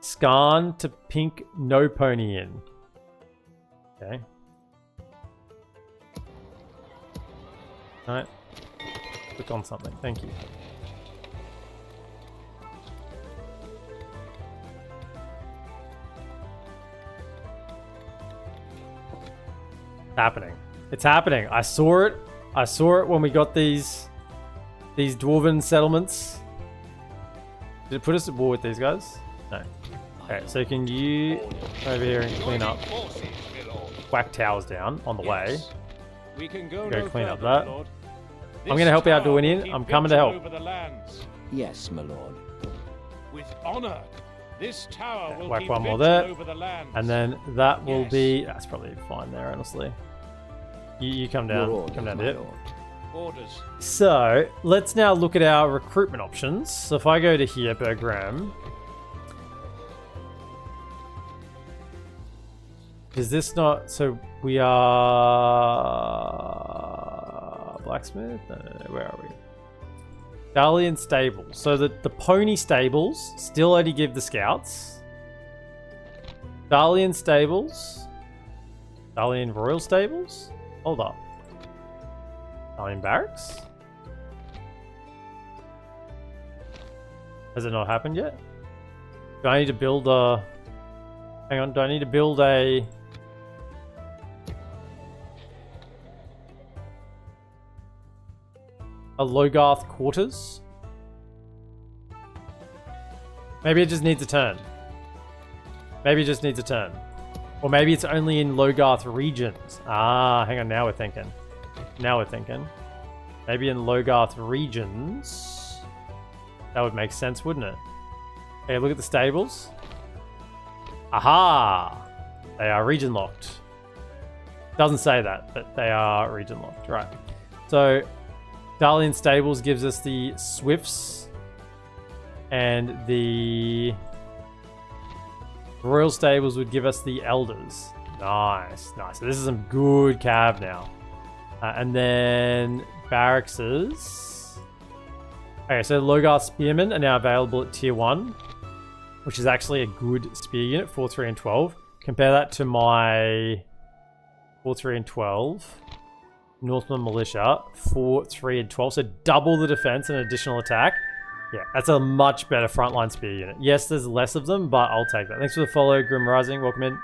Skarn to pink no pony in. Okay. Alright. Click on something. Thank you. It's happening. It's happening. I saw it. I saw it when we got these dwarven settlements. Did it put us at war with these guys? No. Okay, so can you over here and clean up? Whack towers down on the way. We can go clean up that. I'm going to help you out, Dorwinian. I'm coming to help. Yes, my lord. With honor, this tower will whack keep one more vigil there, over the lands. and then that will be. That's probably fine there, honestly. You come down. Come down here. Orders. So let's now look at our recruitment options. So if I go to here, Bergram, is this not? So we are blacksmith. No, where are we? Dalian stables. So the pony stables still only give the scouts. Dalian stables. Dalian royal stables. Hold up. Dalian barracks? Has it not happened yet? Do I need to build a... Hang on, do I need to build a... Logarth quarters? Maybe it just needs a turn. Maybe it just needs a turn. Or maybe it's only in Logarth regions. Ah, hang on, now we're thinking. Now we're thinking. Maybe in Logarth regions. That would make sense, wouldn't it? Okay, look at the stables. Aha! They are region locked. Doesn't say that, but they are region locked. Right. So, Dalian Stables gives us the Swifts. And the Royal Stables would give us the Elders. Nice, nice. So this is some good cav now. And then Barrackses. Okay, so Logarth Spearmen are now available at tier 1, which is actually a good spear unit, 4, 3, and 12. Compare that to my 4, 3, and 12. Northman Militia, 4, 3, and 12. So double the defense and additional attack. Yeah, that's a much better frontline spear unit. Yes, there's less of them, but I'll take that. Thanks for the follow, Grim Rising. Welcome in.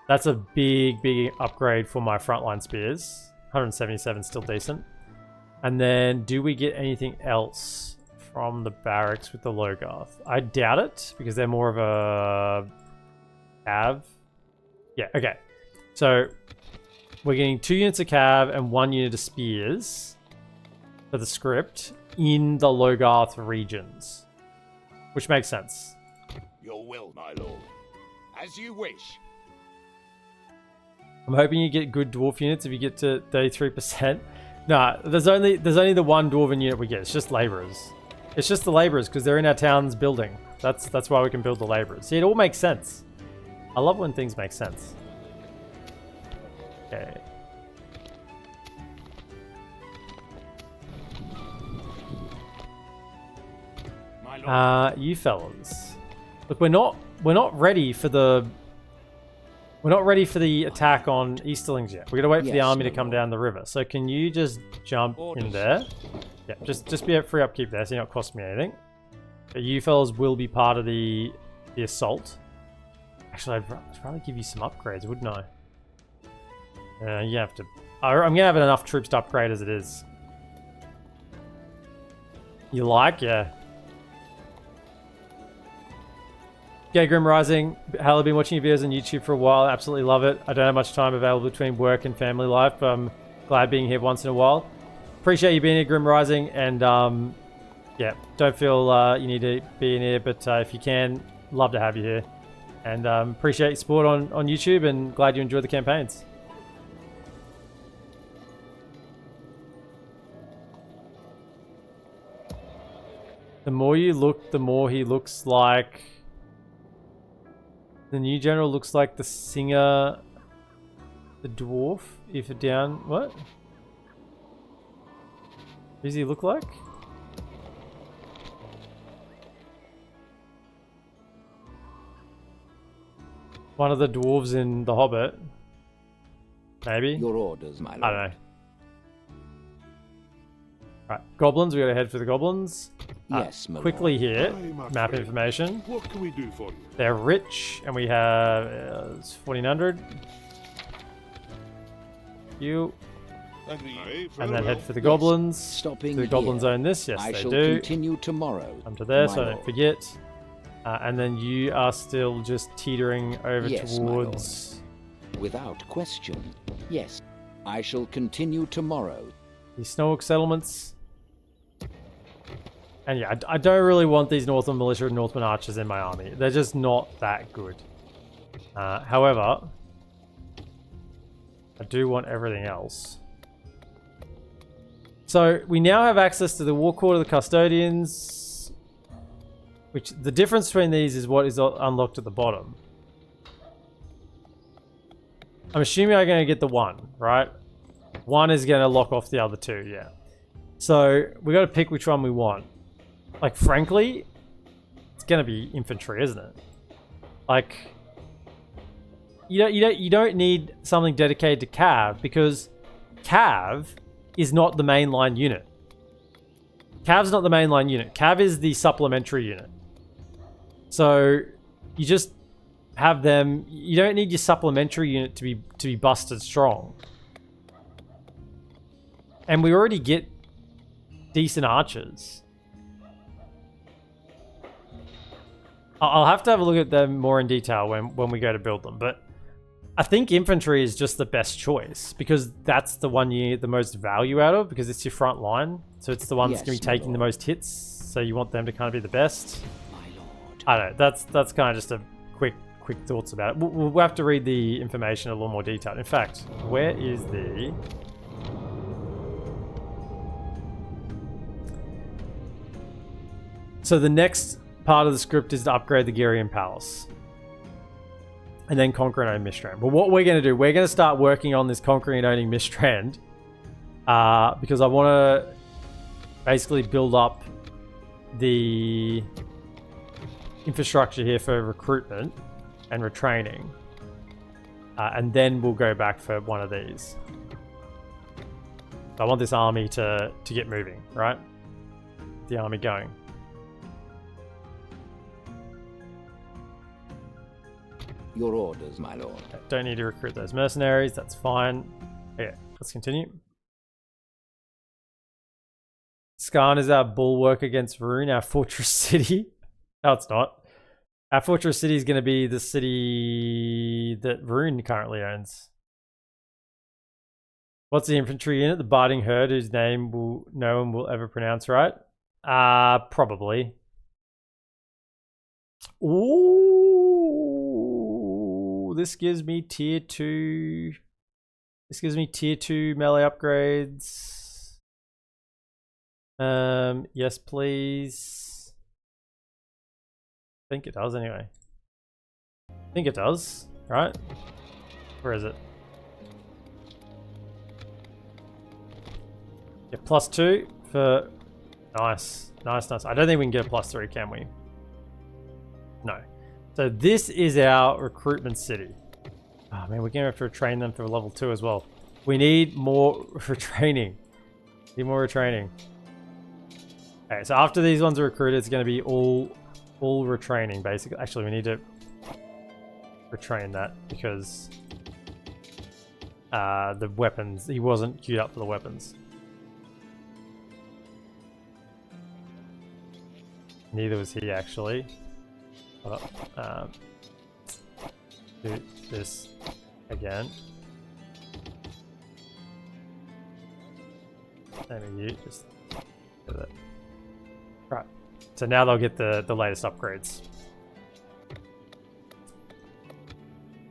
That's a big, big upgrade for my frontline spears. 177 still decent. And then, do we get anything else from the barracks with the Logarth? I doubt it, because they're more of a cav. Yeah, okay. So, we're getting 2 units of cav and 1 unit of spears for the script in the Logarth regions, which makes sense. Your will, my lord. As you wish. I'm hoping you get good dwarf units if you get to 33%. Nah, there's only the one dwarven unit we get. It's just laborers. It's just the laborers because they're in our town's building. That's why we can build the laborers. See, it all makes sense. I love when things make sense. Okay. You fellas. Look, we're not ready for the attack on Easterlings yet. We're gonna wait for the army to come down the river. So can you just jump in there? Yeah, just be a free upkeep there, so you're not costing me anything. But you fellas will be part of the assault. Actually, I'd probably give you some upgrades, wouldn't I? You have to. I'm gonna have enough troops to upgrade as it is. You like, yeah. Yeah, Grim Rising. Hell, I've been watching your videos on YouTube for a while. Absolutely love it. I don't have much time available between work and family life, but I'm glad being here once in a while. Appreciate you being here, Grim Rising, and yeah, don't feel you need to be in here, but if you can, love to have you here. And appreciate your support on YouTube, and glad you enjoyed the campaigns. The more you look, the more he looks like... The new general looks like the singer... The dwarf, if it down... What? Who does he look like? One of the dwarves in The Hobbit. Maybe? Your orders, my lord. I don't know. Right, goblins, we gotta head for the goblins. Yes, my quickly lord. here, Aye, my map friend. information. What can we do for you? They're rich, and we have it's 1400. You, Aye, and then very head well. for the goblins. Stopping Do the goblins here. own this? Yes, I they shall do. continue tomorrow. Come to there, my so I don't lord. forget. And then you are still just teetering over Yes, my lord. towards Without question. Yes. I shall continue tomorrow. the Snowhook settlements. And yeah, I don't really want these Northern Militia and Northern Archers in my army. They're just not that good. However, I do want everything else. So we now have access to the War Court of the Custodians, which the difference between these is what is unlocked at the bottom. I'm assuming I'm going to get the one, right? One is going to lock off the other two, yeah. So we got to pick which one we want. Like, frankly, it's going to be infantry, isn't it? Like, you don't need something dedicated to Cav, because Cav is not the mainline unit. Cav's not the mainline unit. Cav is the supplementary unit. So you just have them. You don't need your supplementary unit to be busted strong. And we already get decent archers. I'll have to have a look at them more in detail when we go to build them, but I think infantry is just the best choice because that's the one you get the most value out of because it's your front line. So it's the one that's going to be taking the most hits. So you want them to kind of be the best. My lord. I don't know. That's kind of just a quick thoughts about it. We'll have to read the information a little more detailed. In fact, where is the... So the next part of the script is to upgrade the Girian Palace. And then conquer and own Mistrand. But what we're going to do, we're going to start working on this conquering and owning Mistrand. Because I want to basically build up the infrastructure here for recruitment and retraining. And then we'll go back for one of these. I want this army to get moving, right? The army going. Your orders, my lord. Okay, don't need to recruit those mercenaries, that's fine. Okay, let's continue. Skarn is our bulwark against Varun, our fortress city. No, it's not. Our fortress city is going to be the city that Varun currently owns. What's the infantry unit? The Barding Herd, whose name no one will ever pronounce right? Probably. Ooh. this gives me tier 2. This gives me tier 2 melee upgrades. Yes, please. I think it does anyway. I think it does, right? Where is it? Yeah, +2 for... Nice. Nice, nice. I don't think we can get a +3, can we? No. So this is our recruitment city. Oh man, we're gonna have to retrain them for level 2 as well. We need more retraining. Need more retraining. Okay, so after these ones are recruited, it's gonna be all retraining basically. Actually, we need to retrain that because the weapons, he wasn't queued up for the weapons. Neither was he actually. Hold up. Do this again. And you just do that. Right. So now they'll get the latest upgrades.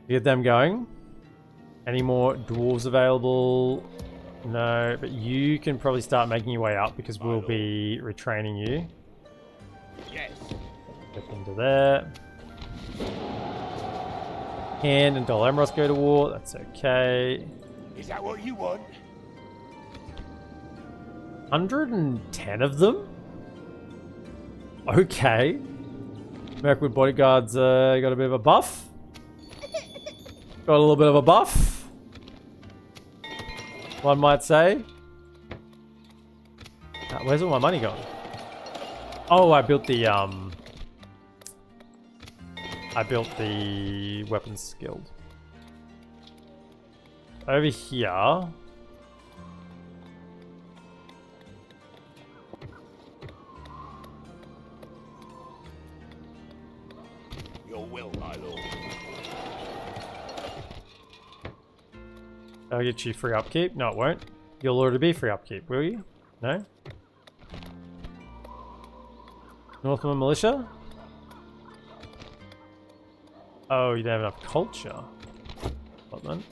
Get them going. Any more dwarves available? No, but you can probably start making your way up because we'll be retraining you. Yes. Get into there. Hand and Dol Amroth go to war. That's okay. Is that what you want? 110 of them? Okay. Mirkwood bodyguards got a bit of a buff. Got a little bit of a buff. One might say. Where's all my money gone? Oh, I built the weapons guild. Over here. Your will, my lord. I'll get you free upkeep. No, it won't. You'll already be free upkeep, will you? No? Northman Militia? Oh, you don't have enough culture. What then?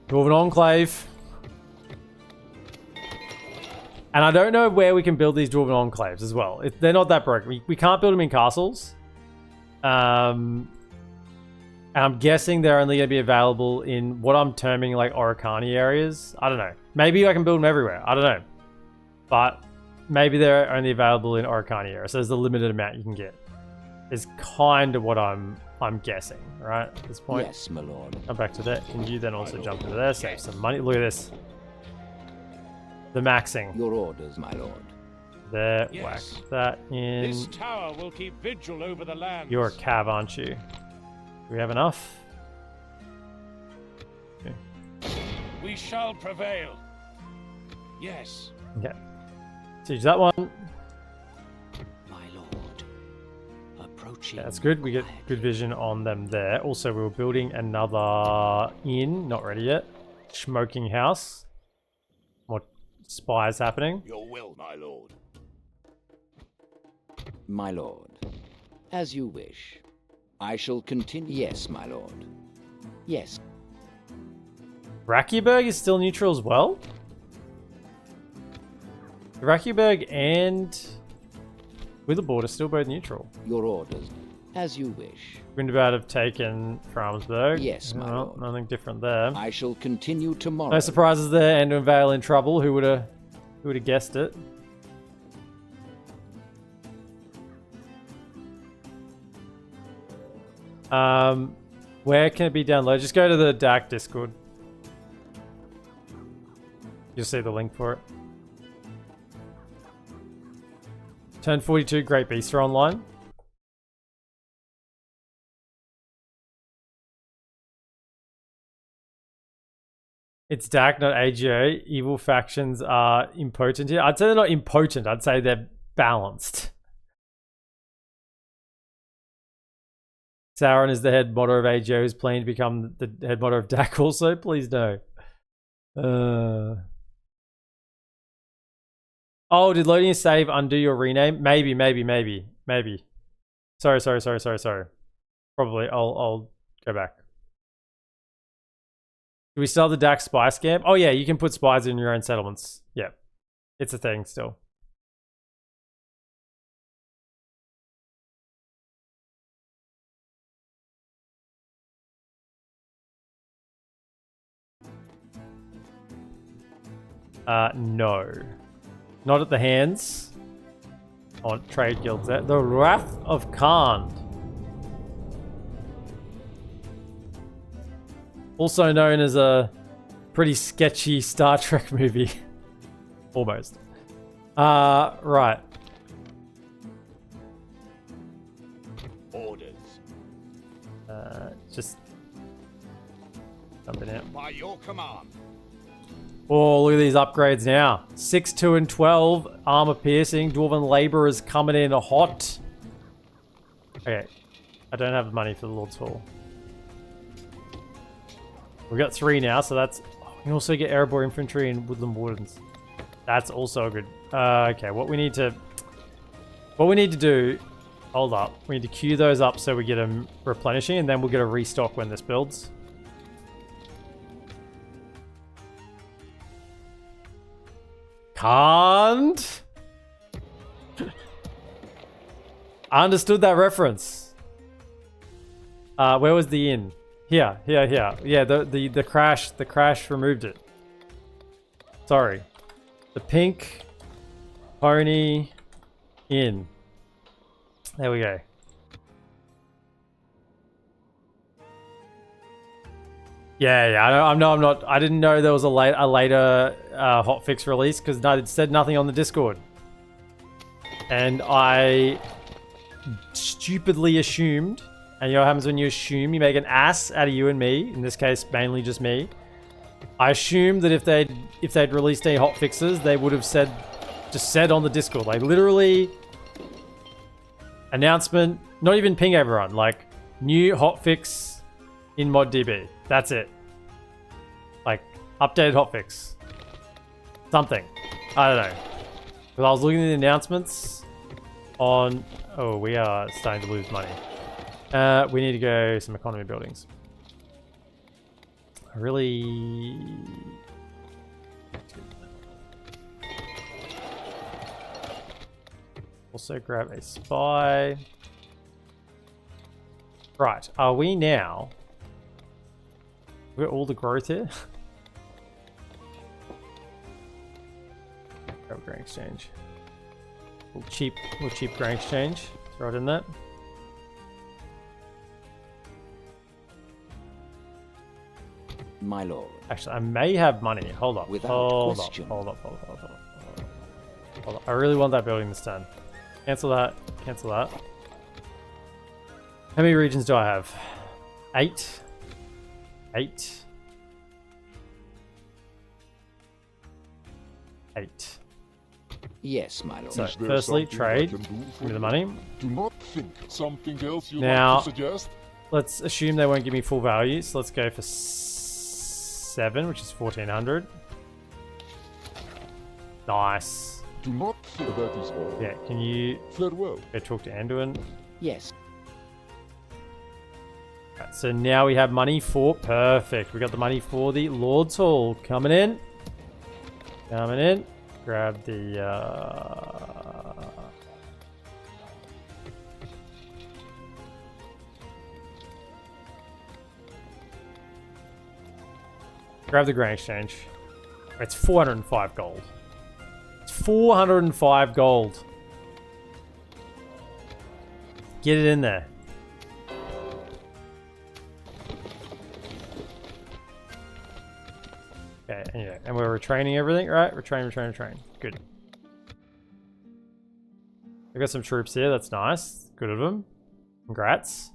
Dwarven Enclave. And I don't know where we can build these Dwarven Enclaves as well. They're not that broken. We can't build them in castles. And I'm guessing they're only going to be available in what I'm terming like Oricani areas. I don't know. Maybe I can build them everywhere. I don't know. But maybe they're only available in Oricani areas. So there's a limited amount you can get. Is kind of what I'm guessing, right? At this point. Yes, my lord. Come back to that. Can you then also jump into there? Save some money. Look at this. The maxing. Your orders, my lord. There. Yes. Whack that in. This tower will keep vigil over the lands. You're a cav, aren't you? Do we have enough? Okay. We shall prevail. Yes. Okay. Siege that one. My lord. Approaching. Yeah, that's good. We get good vision on them there. Also, we were building another inn. Not ready yet. Smoking house. More spies happening. Your will, my lord. My lord. As you wish. I shall continue. Yes, my lord. Yes. Rakiberg is still neutral as well? Rakiberg and Witherboard are still both neutral. Your orders. As you wish. Windabout have taken Framsburg. Yes, my Well, lord. nothing different there. I shall continue tomorrow. No surprises there. End Vale in trouble. Who would have guessed it? Where can it be downloaded? Just go to the DaC Discord. You'll see the link for it. Turn 42, Great Beasts are online. It's DaC, not AGO. Evil factions are impotent here. I'd say they're not impotent. I'd say they're balanced. Sauron is the head motto of AGO, who's planning to become the head motto of DaC also. Please no. Oh, did loading a save undo your rename? Maybe. Sorry. Probably. I'll go back. Do we still have the DaC spy scam? Oh yeah, you can put spies in your own settlements. Yeah, it's a thing still. No. Not at the hands. I want trade guilds there. The Wrath of Khan. Also known as a pretty sketchy Star Trek movie. Almost. Right. Orders. Just jumping out. By your command. Oh, look at these upgrades now. 6, 2, and 12. Armor piercing. Dwarven laborers coming in hot. Okay. I don't have money for the Lord's Hall. We've got 3 now, so that's... Oh, we can also get Erebor infantry and woodland wardens. That's also good. Okay, what we need to do... Hold up. We need to queue those up so we get them replenishing, and then we'll get a restock when this builds. Can't. I understood that reference. Where was the inn? Here. Yeah, the crash removed it. Sorry. The Pink Pony Inn. There we go. Yeah. I'm not. I didn't know there was a later hotfix release because it said nothing on the Discord, and I stupidly assumed. And you know what happens when you assume? You make an ass out of you and me. In this case, mainly just me. I assumed that if they'd released any hotfixes, they would have just said on the Discord, like literally announcement. Not even ping everyone. Like new hotfix in ModDB. That's it. Like, updated hotfix. Something. I don't know. Because I was looking at the announcements on... Oh, we are starting to lose money. We need to go some economy buildings. I really... Also grab a spy. Right, are we now... We got all the growth here. Grab grain exchange. Little cheap grain exchange. Throw it in there. My lord. Actually, I may have money. Hold up. Hold up. I really want that building this turn. Cancel that. Cancel that. How many regions do I have? 8. 8. 8. Yes, my lord. So, Is there firstly, something trade. I can do Give for me the you? money. Do not think something else you'd Now- like to suggest? Let's assume they won't give me full value, so let's go for 7, which is 1400. Nice. Do not think that is all. Yeah, can you Farewell. go talk to Anduin? Yes. Right, so now we have money for... Perfect. We got the money for the Lord's Hall. Coming in. Coming in. Grab the... Grab the grain exchange. It's 405 gold. It's 405 gold. Get it in there. Okay, anyway, and we're retraining everything, right? Retrain. Good. I got some troops here, that's nice. Good of them. Congrats.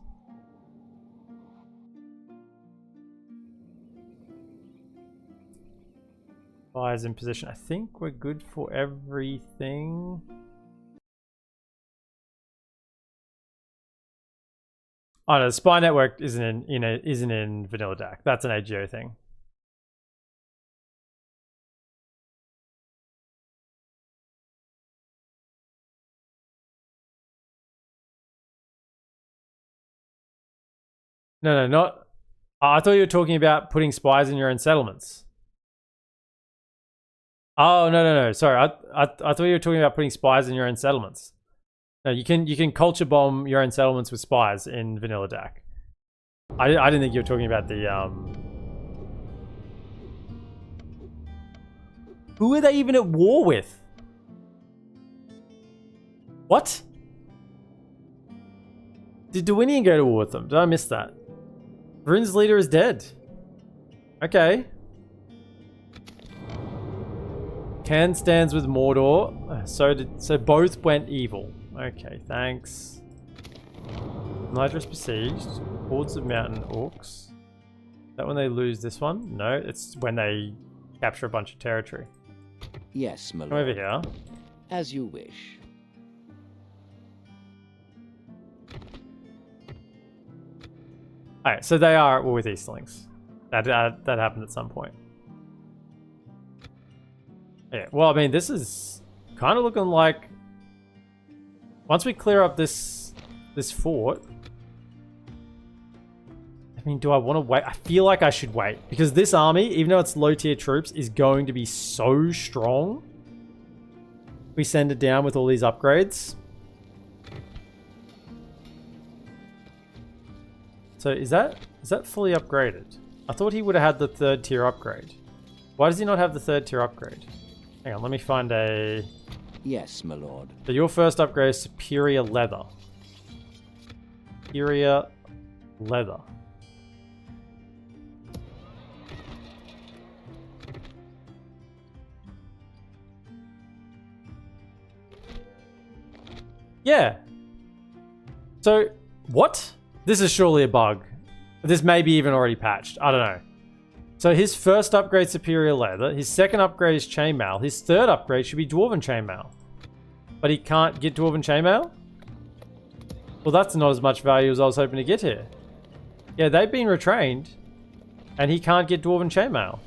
Fires in position. I think we're good for everything. Oh no, the spy network isn't in vanilla DaC. That's an AGO thing. No, not... I thought you were talking about putting spies in your own settlements. Oh, no. Sorry, I thought you were talking about putting spies in your own settlements. No, you can culture bomb your own settlements with spies in vanilla DaC. I didn't think you were talking about the... Who are they even at war with? What? Did Dwinian go to war with them? Did I miss that? Vryn's leader is dead. Okay. Can stands with Mordor. So both went evil. Okay, thanks. Nidra's besieged. Hordes of mountain orcs. Is that when they lose this one? No, it's when they capture a bunch of territory. Yes, my Come over lord. here. As you wish. Alright, so they are at war with Easterlings. That happened at some point. Yeah, well, I mean, this is kind of looking like... Once we clear up this fort... I mean, do I want to wait? I feel like I should wait. Because this army, even though it's low-tier troops, is going to be so strong. We send it down with all these upgrades. So is that fully upgraded? I thought he would have had the 3rd tier upgrade. Why does he not have the 3rd tier upgrade? Hang on, let me find a... Yes, my lord. So your first upgrade is superior leather. Superior leather. Yeah. So, what? This is surely a bug. This may be even already patched. I don't know. So his first upgrade, superior leather. His second upgrade is chainmail. His third upgrade should be dwarven chainmail. But he can't get dwarven chainmail? Well, that's not as much value as I was hoping to get here. Yeah, they've been retrained. And he can't get dwarven chainmail.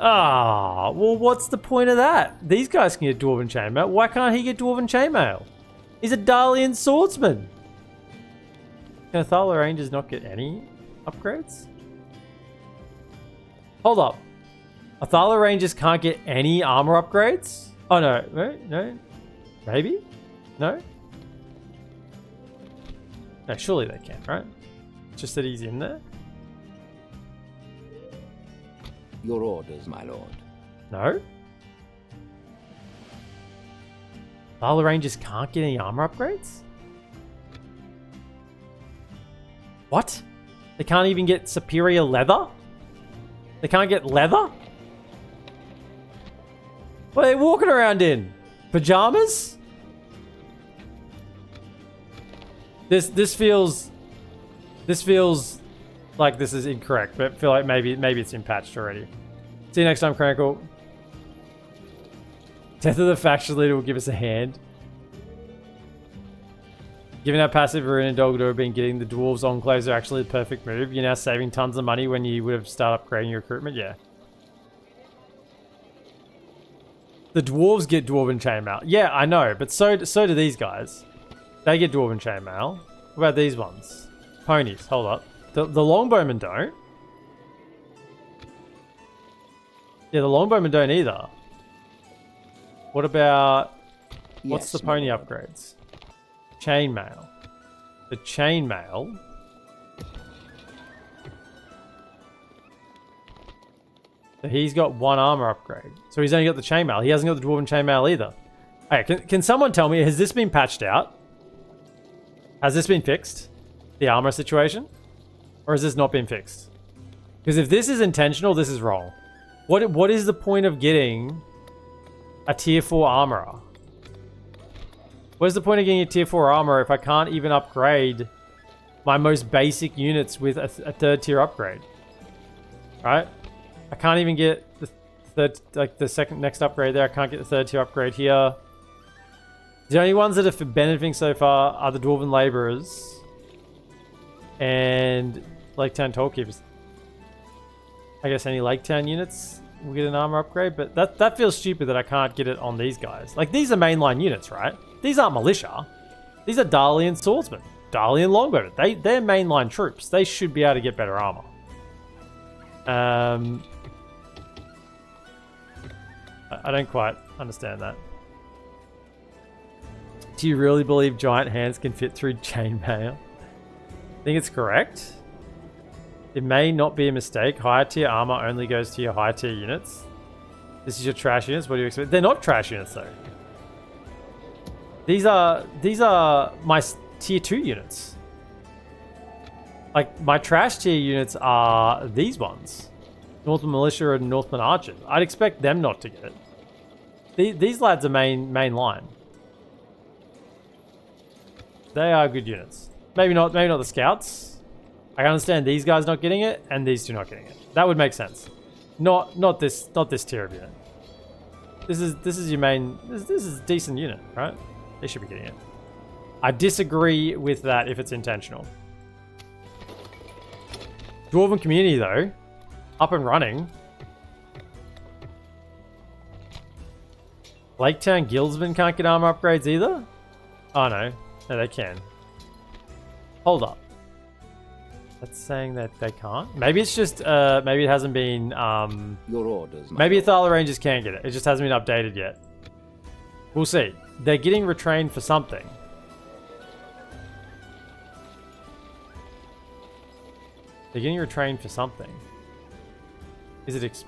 Ah, well, what's the point of that? These guys can get dwarven chainmail. Why can't he get dwarven chainmail? He's a Dalian swordsman. Can Athala Rangers not get any upgrades? Hold up. Athala Rangers can't get any armor upgrades? Oh, no. No. Maybe? No? No, surely they can, right? Just that he's in there? Your orders, my lord. No? Athala Rangers can't get any armor upgrades? What? They can't even get superior leather? They can't get leather? What are they walking around in? Pajamas? This feels like this is incorrect, but I feel like maybe it's been patched already. See you next time, Crankle. Death of the faction leader will give us a hand. Given how passive Varun and Dogdo have been getting, the dwarves enclaves are actually the perfect move. You're now saving tons of money when you would have started upgrading your recruitment. Yeah. The dwarves get dwarven chainmail. Yeah, I know, but so do these guys. They get dwarven chainmail. What about these ones? Ponies. Hold up. The longbowmen don't. Yeah, the longbowmen don't either. What about... What's the pony upgrades? Chainmail. The chainmail. So he's got one armor upgrade. So he's only got the chainmail. He hasn't got the dwarven chainmail either. Hey, can someone tell me, has this been patched out? Has this been fixed? The armor situation? Or has this not been fixed? Because if this is intentional, this is wrong. What is the point of getting a tier 4 armorer? What is the point of getting a tier 4 armor if I can't even upgrade my most basic units with a 3rd tier upgrade? Right? I can't even get the third, like the next upgrade there. I can't get the 3rd tier upgrade here. The only ones that are benefiting so far are the Dwarven Laborers and Lake Town Tollkeepers. I guess any Lake Town units will get an armor upgrade, but that feels stupid that I can't get it on these guys. Like, these are mainline units, right? These aren't militia. These are Dalian swordsmen. Dalian Longbowmen. They're mainline troops. They should be able to get better armor. I don't quite understand that. Do you really believe giant hands can fit through chainmail? I think it's correct. It may not be a mistake. Higher tier armor only goes to your high tier units. This is your trash units. What do you expect? They're not trash units though. These are my tier 2 units. Like, my trash tier units are these ones. Northern Militia and Northern Archers. I'd expect them not to get it. These lads are main line. They are good units. Maybe not the scouts. I can understand these guys not getting it and these two not getting it. That would make sense. Not this tier of unit. This is your main. This is a decent unit, right? They should be getting it. I disagree with that if it's intentional. Dwarven community though, up and running. Laketown Guildsmen can't get armor upgrades either? Oh no, they can. Hold up. That's saying that they can't? Maybe it's just, maybe it hasn't been, Your orders. maybe Athala Rangers can get it. It just hasn't been updated yet. We'll see. They're getting retrained for something. They're getting retrained for something. Is it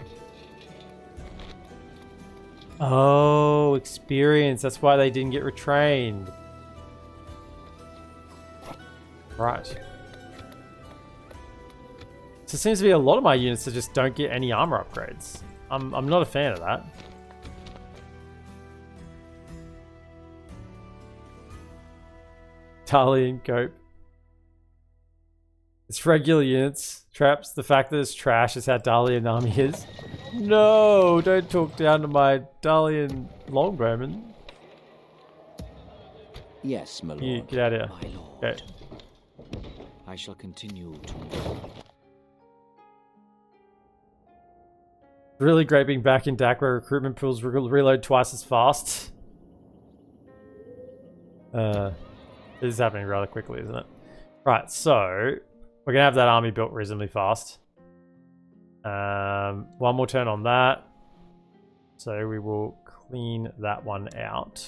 oh, experience. That's why they didn't get retrained. Right. So it seems to be a lot of my units that just don't get any armor upgrades. I'm not a fan of that. Dalian Cope. It's regular units. Traps. The fact that it's trash is how Dalian army is. No, don't talk down to my Dalian Longbowmen. Yes, my lord. You get out of here. My lord. Okay. I shall continue to... Really great being back in DaC where recruitment pools reload twice as fast. This is happening rather quickly, isn't it? Right, so we're gonna have that army built reasonably fast. One more turn on that. So we will clean that one out.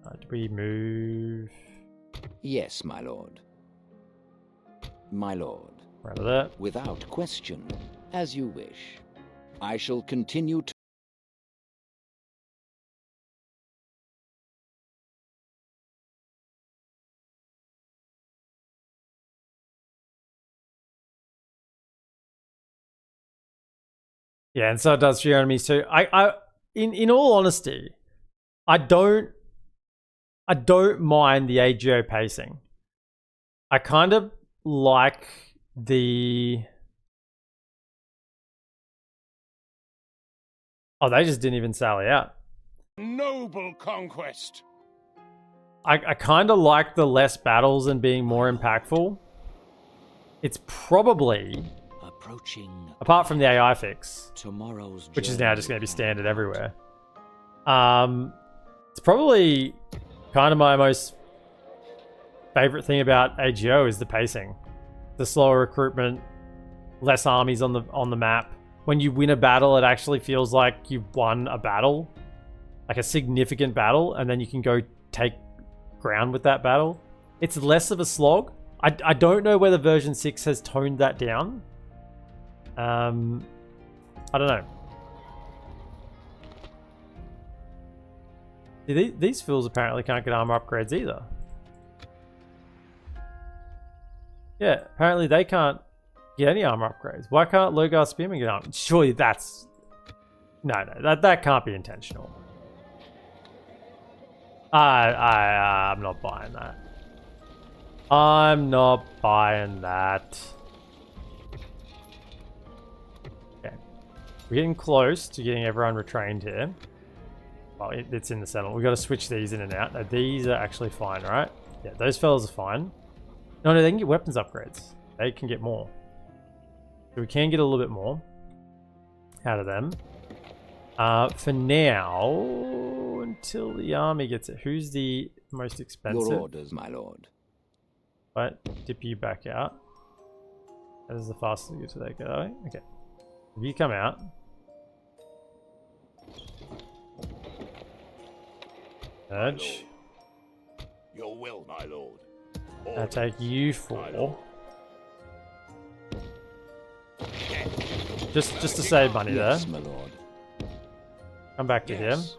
Do we move? Yes, my lord. My lord. Right with that. Without question, as you wish. I shall continue to... Yeah, and so it does for your enemies too. In all honesty, I don't mind the AGO pacing. I kind of like the... Oh, they just didn't even sally out. Noble conquest. I kind of like the less battles and being more impactful. It's probably, Approaching... apart from the AI fix, Tomorrow's which is now just going to be standard everywhere. It's probably kind of my most favorite thing about AGO is the pacing. The slower recruitment, less armies on the map. When you win a battle, it actually feels like you've won a battle, like a significant battle, and then you can go take ground with that battle. It's less of a slog. I don't know whether version 6 has toned that down. I don't know. See, these fools apparently can't get armor upgrades either. Yeah, apparently they can't get any armor upgrades. Why can't Logar Spearman get armor? Surely that's... No, that can't be intentional. I'm not buying that. I'm not buying that. Okay. We're getting close to getting everyone retrained here. Well, it's in the settlement. We've got to switch these in and out. Now, these are actually fine, right? Yeah, those fellas are fine. No, they can get weapons upgrades. They can get more. So we can get a little bit more out of them. For now, until the army gets it. Who's the most expensive? Your orders, my lord. Right, dip you back out. That is the fastest we get to that guy. Okay. If you come out. Urge. Your will, my lord. I'll take you My lord. 4. Just to save money Yes, there. my lord. Come back to him. Yes.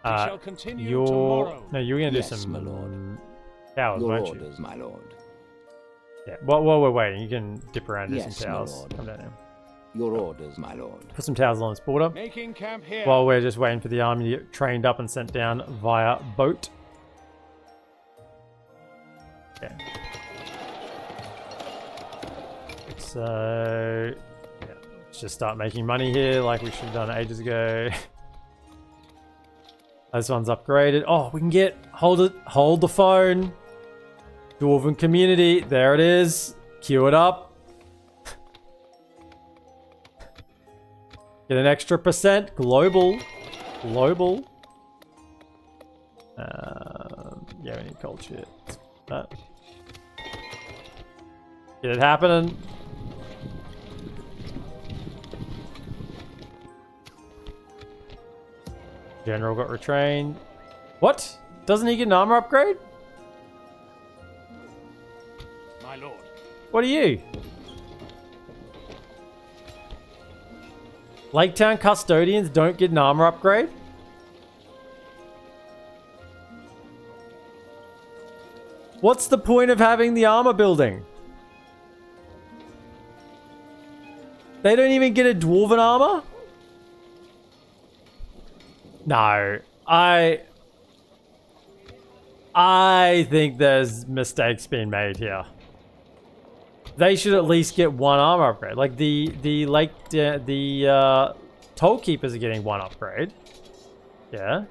We shall continue You're tomorrow. no, you're gonna do Yes, some my lord. towers, Your won't you? orders, my lord. Yeah. While we're waiting, you can dip around and do Yes, some my towers. lord. Come down here. Your orders, my lord. Put some towers along this border. Making camp here. While we're just waiting for the army to get trained up and sent down via boat. Okay. So, yeah, let's just start making money here like we should have done ages ago. This one's upgraded. Oh, we can get, hold the phone. Dwarven community, there it is. Queue it up. Get an extra %. Global. Yeah, we need culture. That. Get it happening. General got retrained. What? Doesn't he get an armor upgrade? My lord. What are you? Laketown custodians don't get an armor upgrade? What's the point of having the armor building? They don't even get a dwarven armor? No. I think there's mistakes being made here. They should at least get one armor upgrade. Like the toll keepers are getting one upgrade. Yeah.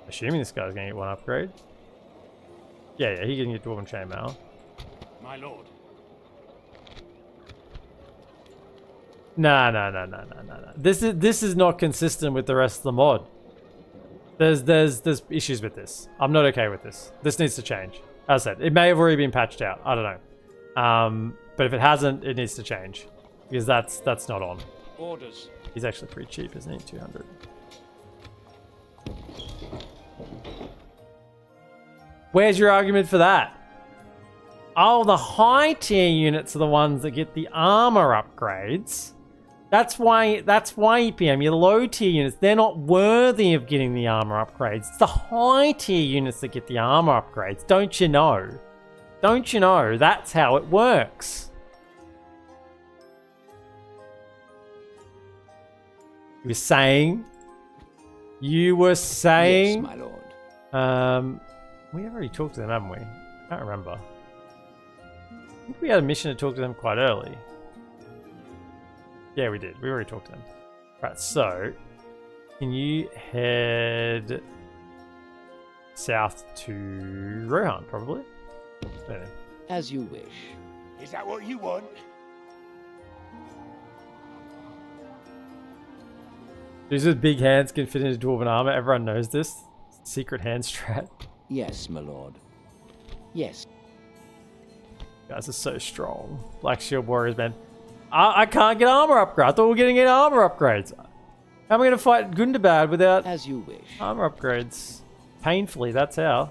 Assuming this guy's gonna get one upgrade. Yeah, he can get dwarven chainmail. My lord. No. This is not consistent with the rest of the mod. There's issues with this. I'm not okay with this. This needs to change. As I said, it may have already been patched out. I don't know. But if it hasn't, it needs to change because that's not on. Orders. He's actually pretty cheap, isn't he? 200. Where's your argument for that? Oh, the high tier units are the ones that get the armor upgrades. That's why EPM, your low tier units, they're not worthy of getting the armor upgrades. It's the high tier units that get the armor upgrades. Don't you know? Don't you know? That's how it works. You were saying. Yes, my lord. We have already talked to them, haven't we? I can't remember. I think we had a mission to talk to them quite early. Yeah, we did. We already talked to them. Right, so can you head south to Rohan, probably? There. As you wish. Is that what you want? Dudes with big hands can fit into dwarven armor. Everyone knows this. Secret hand strat. Yes, my lord. Yes. You guys are so strong. Black Shield Warriors, man. I can't get armor upgrades. I thought we were getting armor upgrades. How am I going to fight Gundabad without As you wish. armor upgrades? Painfully, that's how.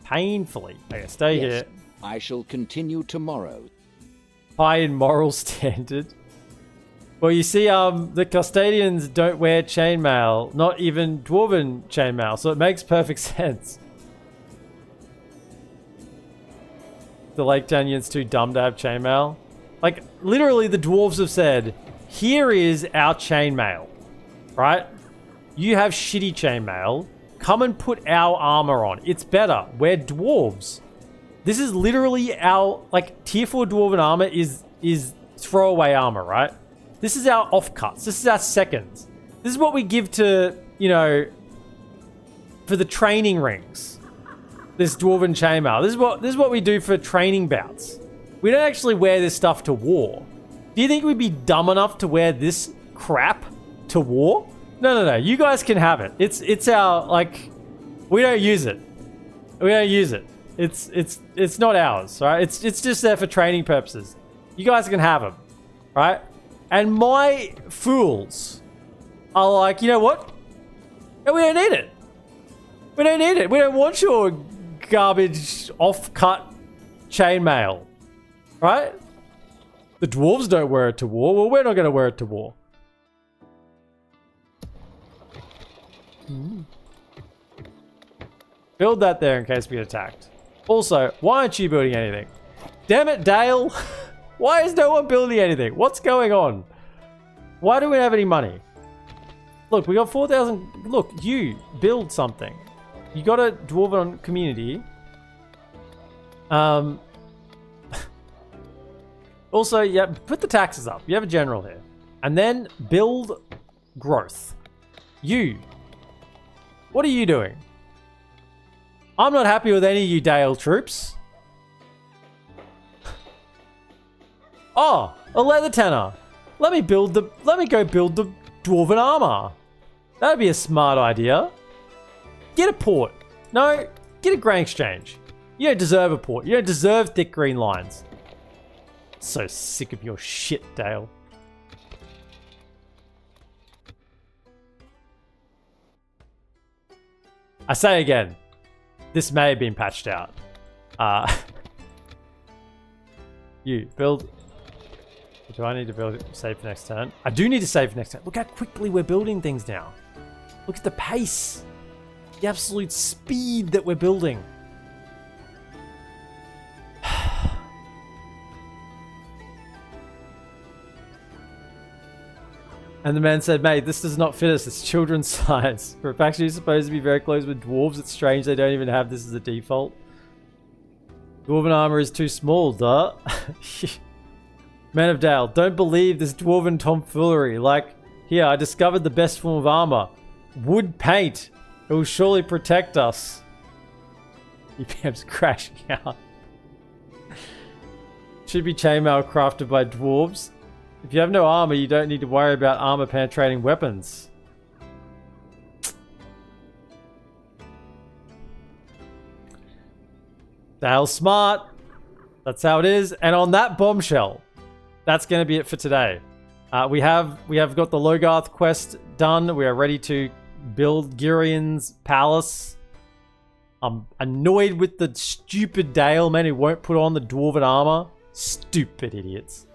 Painfully. Okay, stay Yes. here. I shall continue tomorrow. High in moral standard. Well, you see, the custodians don't wear chainmail. Not even dwarven chainmail. So it makes perfect sense. The Laketown unit's too dumb to have chainmail. Like, literally, the dwarves have said, here is our chainmail, right? You have shitty chainmail. Come and put our armor on. It's better. We're dwarves. This is literally our, like, tier 4 dwarven armor is throwaway armor, right? This is our offcuts. This is our seconds. This is what we give to, you know, for the training rings. This dwarven chainmail. This is what we do for training bouts. We don't actually wear this stuff to war. Do you think we'd be dumb enough to wear this crap to war? No. You guys can have it. It's our, like, we don't use it. We don't use it. It's not ours, right? It's just there for training purposes. You guys can have them, right? And my fools are like, you know what? No, we don't need it. We don't need it. We don't want your garbage off-cut chainmail, right? The dwarves don't wear it to war. Well, we're not going to wear it to war. Build that there in case we get attacked. Also, why aren't you building anything? Damn it, Dale. Why is no one building anything? What's going on? Why do we have any money? Look, we got 4,000. Look, you build something. You got a dwarven community. Also, yeah, put the taxes up. You have a general here. And then build growth. You. What are you doing? I'm not happy with any of you Dale troops. Oh, a leather tanner. Let me go build the dwarven armor. That'd be a smart idea. Get a port. No, get a grain exchange. You don't deserve a port. You don't deserve thick green lines. So sick of your shit, Dale. I say again, this may have been patched out. You build. Do I need to build it? Save for next turn? I do need to save for next turn. Look how quickly we're building things now. Look at the pace. The absolute speed that we're building. And the man said, mate, this does not fit us. It's children's size. For a faction you're supposed to be very close with dwarves, it's strange they don't even have this as a default. Dwarven armor is too small, duh. Man of Dale, don't believe this dwarven tomfoolery. Like, here, I discovered the best form of armor. Wood paint. It will surely protect us. EPM's crashing out. Should be chainmail crafted by dwarves. If you have no armor, you don't need to worry about armor penetrating weapons. Dale's smart. That's how it is. And on that bombshell, that's going to be it for today. We have got the Logarth quest done. We are ready to build Girian's palace. I'm annoyed with the stupid Dale men who won't put on the dwarven armor. Stupid idiots.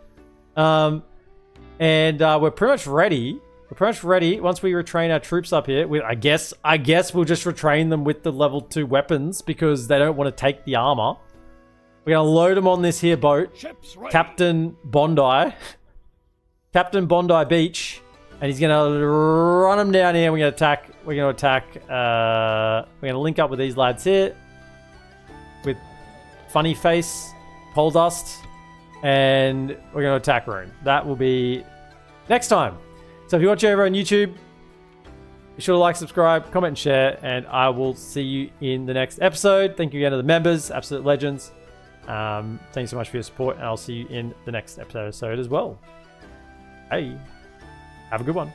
And we're pretty much ready. We're pretty much ready. Once we retrain our troops up here, I guess we'll just retrain them with the level 2 weapons because they don't want to take the armor. We're going to load them on this here boat. Captain Bondi. Captain Bondi Beach. And he's going to run them down here. We're going to attack. We're going to link up with these lads here. With Funny Face, Pole Dust. And we're going to attack Rune. That will be next time. So if you watch over on YouTube, be sure to like, subscribe, comment, and share. And I will see you in the next episode. Thank you again to the members, absolute legends. Thank you so much for your support. And I'll see you in the next episode as well. Hey, have a good one.